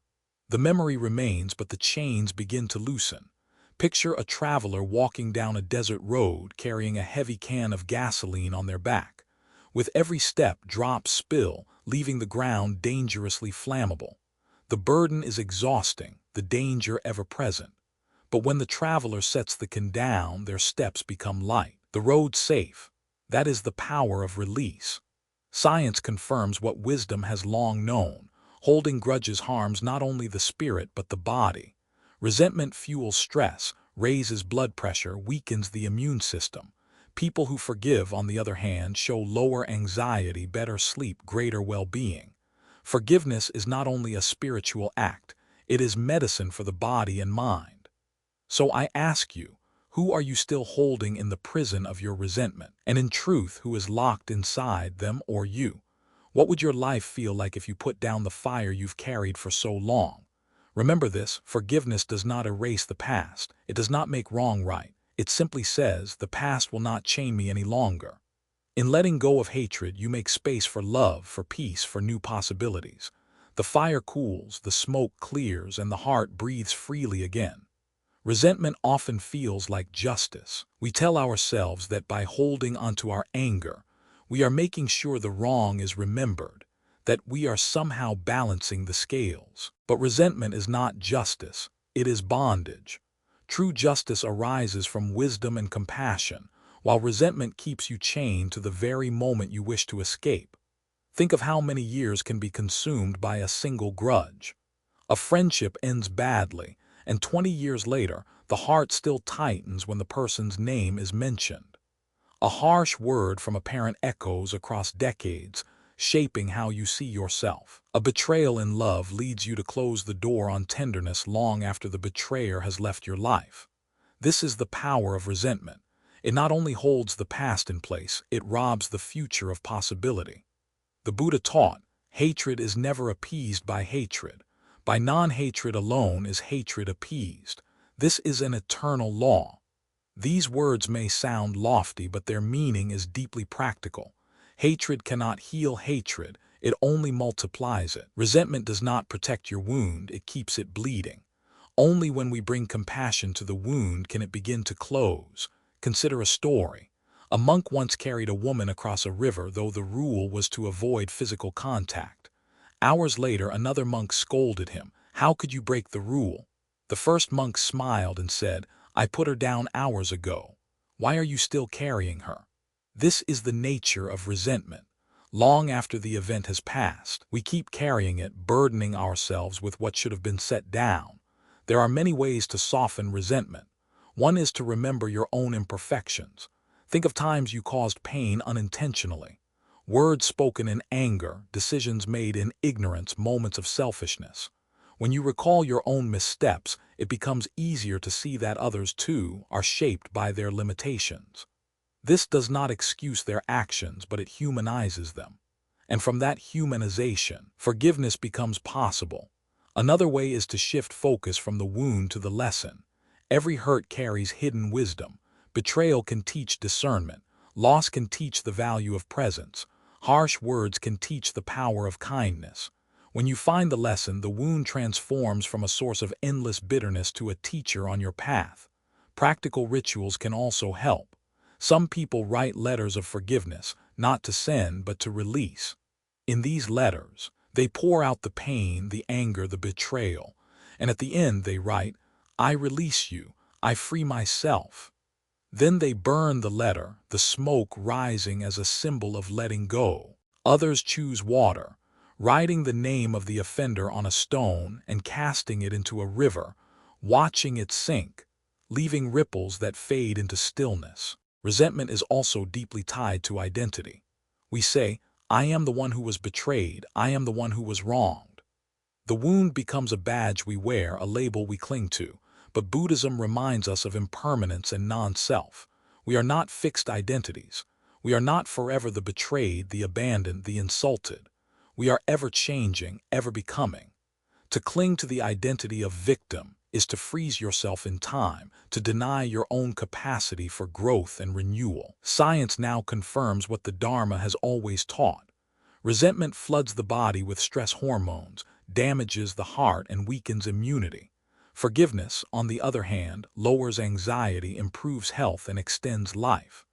The memory remains, but the chains begin to loosen. Picture a traveler walking down a desert road carrying a heavy can of gasoline on their back. With every step, drops spill, leaving the ground dangerously flammable. The burden is exhausting, the danger ever present. But when the traveler sets the can down, their steps become light. The road safe. That is the power of release. Science confirms what wisdom has long known. Holding grudges harms not only the spirit but the body. Resentment fuels stress, raises blood pressure, weakens the immune system. People who forgive, on the other hand, show lower anxiety, better sleep, greater well-being. Forgiveness is not only a spiritual act, it is medicine for the body and mind. So I ask you, who are you still holding in the prison of your resentment? And in truth, who is locked inside them or you? What would your life feel like if you put down the fire you've carried for so long? Remember this, forgiveness does not erase the past. It does not make wrong right. It simply says, the past will not chain me any longer. In letting go of hatred, you make space for love, for peace, for new possibilities. The fire cools, the smoke clears, and the heart breathes freely again. Resentment often feels like justice. We tell ourselves that by holding onto our anger, we are making sure the wrong is remembered, that we are somehow balancing the scales. But resentment is not justice, it is bondage. True justice arises from wisdom and compassion, while resentment keeps you chained to the very moment you wish to escape. Think of how many years can be consumed by a single grudge. A friendship ends badly, and 20 years later, the heart still tightens when the person's name is mentioned. A harsh word from a parent echoes across decades, shaping how you see yourself. A betrayal in love leads you to close the door on tenderness long after the betrayer has left your life. This is the power of resentment. It not only holds the past in place, it robs the future of possibility. The Buddha taught, hatred is never appeased by hatred. By non-hatred alone is hatred appeased. This is an eternal law. These words may sound lofty, but their meaning is deeply practical. Hatred cannot heal hatred, it only multiplies it. Resentment does not protect your wound, it keeps it bleeding. Only when we bring compassion to the wound can it begin to close. Consider a story. A monk once carried a woman across a river, though the rule was to avoid physical contact. Hours later, another monk scolded him. How could you break the rule? The first monk smiled and said, I put her down hours ago. Why are you still carrying her? This is the nature of resentment. Long after the event has passed, we keep carrying it, burdening ourselves with what should have been set down. There are many ways to soften resentment. One is to remember your own imperfections. Think of times you caused pain unintentionally. Words spoken in anger, decisions made in ignorance, moments of selfishness. When you recall your own missteps, it becomes easier to see that others, too, are shaped by their limitations. This does not excuse their actions, but it humanizes them. And from that humanization, forgiveness becomes possible. Another way is to shift focus from the wound to the lesson. Every hurt carries hidden wisdom. Betrayal can teach discernment. Loss can teach the value of presence. Harsh words can teach the power of kindness. When you find the lesson, the wound transforms from a source of endless bitterness to a teacher on your path. Practical rituals can also help. Some people write letters of forgiveness, not to send but to release. In these letters, they pour out the pain, the anger, the betrayal, and at the end they write, "I release you, I free myself." Then they burn the letter, the smoke rising as a symbol of letting go. Others choose water, writing the name of the offender on a stone and casting it into a river, watching it sink, leaving ripples that fade into stillness. Resentment is also deeply tied to identity. We say, "I am the one who was betrayed, I am the one who was wronged." The wound becomes a badge we wear, a label we cling to. But Buddhism reminds us of impermanence and non-self. We are not fixed identities. We are not forever the betrayed, the abandoned, the insulted. We are ever changing, ever becoming. To cling to the identity of victim is to freeze yourself in time, to deny your own capacity for growth and renewal. Science now confirms what the Dharma has always taught. Resentment floods the body with stress hormones, damages the heart, and weakens immunity. Forgiveness, on the other hand, lowers anxiety, improves health, and extends life.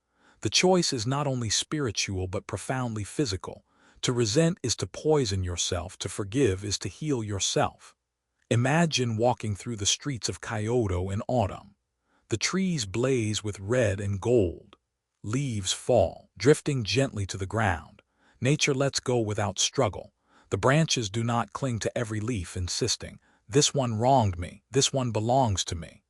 The choice is not only spiritual but profoundly physical. To resent is to poison yourself, to forgive is to heal yourself. Imagine walking through the streets of Kyoto in autumn. The trees blaze with red and gold. Leaves fall, drifting gently to the ground. Nature lets go without struggle. The branches do not cling to every leaf, insisting, "This one wronged me, this one belongs to me."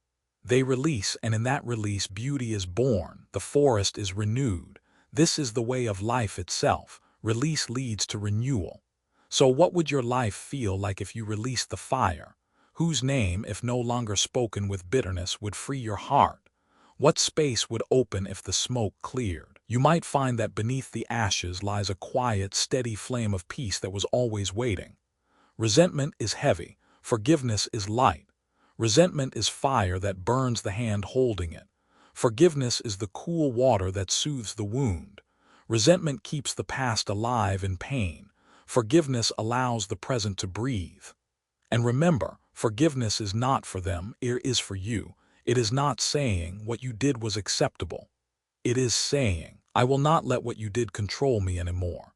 They release, and in that release beauty is born, the forest is renewed. This is the way of life itself. Release leads to renewal. So what would your life feel like if you released the fire? Whose name, if no longer spoken with bitterness, would free your heart? What space would open if the smoke cleared? You might find that beneath the ashes lies a quiet, steady flame of peace that was always waiting. Resentment is heavy. Forgiveness is light. Resentment is fire that burns the hand holding it. Forgiveness is the cool water that soothes the wound. Resentment keeps the past alive in pain. Forgiveness allows the present to breathe. And remember, forgiveness is not for them, it is for you. It is not saying what you did was acceptable. It is saying, "I will not let what you did control me anymore."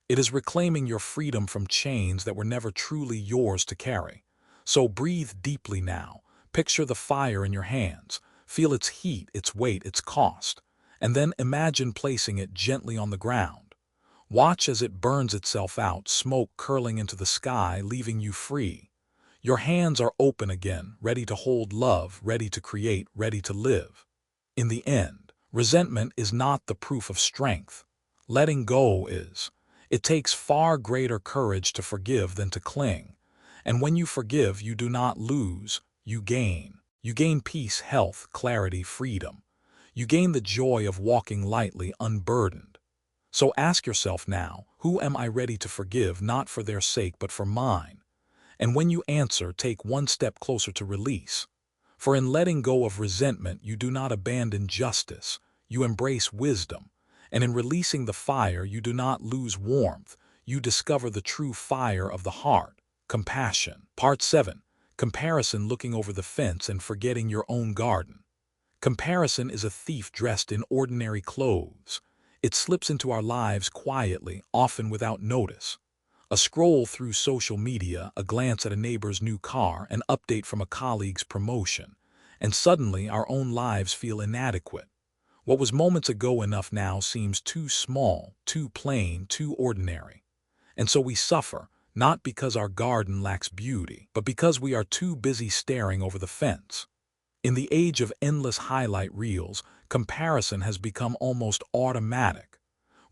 It is reclaiming your freedom from chains that were never truly yours to carry. So breathe deeply now. Picture the fire in your hands. Feel its heat, its weight, its cost. And then imagine placing it gently on the ground. Watch as it burns itself out, smoke curling into the sky, leaving you free. Your hands are open again, ready to hold love, ready to create, ready to live. In the end, resentment is not the proof of strength. Letting go is. It takes far greater courage to forgive than to cling. And when you forgive, you do not lose, you gain. You gain peace, health, clarity, freedom. You gain the joy of walking lightly, unburdened. So ask yourself now, who am I ready to forgive, not for their sake but for mine? And when you answer, take one step closer to release. For in letting go of resentment, you do not abandon justice, you embrace wisdom. And in releasing the fire, you do not lose warmth, you discover the true fire of the heart, compassion. Part 7. Comparison, looking over the fence and forgetting your own garden. Comparison is a thief dressed in ordinary clothes. It slips into our lives quietly, often without notice. A scroll through social media, a glance at a neighbor's new car, an update from a colleague's promotion, and suddenly our own lives feel inadequate. What was moments ago enough now seems too small, too plain, too ordinary. And so we suffer, not because our garden lacks beauty, but because we are too busy staring over the fence. In the age of endless highlight reels, comparison has become almost automatic.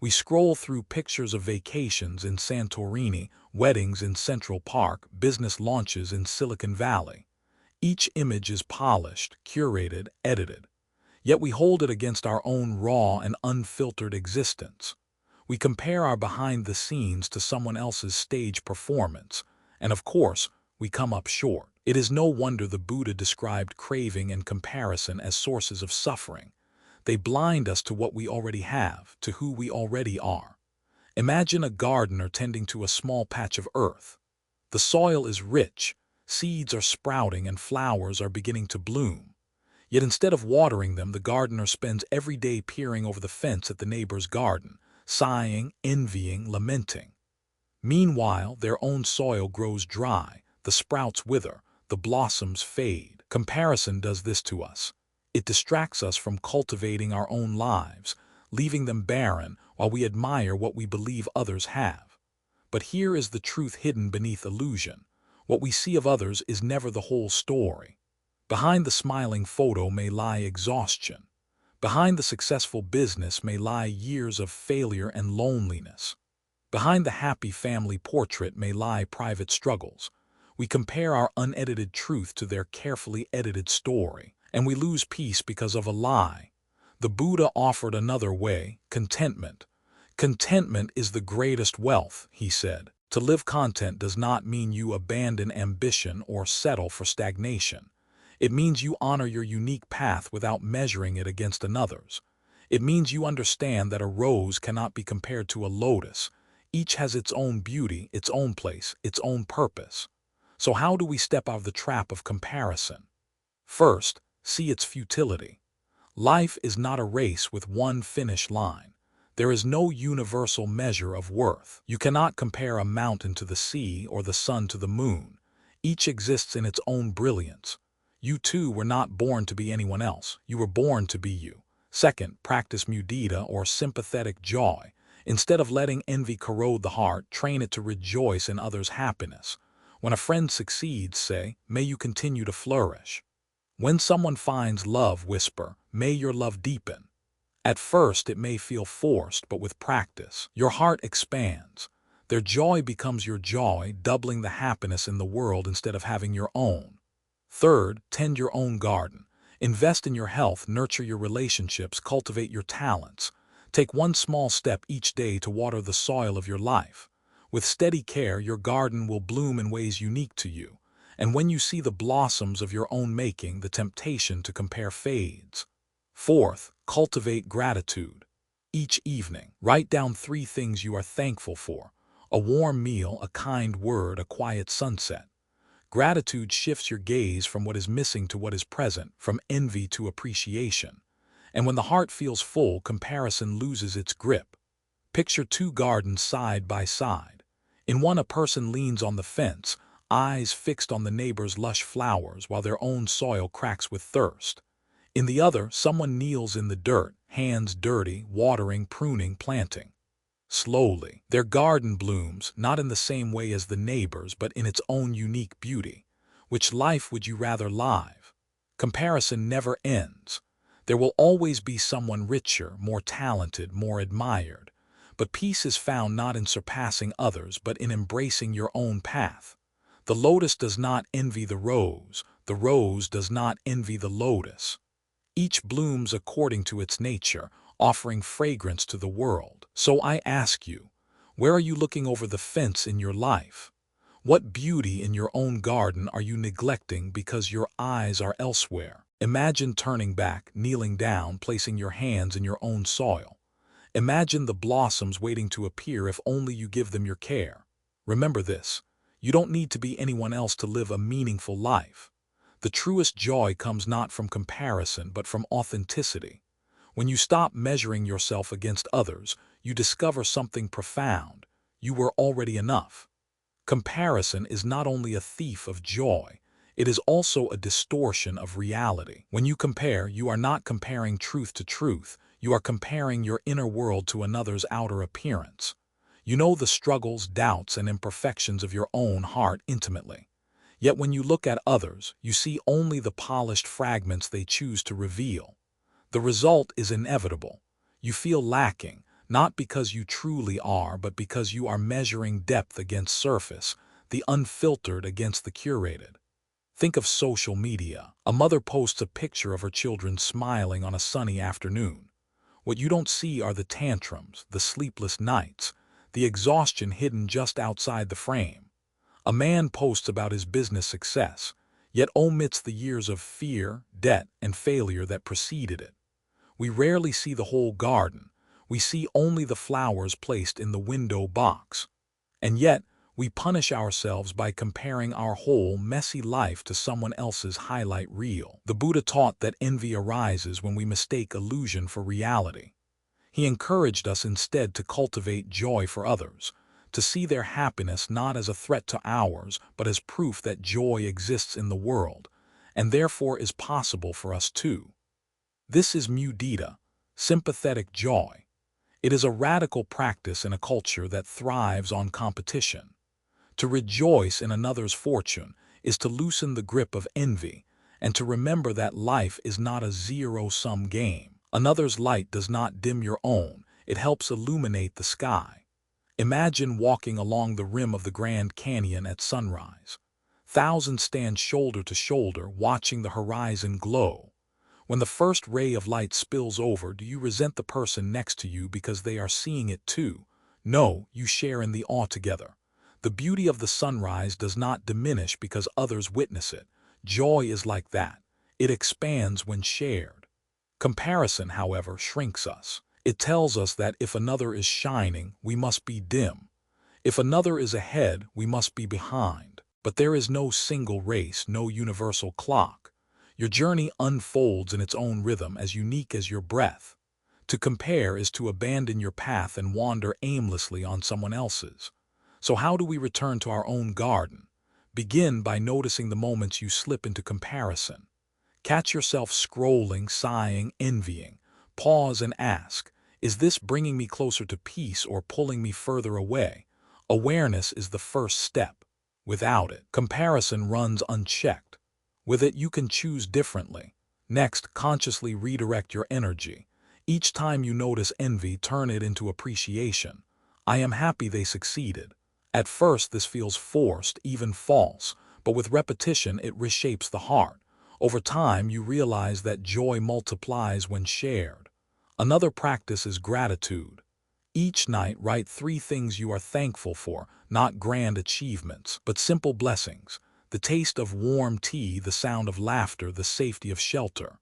We scroll through pictures of vacations in Santorini, weddings in Central Park, business launches in Silicon Valley. Each image is polished, curated, edited. Yet we hold it against our own raw and unfiltered existence. We compare our behind the scenes to someone else's stage performance, and of course, we come up short. It is no wonder the Buddha described craving and comparison as sources of suffering. They blind us to what we already have, to who we already are. Imagine a gardener tending to a small patch of earth. The soil is rich, seeds are sprouting, and flowers are beginning to bloom. Yet instead of watering them, the gardener spends every day peering over the fence at the neighbor's garden, sighing, envying, lamenting. Meanwhile, their own soil grows dry, the sprouts wither, the blossoms fade. Comparison does this to us. It distracts us from cultivating our own lives, leaving them barren while we admire what we believe others have. But here is the truth hidden beneath illusion. What we see of others is never the whole story. Behind the smiling photo may lie exhaustion. Behind the successful business may lie years of failure and loneliness. Behind the happy family portrait may lie private struggles. We compare our unedited truth to their carefully edited story, and we lose peace because of a lie. The Buddha offered another way, contentment. Contentment is the greatest wealth, he said. To live content does not mean you abandon ambition or settle for stagnation. It means you honor your unique path without measuring it against another's. It means you understand that a rose cannot be compared to a lotus. Each has its own beauty, its own place, its own purpose. So how do we step out of the trap of comparison? First, see its futility. Life is not a race with one finish line. There is no universal measure of worth. You cannot compare a mountain to the sea or the sun to the moon. Each exists in its own brilliance. You too were not born to be anyone else. You were born to be you. Second, practice mudita or sympathetic joy. Instead of letting envy corrode the heart, train it to rejoice in others' happiness. When a friend succeeds, say, "May you continue to flourish." When someone finds love, whisper, "May your love deepen." At first it may feel forced, but with practice, your heart expands. Their joy becomes your joy, doubling the happiness in the world instead of having your own. Third, tend your own garden. Invest in your health, nurture your relationships, cultivate your talents. Take one small step each day to water the soil of your life. With steady care, your garden will bloom in ways unique to you. And when you see the blossoms of your own making, the temptation to compare fades. Fourth, cultivate gratitude. Each evening, write down 3 things you are thankful for: a warm meal, a kind word, a quiet sunset. Gratitude shifts your gaze from what is missing to what is present, from envy to appreciation. And when the heart feels full, comparison loses its grip. Picture 2 gardens side by side. In one, a person leans on the fence, eyes fixed on the neighbor's lush flowers while their own soil cracks with thirst. In the other, someone kneels in the dirt, hands dirty, watering, pruning, planting. Slowly, their garden blooms, not in the same way as the neighbor's, but in its own unique beauty. Which life would you rather live? Comparison never ends. There will always be someone richer, more talented, more admired. But peace is found not in surpassing others, but in embracing your own path. The lotus does not envy the rose does not envy the lotus. Each blooms according to its nature, offering fragrance to the world. So I ask you, where are you looking over the fence in your life? What beauty in your own garden are you neglecting because your eyes are elsewhere? Imagine turning back, kneeling down, placing your hands in your own soil. Imagine the blossoms waiting to appear if only you give them your care. Remember this, you don't need to be anyone else to live a meaningful life. The truest joy comes not from comparison, but from authenticity. When you stop measuring yourself against others, you discover something profound. You were already enough. Comparison is not only a thief of joy, it is also a distortion of reality. When you compare, you are not comparing truth to truth. You are comparing your inner world to another's outer appearance. You know the struggles, doubts, and imperfections of your own heart intimately. Yet when you look at others, you see only the polished fragments they choose to reveal. The result is inevitable. You feel lacking, not because you truly are, but because you are measuring depth against surface, the unfiltered against the curated. Think of social media. A mother posts a picture of her children smiling on a sunny afternoon. What you don't see are the tantrums, the sleepless nights, the exhaustion hidden just outside the frame. A man posts about his business success, yet omits the years of fear, debt, and failure that preceded it. We rarely see the whole garden. We see only the flowers placed in the window box. And yet, we punish ourselves by comparing our whole messy life to someone else's highlight reel. The Buddha taught that envy arises when we mistake illusion for reality. He encouraged us instead to cultivate joy for others, to see their happiness not as a threat to ours, but as proof that joy exists in the world, and therefore is possible for us too. This is mudita, sympathetic joy. It is a radical practice in a culture that thrives on competition. To rejoice in another's fortune is to loosen the grip of envy, and to remember that life is not a zero-sum game. Another's light does not dim your own, it helps illuminate the sky. Imagine walking along the rim of the Grand Canyon at sunrise. Thousands stand shoulder to shoulder watching the horizon glow. When the first ray of light spills over, do you resent the person next to you because they are seeing it too? No, you share in the awe together. The beauty of the sunrise does not diminish because others witness it. Joy is like that. It expands when shared. Comparison, however, shrinks us. It tells us that if another is shining, we must be dim. If another is ahead, we must be behind. But there is no single race, no universal clock. Your journey unfolds in its own rhythm, as unique as your breath. To compare is to abandon your path and wander aimlessly on someone else's. So how do we return to our own garden? Begin by noticing the moments you slip into comparison. Catch yourself scrolling, sighing, envying. Pause and ask, is this bringing me closer to peace or pulling me further away? Awareness is the first step. Without it, comparison runs unchecked. With it, you can choose differently. Next, consciously redirect your energy. Each time you notice envy, turn it into appreciation. I am happy they succeeded. At first, this feels forced, even false, but with repetition, it reshapes the heart. Over time, you realize that joy multiplies when shared. Another practice is gratitude. Each night, write 3 things you are thankful for, not grand achievements, but simple blessings. The taste of warm tea, the sound of laughter, the safety of shelter.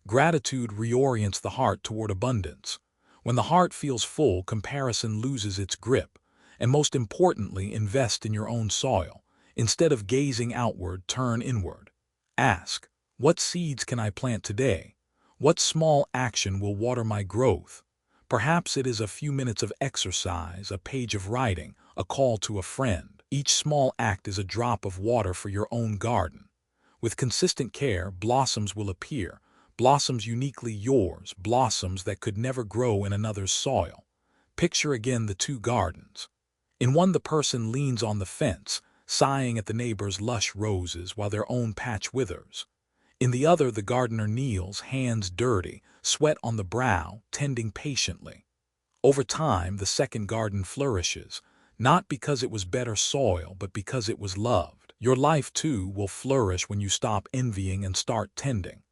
Gratitude reorients the heart toward abundance. When the heart feels full, comparison loses its grip. And most importantly, invest in your own soil. Instead of gazing outward, turn inward. Ask, what seeds can I plant today? What small action will water my growth? Perhaps it is a few minutes of exercise, a page of writing, a call to a friend. Each small act is a drop of water for your own garden. With consistent care, blossoms will appear, blossoms uniquely yours, blossoms that could never grow in another's soil. Picture again the 2 gardens. In one, the person leans on the fence, sighing at the neighbor's lush roses while their own patch withers. In the other, the gardener kneels, hands dirty, sweat on the brow, tending patiently. Over time, the second garden flourishes, not because it was better soil, but because it was loved. Your life, too, will flourish when you stop envying and start tending.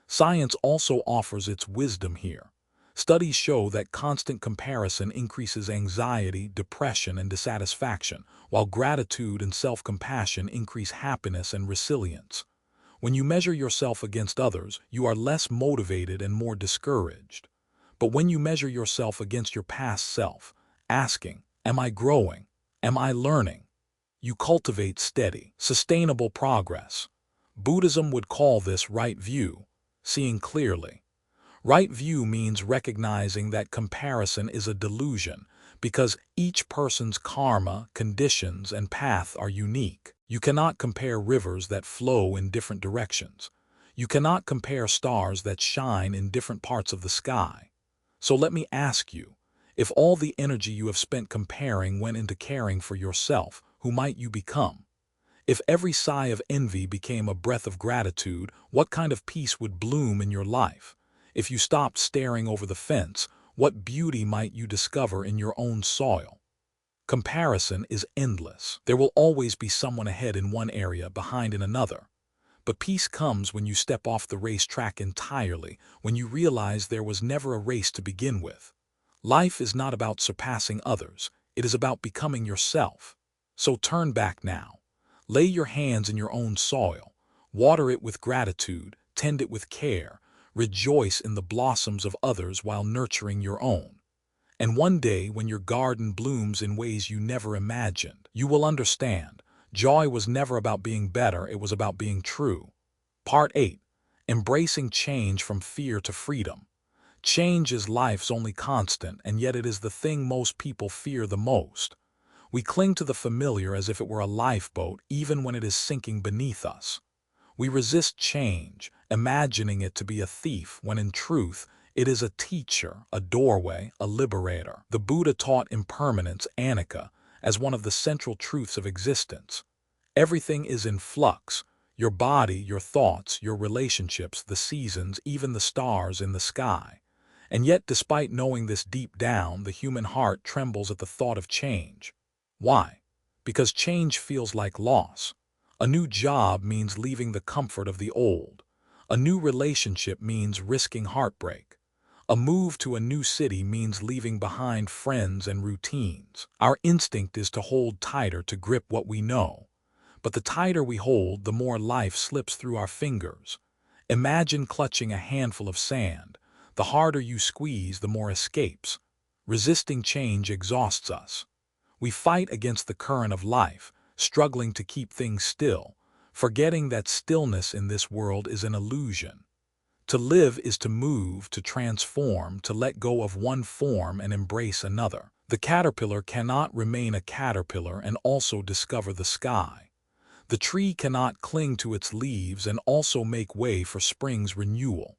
Science also offers its wisdom here. Studies show that constant comparison increases anxiety, depression, and dissatisfaction, while gratitude and self-compassion increase happiness and resilience. When you measure yourself against others, you are less motivated and more discouraged. But when you measure yourself against your past self, asking, am I growing? Am I learning? You cultivate steady, sustainable progress. Buddhism would call this right view, seeing clearly. Right view means recognizing that comparison is a delusion because each person's karma, conditions, and path are unique. You cannot compare rivers that flow in different directions. You cannot compare stars that shine in different parts of the sky. So let me ask you, if all the energy you have spent comparing went into caring for yourself, who might you become? If every sigh of envy became a breath of gratitude, what kind of peace would bloom in your life? If you stopped staring over the fence, what beauty might you discover in your own soil? Comparison is endless. There will always be someone ahead in one area, behind in another. But peace comes when you step off the racetrack entirely, when you realize there was never a race to begin with. Life is not about surpassing others, it is about becoming yourself. So turn back now. Lay your hands in your own soil, water it with gratitude, tend it with care, rejoice in the blossoms of others while nurturing your own. And one day, when your garden blooms in ways you never imagined, you will understand. Joy was never about being better, it was about being true. Part 8. Embracing change from fear to freedom. Change is life's only constant, and yet it is the thing most people fear the most. We cling to the familiar as if it were a lifeboat, even when it is sinking beneath us. We resist change, imagining it to be a thief, when in truth, it is a teacher, a doorway, a liberator. The Buddha taught impermanence, anicca, as one of the central truths of existence. Everything is in flux: your body, your thoughts, your relationships, the seasons, even the stars in the sky. And yet, despite knowing this deep down, the human heart trembles at the thought of change. Why? Because change feels like loss. A new job means leaving the comfort of the old. A new relationship means risking heartbreak. A move to a new city means leaving behind friends and routines. Our instinct is to hold tighter, to grip what we know. But the tighter we hold, the more life slips through our fingers. Imagine clutching a handful of sand. The harder you squeeze, the more escapes. Resisting change exhausts us. We fight against the current of life, struggling to keep things still, forgetting that stillness in this world is an illusion. To live is to move, to transform, to let go of one form and embrace another. The caterpillar cannot remain a caterpillar and also discover the sky. The tree cannot cling to its leaves and also make way for spring's renewal.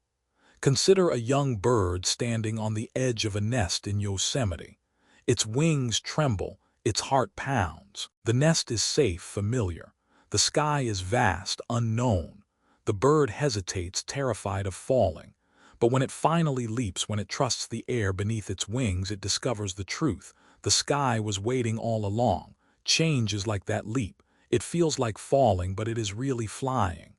Consider a young bird standing on the edge of a nest in Yosemite. Its wings tremble, its heart pounds. The nest is safe, familiar. The sky is vast, unknown. The bird hesitates, terrified of falling. But when it finally leaps, when it trusts the air beneath its wings, it discovers the truth. The sky was waiting all along. Change is like that leap. It feels like falling, but it is really flying.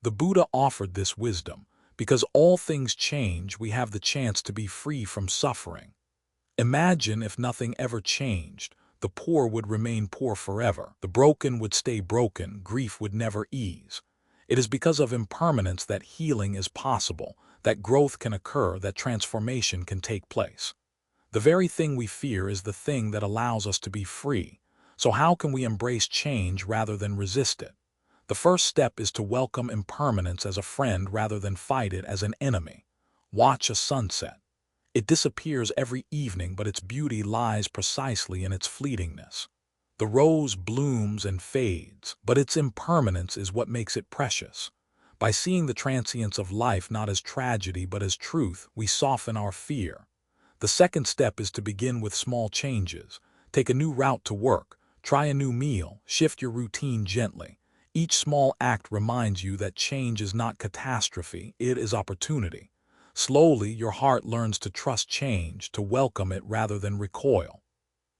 The Buddha offered this wisdom. Because all things change, we have the chance to be free from suffering. Imagine if nothing ever changed. The poor would remain poor forever. The broken would stay broken. Grief would never ease. It is because of impermanence that healing is possible, that growth can occur, that transformation can take place. The very thing we fear is the thing that allows us to be free. So how can we embrace change rather than resist it? The first step is to welcome impermanence as a friend rather than fight it as an enemy. Watch a sunset. It disappears every evening, but its beauty lies precisely in its fleetingness. The rose blooms and fades, but its impermanence is what makes it precious. By seeing the transience of life not as tragedy but as truth, we soften our fear. The second step is to begin with small changes. Take a new route to work, try a new meal, shift your routine gently. Each small act reminds you that change is not catastrophe, it is opportunity. Slowly, your heart learns to trust change, to welcome it rather than recoil.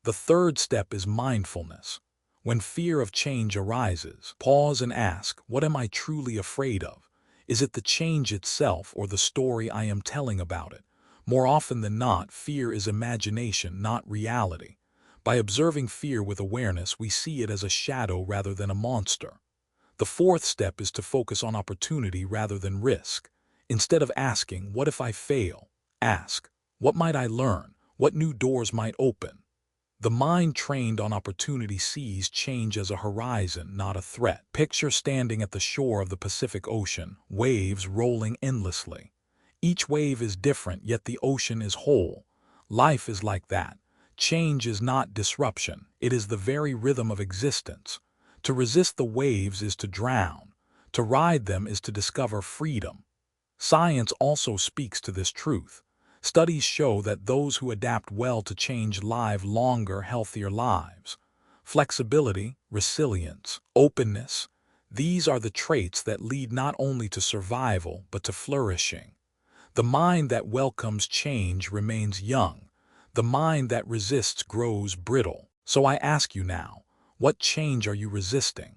The third step is mindfulness. When fear of change arises, pause and ask, what am I truly afraid of? Is it the change itself or the story I am telling about it? More often than not, fear is imagination, not reality. By observing fear with awareness, we see it as a shadow rather than a monster. The fourth step is to focus on opportunity rather than risk. Instead of asking, what if I fail? Ask, what might I learn? What new doors might open? The mind trained on opportunity sees change as a horizon, not a threat. Picture standing at the shore of the Pacific Ocean, waves rolling endlessly. Each wave is different, yet the ocean is whole. Life is like that. Change is not disruption, it is the very rhythm of existence. To resist the waves is to drown. To ride them is to discover freedom. Science also speaks to this truth. Studies show that those who adapt well to change live longer, healthier lives. Flexibility, resilience, openness, these are the traits that lead not only to survival but to flourishing. The mind that welcomes change remains young. The mind that resists grows brittle. So I ask you now, what change are you resisting?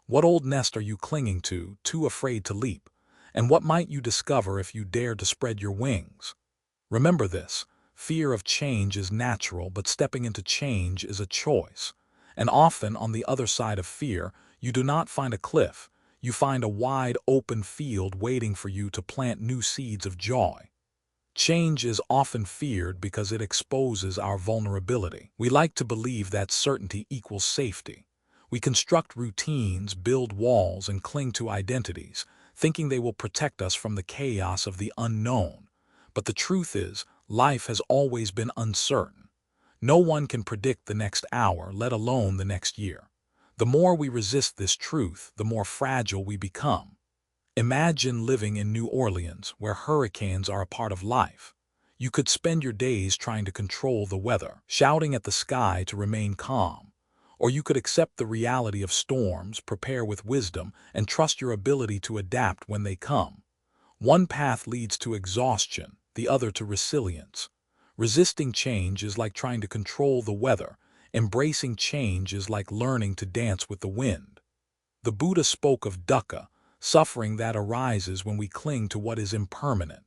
What old nest are you clinging to, too afraid to leap? And what might you discover if you dared to spread your wings? Remember this, fear of change is natural, but stepping into change is a choice. And often, on the other side of fear, you do not find a cliff, you find a wide open field waiting for you to plant new seeds of joy. Change is often feared because it exposes our vulnerability. We like to believe that certainty equals safety. We construct routines, build walls, and cling to identities, thinking they will protect us from the chaos of the unknown. But the truth is, life has always been uncertain. No one can predict the next hour, let alone the next year. The more we resist this truth, the more fragile we become. Imagine living in New Orleans, where hurricanes are a part of life. You could spend your days trying to control the weather, shouting at the sky to remain calm. Or you could accept the reality of storms, prepare with wisdom, and trust your ability to adapt when they come. One path leads to exhaustion, the other to resilience. Resisting change is like trying to control the weather. Embracing change is like learning to dance with the wind. The Buddha spoke of dukkha, suffering that arises when we cling to what is impermanent.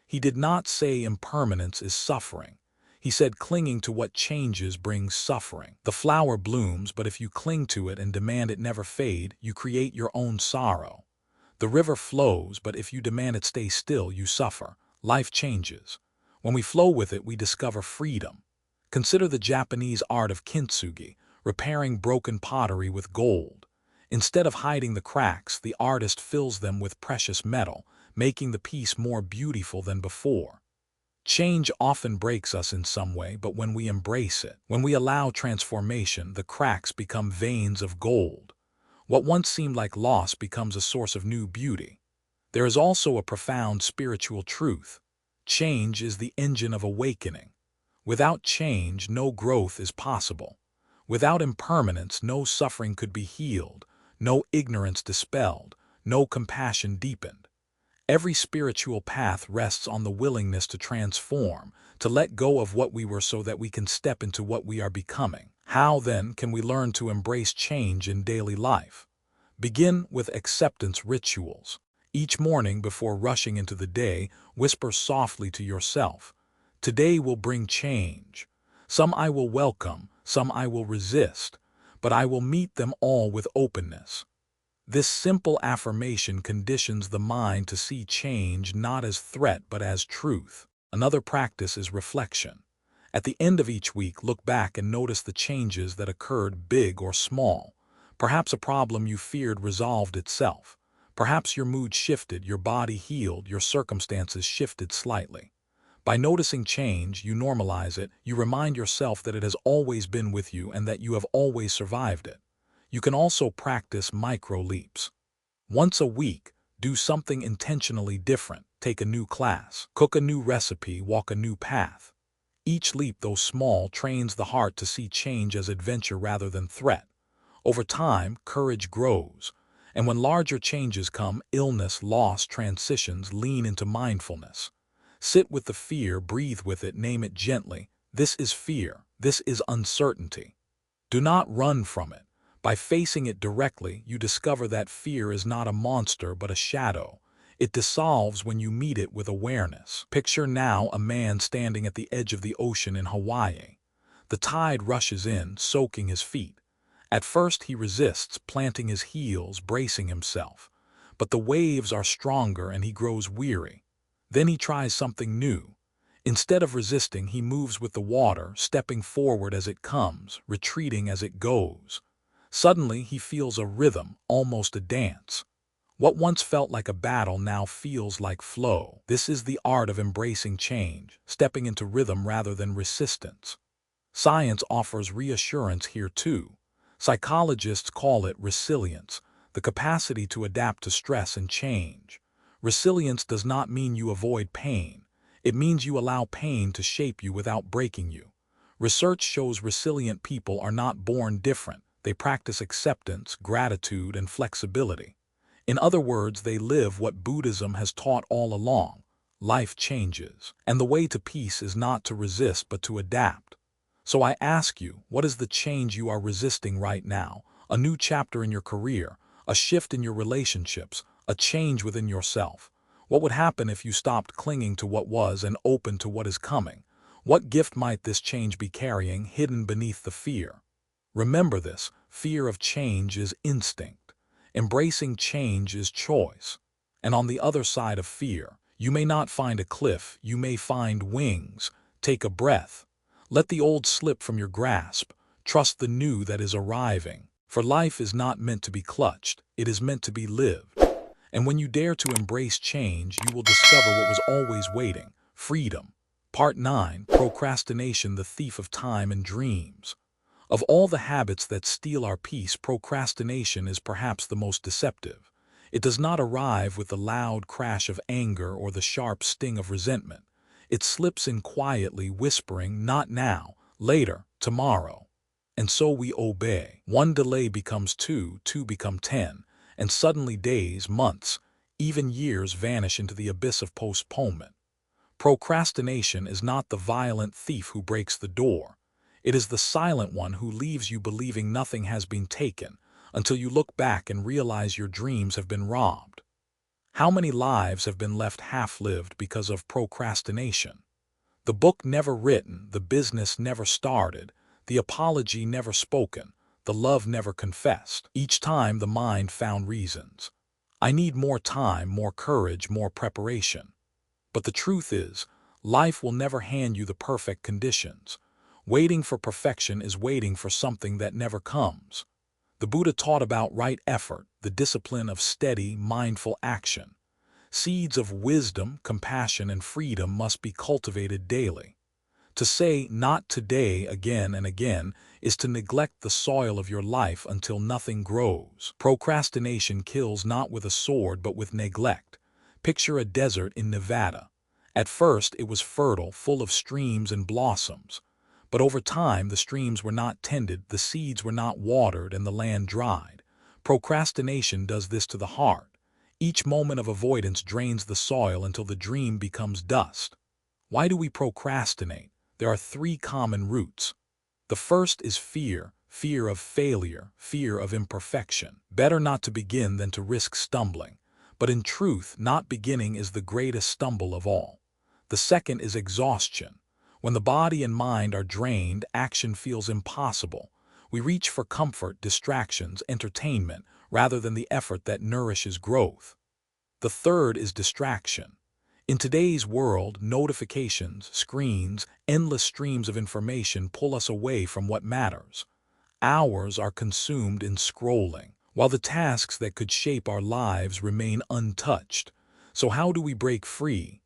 He did not say impermanence is suffering. He said clinging to what changes brings suffering. The flower blooms, but if you cling to it and demand it never fade, you create your own sorrow. The river flows, but if you demand it stay still, you suffer. Life changes. When we flow with it, we discover freedom. Consider the Japanese art of kintsugi, repairing broken pottery with gold. Instead of hiding the cracks, the artist fills them with precious metal, making the piece more beautiful than before. Change often breaks us in some way, but when we embrace it, when we allow transformation, the cracks become veins of gold. What once seemed like loss becomes a source of new beauty. There is also a profound spiritual truth. Change is the engine of awakening. Without change, no growth is possible. Without impermanence, no suffering could be healed, no ignorance dispelled, no compassion deepened. Every spiritual path rests on the willingness to transform, to let go of what we were so that we can step into what we are becoming. How, then, can we learn to embrace change in daily life? Begin with acceptance rituals. Each morning before rushing into the day, whisper softly to yourself, "Today will bring change. Some I will welcome, some I will resist, but I will meet them all with openness." This simple affirmation conditions the mind to see change not as threat but as truth. Another practice is reflection. At the end of each week, look back and notice the changes that occurred, big or small. Perhaps a problem you feared resolved itself. Perhaps your mood shifted, your body healed, your circumstances shifted slightly. By noticing change, you normalize it, you remind yourself that it has always been with you and that you have always survived it. You can also practice micro-leaps. Once a week, do something intentionally different. Take a new class, cook a new recipe, walk a new path. Each leap, though small, trains the heart to see change as adventure rather than threat. Over time, courage grows. And when larger changes come, illness, loss, transitions, lean into mindfulness. Sit with the fear, breathe with it, name it gently. This is fear. This is uncertainty. Do not run from it. By facing it directly, you discover that fear is not a monster but a shadow. It dissolves when you meet it with awareness. Picture now a man standing at the edge of the ocean in Hawaii. The tide rushes in, soaking his feet. At first he resists, planting his heels, bracing himself. But the waves are stronger and he grows weary. Then he tries something new. Instead of resisting, he moves with the water, stepping forward as it comes, retreating as it goes. Suddenly, he feels a rhythm, almost a dance. What once felt like a battle now feels like flow. This is the art of embracing change, stepping into rhythm rather than resistance. Science offers reassurance here too. Psychologists call it resilience, the capacity to adapt to stress and change. Resilience does not mean you avoid pain. It means you allow pain to shape you without breaking you. Research shows resilient people are not born different. They practice acceptance, gratitude, and flexibility. In other words, they live what Buddhism has taught all along. Life changes, and the way to peace is not to resist but to adapt. So I ask you, what is the change you are resisting right now? A new chapter in your career, a shift in your relationships, a change within yourself. What would happen if you stopped clinging to what was and opened to what is coming? What gift might this change be carrying, hidden beneath the fear? Remember this: fear of change is instinct. Embracing change is choice. And on the other side of fear, you may not find a cliff, you may find wings. Take a breath. Let the old slip from your grasp. Trust the new that is arriving. For life is not meant to be clutched, it is meant to be lived. And when you dare to embrace change, you will discover what was always waiting: freedom. Part 9: Procrastination, the thief of time and dreams. Of all the habits that steal our peace, procrastination is perhaps the most deceptive. It does not arrive with the loud crash of anger or the sharp sting of resentment. It slips in quietly, whispering, "Not now, later, tomorrow." And so we obey. One delay becomes two, two become 10, and suddenly days, months, even years vanish into the abyss of postponement. Procrastination is not the violent thief who breaks the door. It is the silent one who leaves you believing nothing has been taken, until you look back and realize your dreams have been robbed. How many lives have been left half-lived because of procrastination? The book never written, the business never started, the apology never spoken, the love never confessed. Each time the mind found reasons. I need more time, more courage, more preparation. But the truth is, life will never hand you the perfect conditions. Waiting for perfection is waiting for something that never comes. The Buddha taught about right effort, the discipline of steady, mindful action. Seeds of wisdom, compassion, and freedom must be cultivated daily. To say "not today" again and again is to neglect the soil of your life until nothing grows. Procrastination kills not with a sword but with neglect. Picture a desert in Nevada. At first it was fertile, full of streams and blossoms. But over time the streams were not tended, the seeds were not watered, and the land dried. Procrastination does this to the heart. Each moment of avoidance drains the soil until the dream becomes dust. Why do we procrastinate? There are three common roots. The first is fear, fear of failure, fear of imperfection. Better not to begin than to risk stumbling. But in truth, not beginning is the greatest stumble of all. The second is exhaustion. When the body and mind are drained, action feels impossible. We reach for comfort, distractions, entertainment, rather than the effort that nourishes growth. The third is distraction. In today's world, notifications, screens, endless streams of information pull us away from what matters. Hours are consumed in scrolling, while the tasks that could shape our lives remain untouched. So how do we break free?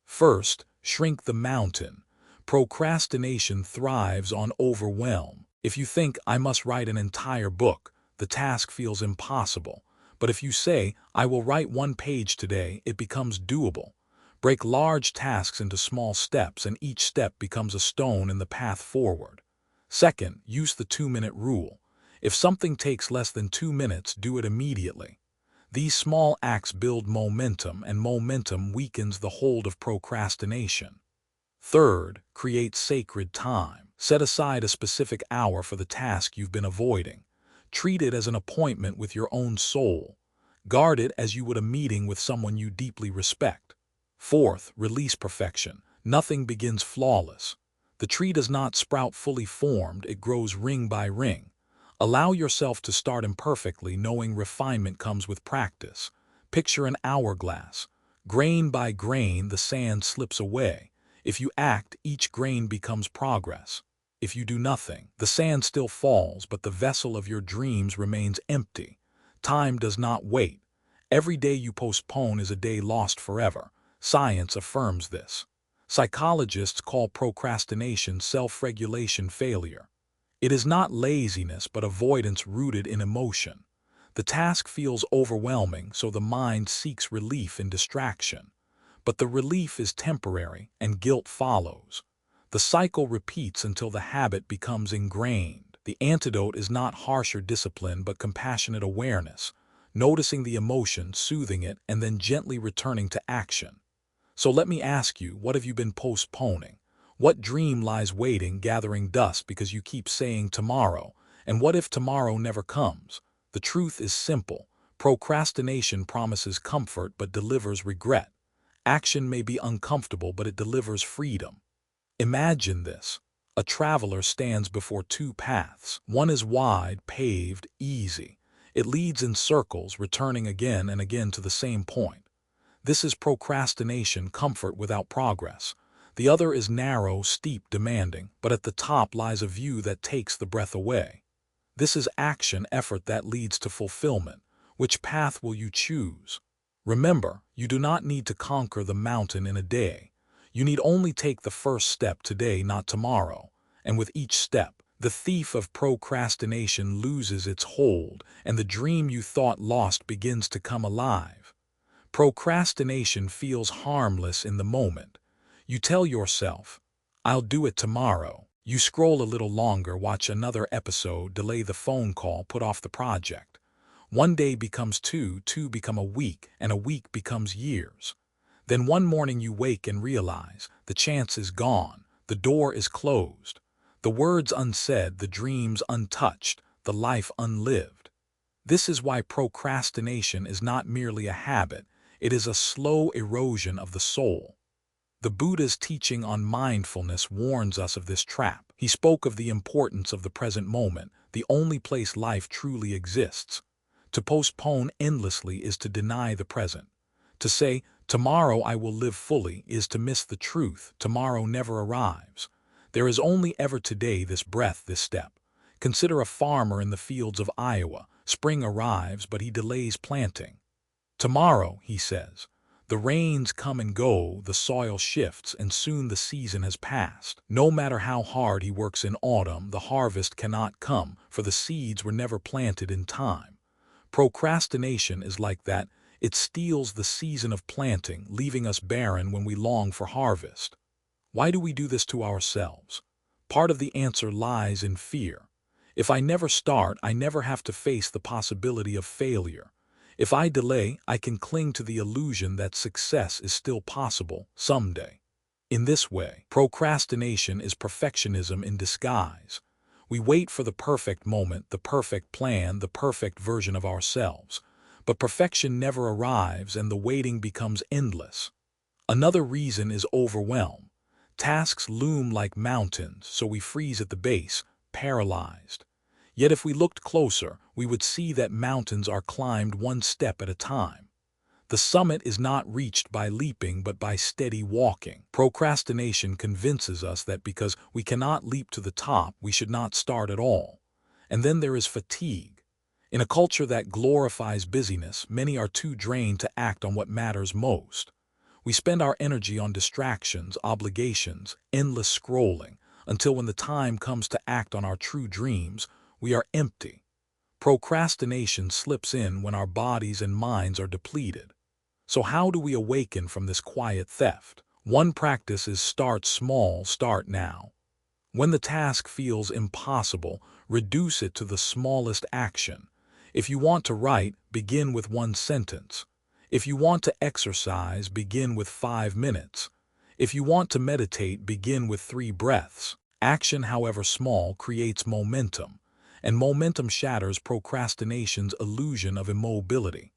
First, shrink the mountain. Procrastination thrives on overwhelm. If you think, "I must write an entire book," the task feels impossible. But if you say, "I will write 1 page today," it becomes doable. Break large tasks into small steps, and each step becomes a stone in the path forward. Second, use the 2-minute rule. If something takes less than 2 minutes, do it immediately. These small acts build momentum, and momentum weakens the hold of procrastination. Third, create sacred time. Set aside a specific hour for the task you've been avoiding. Treat it as an appointment with your own soul. Guard it as you would a meeting with someone you deeply respect. Fourth, release perfection. Nothing begins flawless. The tree does not sprout fully formed, it grows ring by ring. Allow yourself to start imperfectly, knowing refinement comes with practice. Picture an hourglass. Grain by grain, the sand slips away. If you act, each grain becomes progress. If you do nothing, the sand still falls, but the vessel of your dreams remains empty. Time does not wait. Every day you postpone is a day lost forever. Science affirms this. Psychologists call procrastination self-regulation failure. It is not laziness, but avoidance rooted in emotion. The task feels overwhelming, so the mind seeks relief in distraction. But the relief is temporary, and guilt follows. The cycle repeats until the habit becomes ingrained. The antidote is not harsher discipline, but compassionate awareness, noticing the emotion, soothing it, and then gently returning to action. So let me ask you, what have you been postponing? What dream lies waiting, gathering dust because you keep saying tomorrow? And what if tomorrow never comes? The truth is simple. Procrastination promises comfort but delivers regret. Action may be uncomfortable, but it delivers freedom. Imagine this. A traveler stands before two paths. One is wide, paved, easy. It leads in circles, returning again and again to the same point. This is procrastination, comfort without progress. The other is narrow, steep, demanding, but at the top lies a view that takes the breath away. This is action, effort that leads to fulfillment. Which path will you choose? Remember, you do not need to conquer the mountain in a day. You need only take the first step today, not tomorrow. And with each step, the thief of procrastination loses its hold, and the dream you thought lost begins to come alive. Procrastination feels harmless in the moment. You tell yourself, "I'll do it tomorrow." You scroll a little longer, watch another episode, delay the phone call, put off the project. One day becomes two, two become a week, and a week becomes years. Then one morning you wake and realize the chance is gone, the door is closed, the words unsaid, the dreams untouched, the life unlived. This is why procrastination is not merely a habit, it is a slow erosion of the soul. The Buddha's teaching on mindfulness warns us of this trap. He spoke of the importance of the present moment, the only place life truly exists. To postpone endlessly is to deny the present. To say, "Tomorrow I will live fully," is to miss the truth. Tomorrow never arrives. There is only ever today, this breath, this step. Consider a farmer in the fields of Iowa. Spring arrives, but he delays planting. "Tomorrow," he says. The rains come and go, the soil shifts, and soon the season has passed. No matter how hard he works in autumn, the harvest cannot come, for the seeds were never planted in time. Procrastination is like that. It steals the season of planting, leaving us barren when we long for harvest. Why do we do this to ourselves? Part of the answer lies in fear. If I never start, I never have to face the possibility of failure. If I delay, I can cling to the illusion that success is still possible someday. In this way, procrastination is perfectionism in disguise. We wait for the perfect moment, the perfect plan, the perfect version of ourselves. But perfection never arrives, and the waiting becomes endless. Another reason is overwhelm. Tasks loom like mountains, so we freeze at the base, paralyzed. Yet if we looked closer, we would see that mountains are climbed one step at a time. The summit is not reached by leaping, but by steady walking. Procrastination convinces us that because we cannot leap to the top, we should not start at all. And then there is fatigue. In a culture that glorifies busyness, many are too drained to act on what matters most. We spend our energy on distractions, obligations, endless scrolling, until when the time comes to act on our true dreams, we are empty. Procrastination slips in when our bodies and minds are depleted. So how do we awaken from this quiet theft? One practice is start small, start now. When the task feels impossible, reduce it to the smallest action. If you want to write, begin with one sentence. If you want to exercise, begin with 5 minutes. If you want to meditate, begin with 3 breaths. Action, however small, creates momentum, and momentum shatters procrastination's illusion of immobility.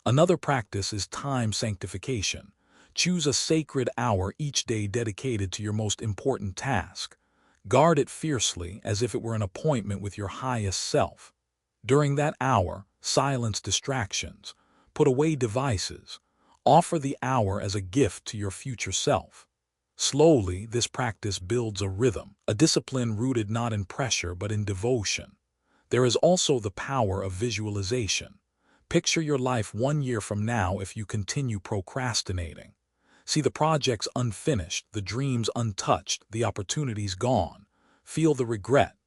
Another practice is time sanctification. Choose a sacred hour each day dedicated to your most important task. Guard it fiercely as if it were an appointment with your highest self. During that hour, silence distractions. Put away devices. Offer the hour as a gift to your future self. Slowly, this practice builds a rhythm, a discipline rooted not in pressure but in devotion. There is also the power of visualization. Picture your life 1 year from now if you continue procrastinating. See the projects unfinished, the dreams untouched, the opportunities gone. Feel the regret.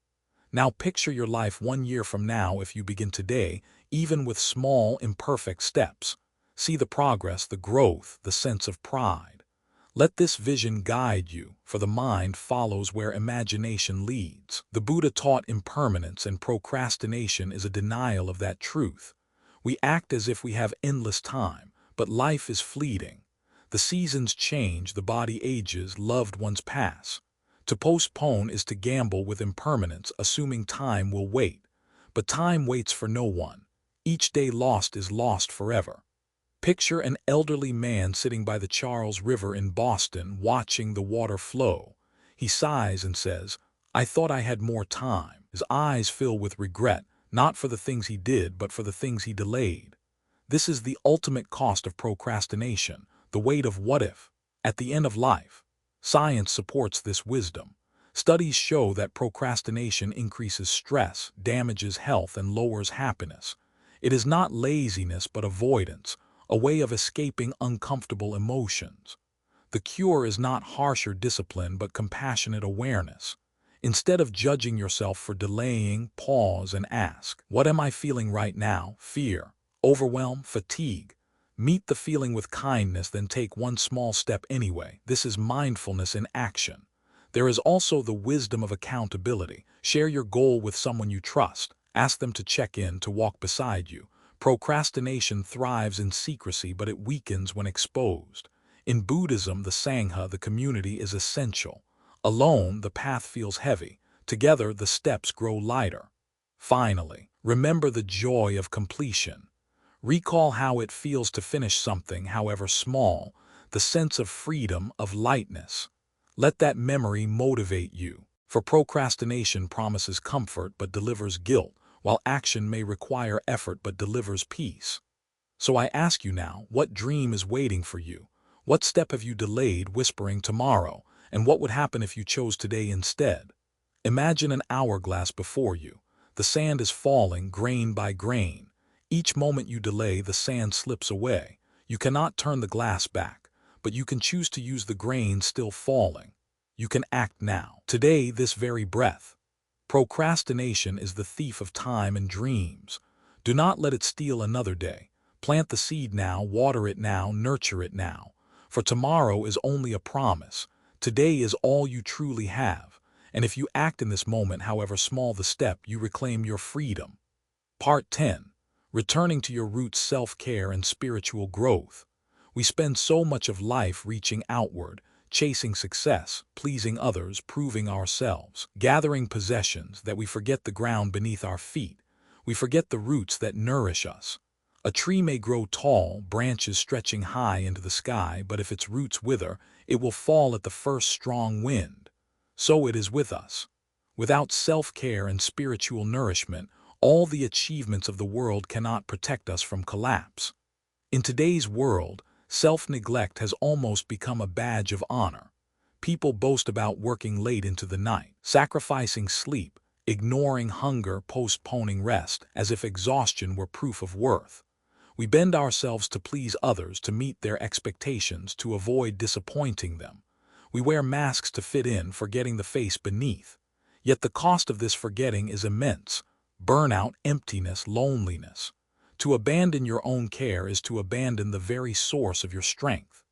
Now picture your life 1 year from now if you begin today, even with small, imperfect steps. See the progress, the growth, the sense of pride. Let this vision guide you, for the mind follows where imagination leads. The Buddha taught impermanence, and procrastination is a denial of that truth. We act as if we have endless time, but life is fleeting. The seasons change, the body ages, loved ones pass. To postpone is to gamble with impermanence, assuming time will wait. But time waits for no one. Each day lost is lost forever. Picture an elderly man sitting by the Charles River in Boston, watching the water flow. He sighs and says, "I thought I had more time." His eyes fill with regret, not for the things he did, but for the things he delayed. This is the ultimate cost of procrastination, the weight of what if. At the end of life, science supports this wisdom. Studies show that procrastination increases stress, damages health, and lowers happiness. It is not laziness but avoidance, a way of escaping uncomfortable emotions. The cure is not harsher discipline but compassionate awareness. Instead of judging yourself for delaying, pause and ask, what am I feeling right now? Fear, overwhelm, fatigue. Meet the feeling with kindness, then take one small step anyway. This is mindfulness in action. There is also the wisdom of accountability. Share your goal with someone you trust. Ask them to check in, to walk beside you. Procrastination thrives in secrecy, but it weakens when exposed. In Buddhism, the Sangha, the community, is essential. Alone, the path feels heavy. Together, the steps grow lighter. Finally, remember the joy of completion. Recall how it feels to finish something, however small, the sense of freedom, of lightness. Let that memory motivate you. For procrastination promises comfort but delivers guilt, while action may require effort but delivers peace. So I ask you now, what dream is waiting for you? What step have you delayed, whispering tomorrow? And what would happen if you chose today instead? Imagine an hourglass before you. The sand is falling, grain by grain. Each moment you delay, the sand slips away. You cannot turn the glass back, but you can choose to use the grain still falling. You can act now, today, this very breath. Procrastination is the thief of time and dreams. Do not let it steal another day. Plant the seed now, water it now, nurture it now. For tomorrow is only a promise. Today is all you truly have. And if you act in this moment, however small the step, you reclaim your freedom. Part 10. Returning to your roots, self-care and spiritual growth. We spend so much of life reaching outward, chasing success, pleasing others, proving ourselves, gathering possessions, that we forget the ground beneath our feet. We forget the roots that nourish us. A tree may grow tall, branches stretching high into the sky, but if its roots wither, it will fall at the first strong wind. So it is with us. Without self-care and spiritual nourishment, all the achievements of the world cannot protect us from collapse. In today's world, self-neglect has almost become a badge of honor. People boast about working late into the night, sacrificing sleep, ignoring hunger, postponing rest, as if exhaustion were proof of worth. We bend ourselves to please others, to meet their expectations, to avoid disappointing them. We wear masks to fit in, forgetting the face beneath. Yet the cost of this forgetting is immense: burnout, emptiness, loneliness. To abandon your own care is to abandon the very source of your strength.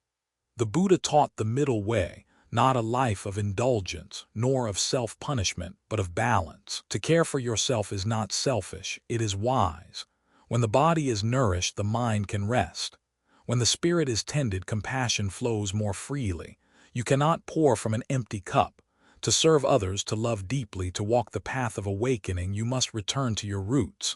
The Buddha taught the middle way, not a life of indulgence, nor of self-punishment, but of balance. To care for yourself is not selfish, it is wise. When the body is nourished, the mind can rest. When the spirit is tended, compassion flows more freely. You cannot pour from an empty cup. To serve others, to love deeply, to walk the path of awakening, you must return to your roots.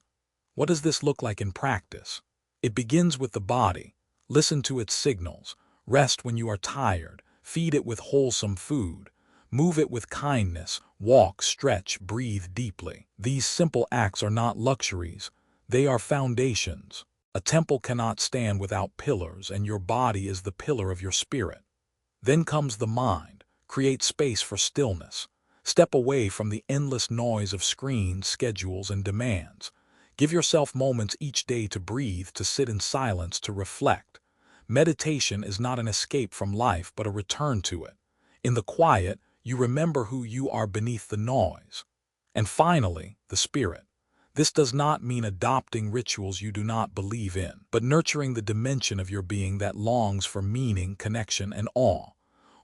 What does this look like in practice? It begins with the body. Listen to its signals. Rest when you are tired. Feed it with wholesome food. Move it with kindness. Walk, stretch, breathe deeply. These simple acts are not luxuries. They are foundations. A temple cannot stand without pillars, and your body is the pillar of your spirit. Then comes the mind. Create space for stillness. Step away from the endless noise of screens, schedules, and demands. Give yourself moments each day to breathe, to sit in silence, to reflect. Meditation is not an escape from life, but a return to it. In the quiet, you remember who you are beneath the noise. And finally, the spirit. This does not mean adopting rituals you do not believe in, but nurturing the dimension of your being that longs for meaning, connection, and awe.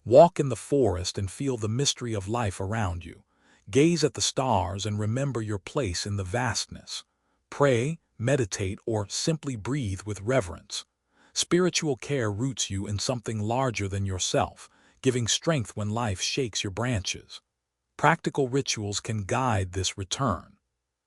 Walk in the forest and feel the mystery of life around you. Gaze at the stars and remember your place in the vastness. Pray, meditate, or simply breathe with reverence. Spiritual care roots you in something larger than yourself, giving strength when life shakes your branches. Practical rituals can guide this return.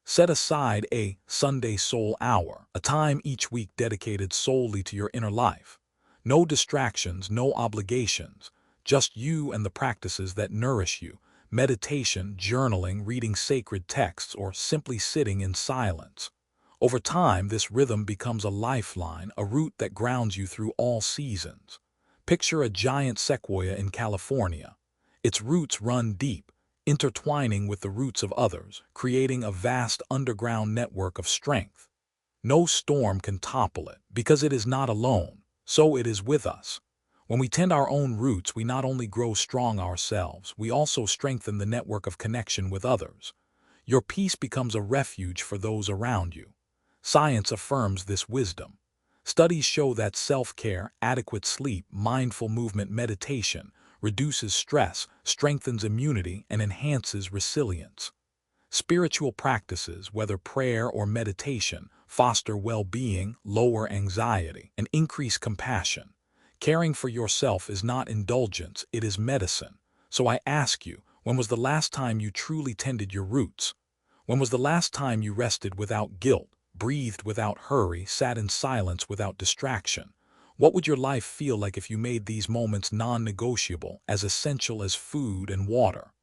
Set aside a Sunday Soul Hour, a time each week dedicated solely to your inner life. No distractions, no obligations, just you and the practices that nourish you. Meditation, journaling, reading sacred texts, or simply sitting in silence. Over time, this rhythm becomes a lifeline, a root that grounds you through all seasons. Picture a giant sequoia in California. Its roots run deep, intertwining with the roots of others, creating a vast underground network of strength. No storm can topple it, because it is not alone, so it is with us. When we tend our own roots, we not only grow strong ourselves, we also strengthen the network of connection with others. Your peace becomes a refuge for those around you. Science affirms this wisdom. Studies show that self-care, adequate sleep, mindful movement, meditation reduces stress, strengthens immunity, and enhances resilience. Spiritual practices, whether prayer or meditation, foster well-being, lower anxiety, and increase compassion. Caring for yourself is not indulgence, it is medicine. So I ask you, when was the last time you truly tended your roots? When was the last time you rested without guilt, breathed without hurry, sat in silence without distraction? What would your life feel like if you made these moments non-negotiable, as essential as food and water?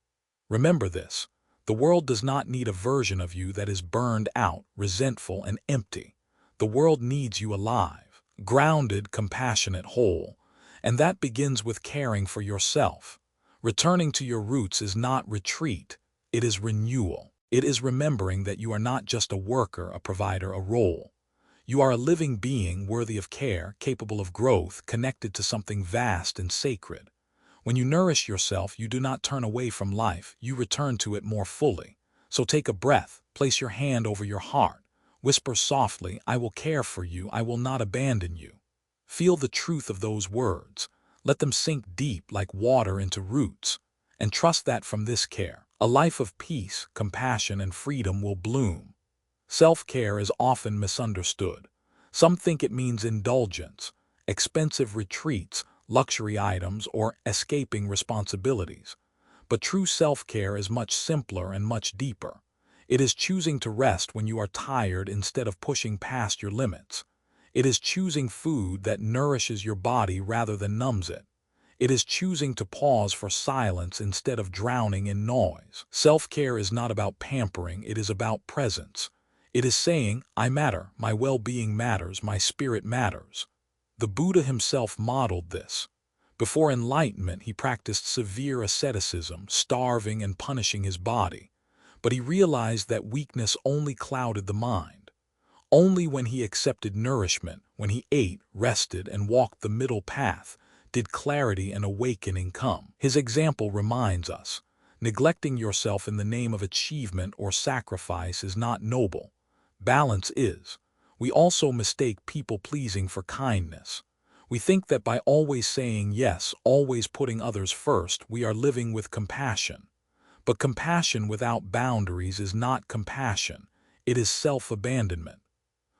Remember this: the world does not need a version of you that is burned out, resentful, and empty. The world needs you alive, grounded, compassionate, whole. And that begins with caring for yourself. Returning to your roots is not retreat, it is renewal. It is remembering that you are not just a worker, a provider, a role. You are a living being worthy of care, capable of growth, connected to something vast and sacred. When you nourish yourself, you do not turn away from life, you return to it more fully. So take a breath, place your hand over your heart, whisper softly, "I will care for you, I will not abandon you." Feel the truth of those words. Let them sink deep like water into roots. And trust that from this care, a life of peace, compassion, and freedom will bloom. Self-care is often misunderstood. Some think it means indulgence, expensive retreats, luxury items, or escaping responsibilities. But true self-care is much simpler and much deeper. It is choosing to rest when you are tired instead of pushing past your limits. It is choosing food that nourishes your body rather than numbs it. It is choosing to pause for silence instead of drowning in noise. Self-care is not about pampering, it is about presence. It is saying, "I matter, my well-being matters, my spirit matters." The Buddha himself modeled this. Before enlightenment, he practiced severe asceticism, starving and punishing his body. But he realized that weakness only clouded the mind. Only when he accepted nourishment, when he ate, rested, and walked the middle path, did clarity and awakening come. His example reminds us, neglecting yourself in the name of achievement or sacrifice is not noble. Balance is. We also mistake people-pleasing for kindness. We think that by always saying yes, always putting others first, we are living with compassion. But compassion without boundaries is not compassion. It is self-abandonment.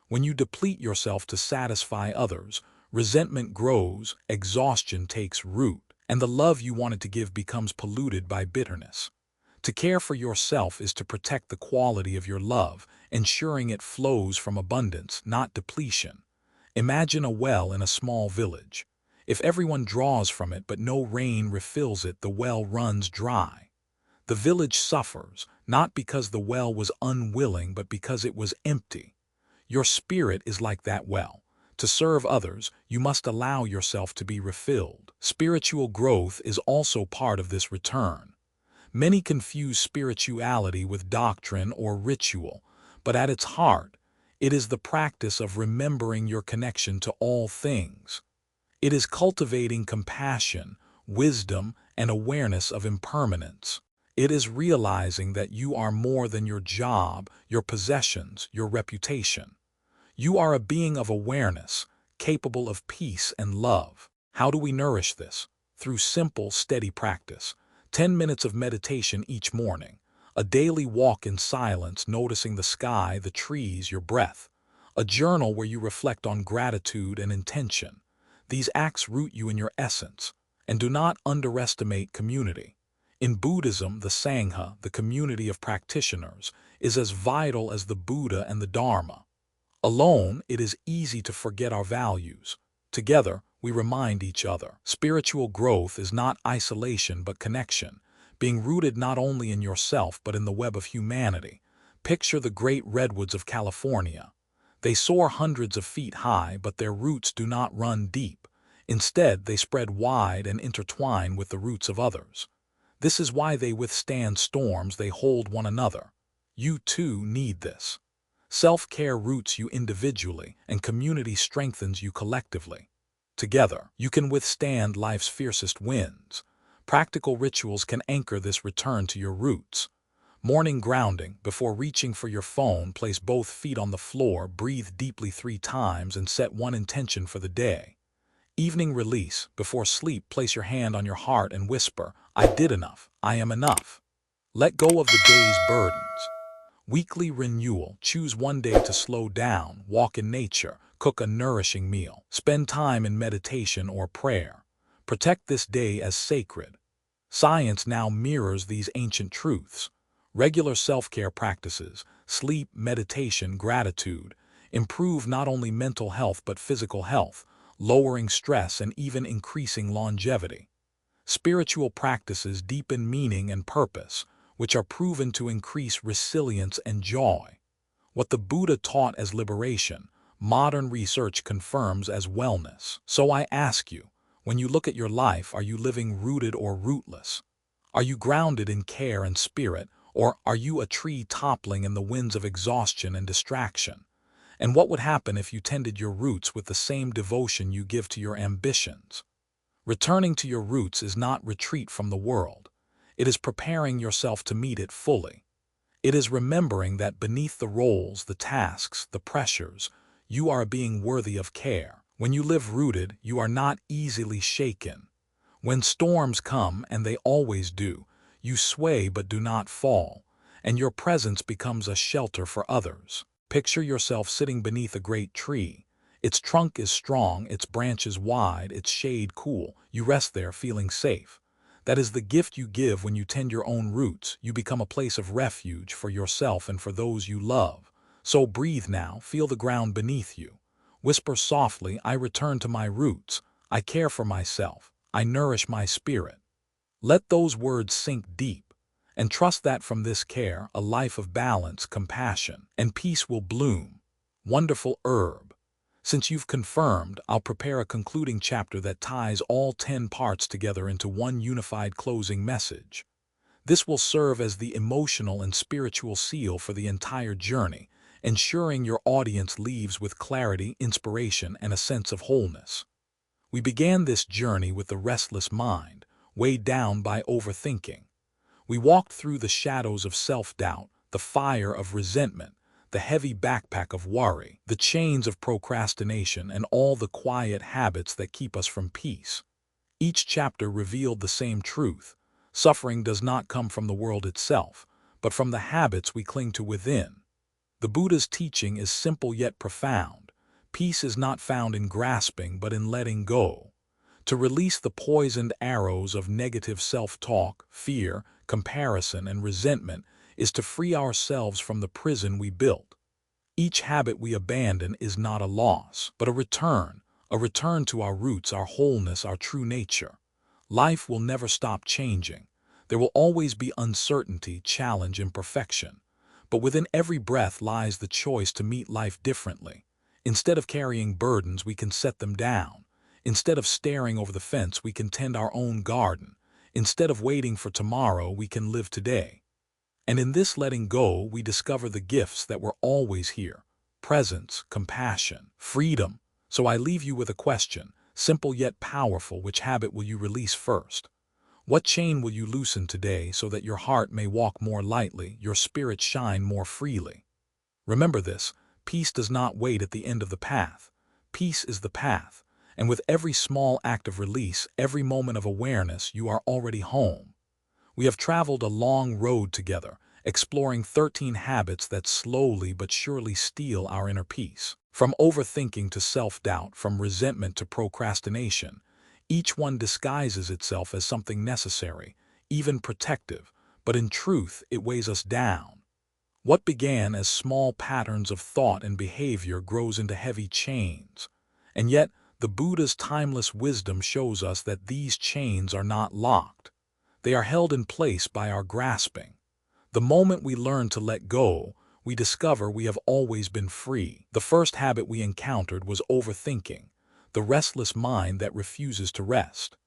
When you deplete yourself to satisfy others, resentment grows, exhaustion takes root, and the love you wanted to give becomes polluted by bitterness. To care for yourself is to protect the quality of your love, ensuring it flows from abundance, not depletion. Imagine a well in a small village. If everyone draws from it but no rain refills it, the well runs dry. The village suffers, not because the well was unwilling, but because it was empty. Your spirit is like that well. To serve others, you must allow yourself to be refilled. Spiritual growth is also part of this return. Many confuse spirituality with doctrine or ritual, but at its heart, it is the practice of remembering your connection to all things. It is cultivating compassion, wisdom, and awareness of impermanence. It is realizing that you are more than your job, your possessions, your reputation. You are a being of awareness, capable of peace and love. How do we nourish this? Through simple, steady practice. 10 minutes of meditation each morning. A daily walk in silence, noticing the sky, the trees, your breath. A journal where you reflect on gratitude and intention. These acts root you in your essence. And do not underestimate community. In Buddhism, the Sangha, the community of practitioners, is as vital as the Buddha and the Dharma. Alone, it is easy to forget our values. Together, we remind each other. Spiritual growth is not isolation but connection, being rooted not only in yourself but in the web of humanity. Picture the great redwoods of California. They soar hundreds of feet high, but their roots do not run deep. Instead, they spread wide and intertwine with the roots of others. This is why they withstand storms, they hold one another. You too need this. Self-care roots you individually, and community strengthens you collectively. Together, you can withstand life's fiercest winds. Practical rituals can anchor this return to your roots. Morning grounding. Before reaching for your phone, place both feet on the floor, breathe deeply 3 times, and set one intention for the day. Evening release. Before sleep, place your hand on your heart and whisper, "I did enough. I am enough." Let go of the day's burdens. Weekly renewal. Choose one day to slow down, walk in nature, cook a nourishing meal, spend time in meditation or prayer. Protect this day as sacred. Science now mirrors these ancient truths. Regular self-care practices, sleep, meditation, gratitude, improve not only mental health but physical health, lowering stress and even increasing longevity. Spiritual practices deepen meaning and purpose, which are proven to increase resilience and joy. What the Buddha taught as liberation, modern research confirms as wellness. So I ask you, when you look at your life, are you living rooted or rootless? Are you grounded in care and spirit, or are you a tree toppling in the winds of exhaustion and distraction? And what would happen if you tended your roots with the same devotion you give to your ambitions? Returning to your roots is not retreat from the world. It is preparing yourself to meet it fully. It is remembering that beneath the roles, the tasks, the pressures, you are a being worthy of care. When you live rooted, you are not easily shaken. When storms come, and they always do, you sway but do not fall, and your presence becomes a shelter for others. Picture yourself sitting beneath a great tree. Its trunk is strong, its branches wide, its shade cool. You rest there feeling safe. That is the gift you give when you tend your own roots. You become a place of refuge for yourself and for those you love. So breathe now, feel the ground beneath you. Whisper softly, "I return to my roots. I care for myself. I nourish my spirit." Let those words sink deep, and trust that from this care, a life of balance, compassion, and peace will bloom. Wonderful herb. Since you've confirmed, I'll prepare a concluding chapter that ties all 10 parts together into one unified closing message. This will serve as the emotional and spiritual seal for the entire journey, ensuring your audience leaves with clarity, inspiration, and a sense of wholeness. We began this journey with the restless mind, weighed down by overthinking. We walked through the shadows of self-doubt, the fire of resentment, the heavy backpack of worry, the chains of procrastination, and all the quiet habits that keep us from peace. Each chapter revealed the same truth. Suffering does not come from the world itself, but from the habits we cling to within. The Buddha's teaching is simple yet profound. Peace is not found in grasping, but in letting go. To release the poisoned arrows of negative self-talk, fear, comparison, and resentment is to free ourselves from the prison we built. Each habit we abandon is not a loss, but a return to our roots, our wholeness, our true nature. Life will never stop changing. There will always be uncertainty, challenge, imperfection. But within every breath lies the choice to meet life differently. Instead of carrying burdens, we can set them down. Instead of staring over the fence, we can tend our own garden. Instead of waiting for tomorrow, we can live today. And in this letting go, we discover the gifts that were always here: presence, compassion, freedom. So I leave you with a question, simple yet powerful. Which habit will you release first? What chain will you loosen today so that your heart may walk more lightly, your spirit shine more freely? Remember this, peace does not wait at the end of the path. Peace is the path, and with every small act of release, every moment of awareness, you are already home. We have traveled a long road together, exploring 13 habits that slowly but surely steal our inner peace. From overthinking to self-doubt, from resentment to procrastination, each one disguises itself as something necessary. even protective, but in truth it weighs us down. What began as small patterns of thought and behavior grows into heavy chains. And yet, the Buddha's timeless wisdom shows us that these chains are not locked. They are held in place by our grasping. The moment we learn to let go, we discover we have always been free. The first habit we encountered was overthinking, the restless mind that refuses to rest.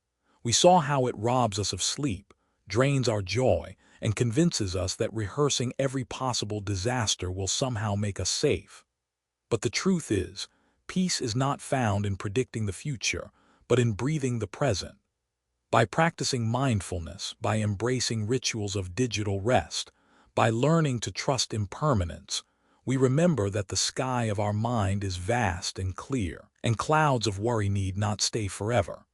We saw how it robs us of sleep, drains our joy, and convinces us that rehearsing every possible disaster will somehow make us safe. But the truth is, peace is not found in predicting the future, but in breathing the present. By practicing mindfulness, by embracing rituals of digital rest, by learning to trust impermanence, we remember that the sky of our mind is vast and clear, and clouds of worry need not stay forever.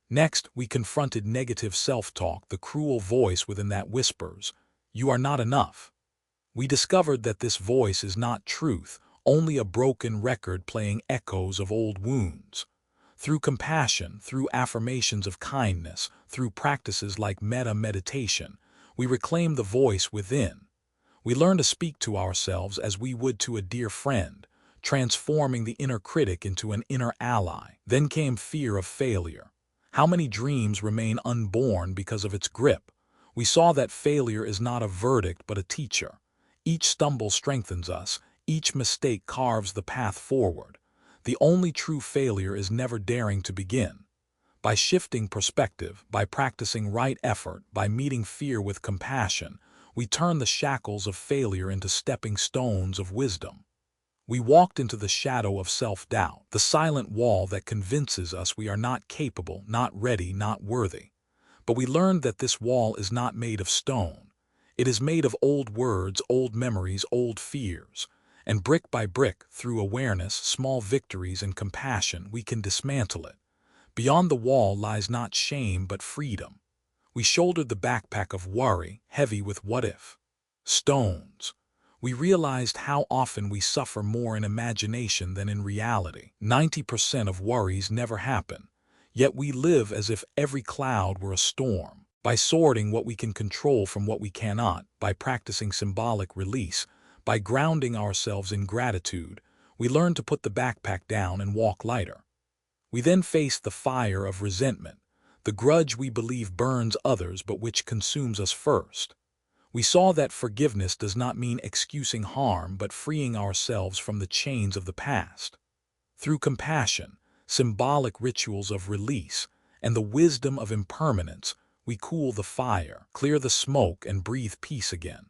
Next, we confronted negative self-talk, the cruel voice within that whispers, "You are not enough." We discovered that this voice is not truth, only a broken record playing echoes of old wounds. Through compassion, through affirmations of kindness, through practices like metta meditation, we reclaim the voice within. We learn to speak to ourselves as we would to a dear friend, transforming the inner critic into an inner ally. Then came fear of failure. How many dreams remain unborn because of its grip? We saw that failure is not a verdict but a teacher. Each stumble strengthens us, each mistake carves the path forward. The only true failure is never daring to begin. By shifting perspective, by practicing right effort, by meeting fear with compassion, we turn the shackles of failure into stepping stones of wisdom. We walked into the shadow of self-doubt, the silent wall that convinces us we are not capable, not ready, not worthy. But we learned that this wall is not made of stone. It is made of old words, old memories, old fears. And brick by brick, through awareness, small victories, and compassion, we can dismantle it. Beyond the wall lies not shame but freedom. We shouldered the backpack of worry, heavy with what-if stones. We realized how often we suffer more in imagination than in reality. 90% of worries never happen, yet we live as if every cloud were a storm. By sorting what we can control from what we cannot, by practicing symbolic release, by grounding ourselves in gratitude, we learn to put the backpack down and walk lighter. We then face the fire of resentment, the grudge we believe burns others but which consumes us first. We saw that forgiveness does not mean excusing harm but freeing ourselves from the chains of the past. Through compassion, symbolic rituals of release, and the wisdom of impermanence, we cool the fire, clear the smoke, and breathe peace again.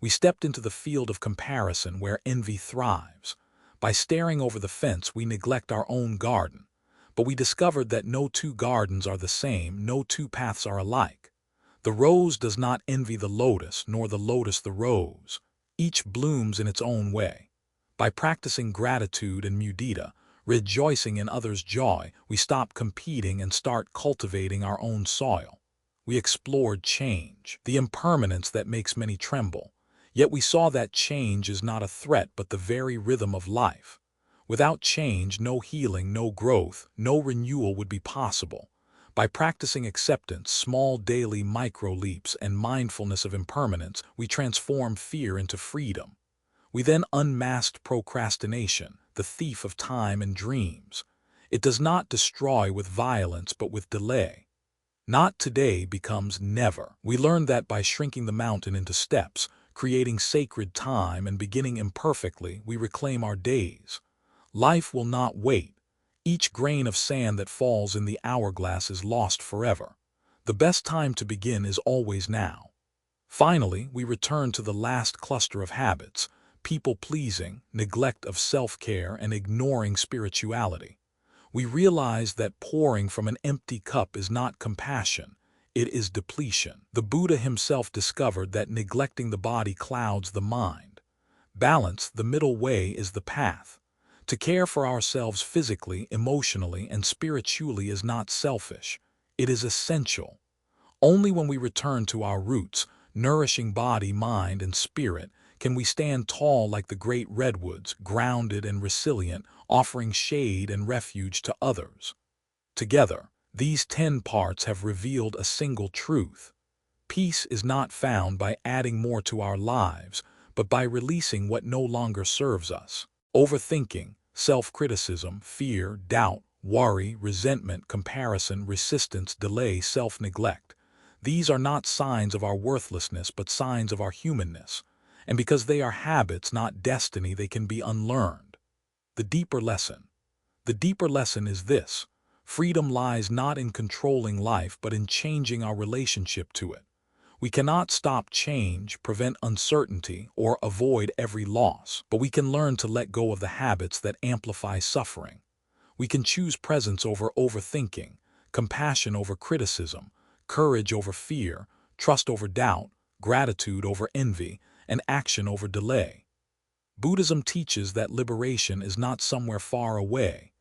We stepped into the field of comparison where envy thrives. By staring over the fence, we neglect our own garden. But we discovered that no two gardens are the same, no two paths are alike. The rose does not envy the lotus, nor the lotus the rose. Each blooms in its own way. By practicing gratitude and mudita, rejoicing in others' joy, we stop competing and start cultivating our own soil. We explored change, the impermanence that makes many tremble. Yet we saw that change is not a threat but the very rhythm of life. Without change, no healing, no growth, no renewal would be possible. By practicing acceptance, small daily micro-leaps, and mindfulness of impermanence, we transform fear into freedom. We then unmasked procrastination, the thief of time and dreams. It does not destroy with violence but with delay. Not today becomes never. We learned that by shrinking the mountain into steps, creating sacred time, and beginning imperfectly, we reclaim our days. Life will not wait. Each grain of sand that falls in the hourglass is lost forever. The best time to begin is always now. Finally, we return to the last cluster of habits: people-pleasing, neglect of self-care, and ignoring spirituality. We realize that pouring from an empty cup is not compassion, it is depletion. The Buddha himself discovered that neglecting the body clouds the mind. Balance, the middle way, is the path. To care for ourselves physically, emotionally, and spiritually is not selfish. It is essential. Only when we return to our roots, nourishing body, mind, and spirit, can we stand tall like the great redwoods, grounded and resilient, offering shade and refuge to others. Together, these 10 parts have revealed a single truth. Peace is not found by adding more to our lives, but by releasing what no longer serves us. Overthinking, self-criticism, fear, doubt, worry, resentment, comparison, resistance, delay, self-neglect. These are not signs of our worthlessness, but signs of our humanness. And because they are habits, not destiny, they can be unlearned. The deeper lesson. The deeper lesson is this: freedom lies not in controlling life, but in changing our relationship to it. We cannot stop change, prevent uncertainty, or avoid every loss, but we can learn to let go of the habits that amplify suffering. We can choose presence over overthinking, compassion over criticism, courage over fear, trust over doubt, gratitude over envy, and action over delay. Buddhism teaches that liberation is not somewhere far away.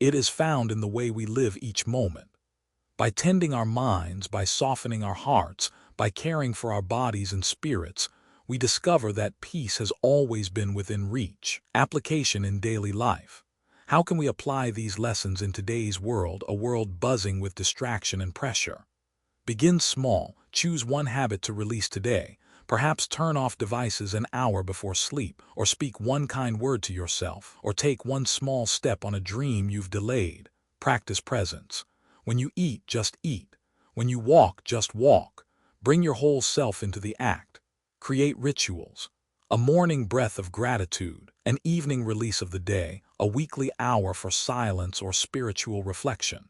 It is found in the way we live each moment. By tending our minds, by softening our hearts, by caring for our bodies and spirits, we discover that peace has always been within reach. Application in daily life. How can we apply these lessons in today's world, a world buzzing with distraction and pressure? Begin small. Choose one habit to release today. Perhaps turn off devices an hour before sleep, or speak one kind word to yourself, or take one small step on a dream you've delayed. Practice presence. When you eat, just eat. When you walk, just walk. Bring your whole self into the act. Create rituals. A morning breath of gratitude, an evening release of the day, a weekly hour for silence or spiritual reflection.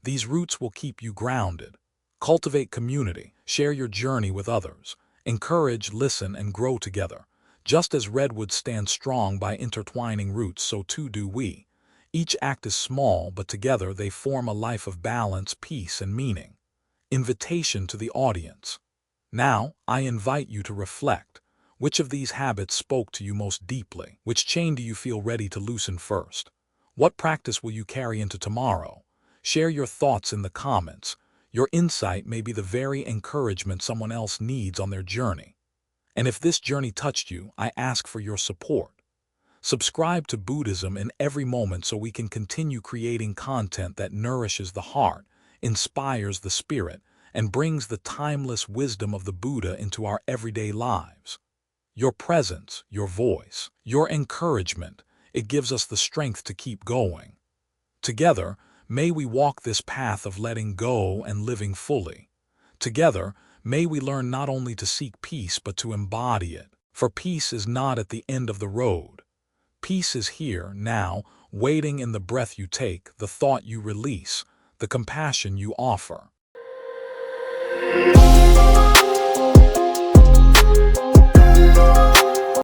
These roots will keep you grounded. Cultivate community. Share your journey with others. Encourage, listen, and grow together. Just as redwoods stand strong by intertwining roots, so too do we. Each act is small, but together they form a life of balance, peace, and meaning. Invitation to the audience. Now, I invite you to reflect. Which of these habits spoke to you most deeply? Which chain do you feel ready to loosen first? What practice will you carry into tomorrow? Share your thoughts in the comments. Your insight may be the very encouragement someone else needs on their journey. And if this journey touched you, I ask for your support. Subscribe to Buddhism in every moment so we can continue creating content that nourishes the heart, inspires the spirit, and brings the timeless wisdom of the Buddha into our everyday lives. Your presence, your voice, your encouragement, it gives us the strength to keep going. Together, may we walk this path of letting go and living fully. Together, may we learn not only to seek peace but to embody it. For peace is not at the end of the road. Peace is here, now, waiting in the breath you take, the thought you release, the compassion you offer.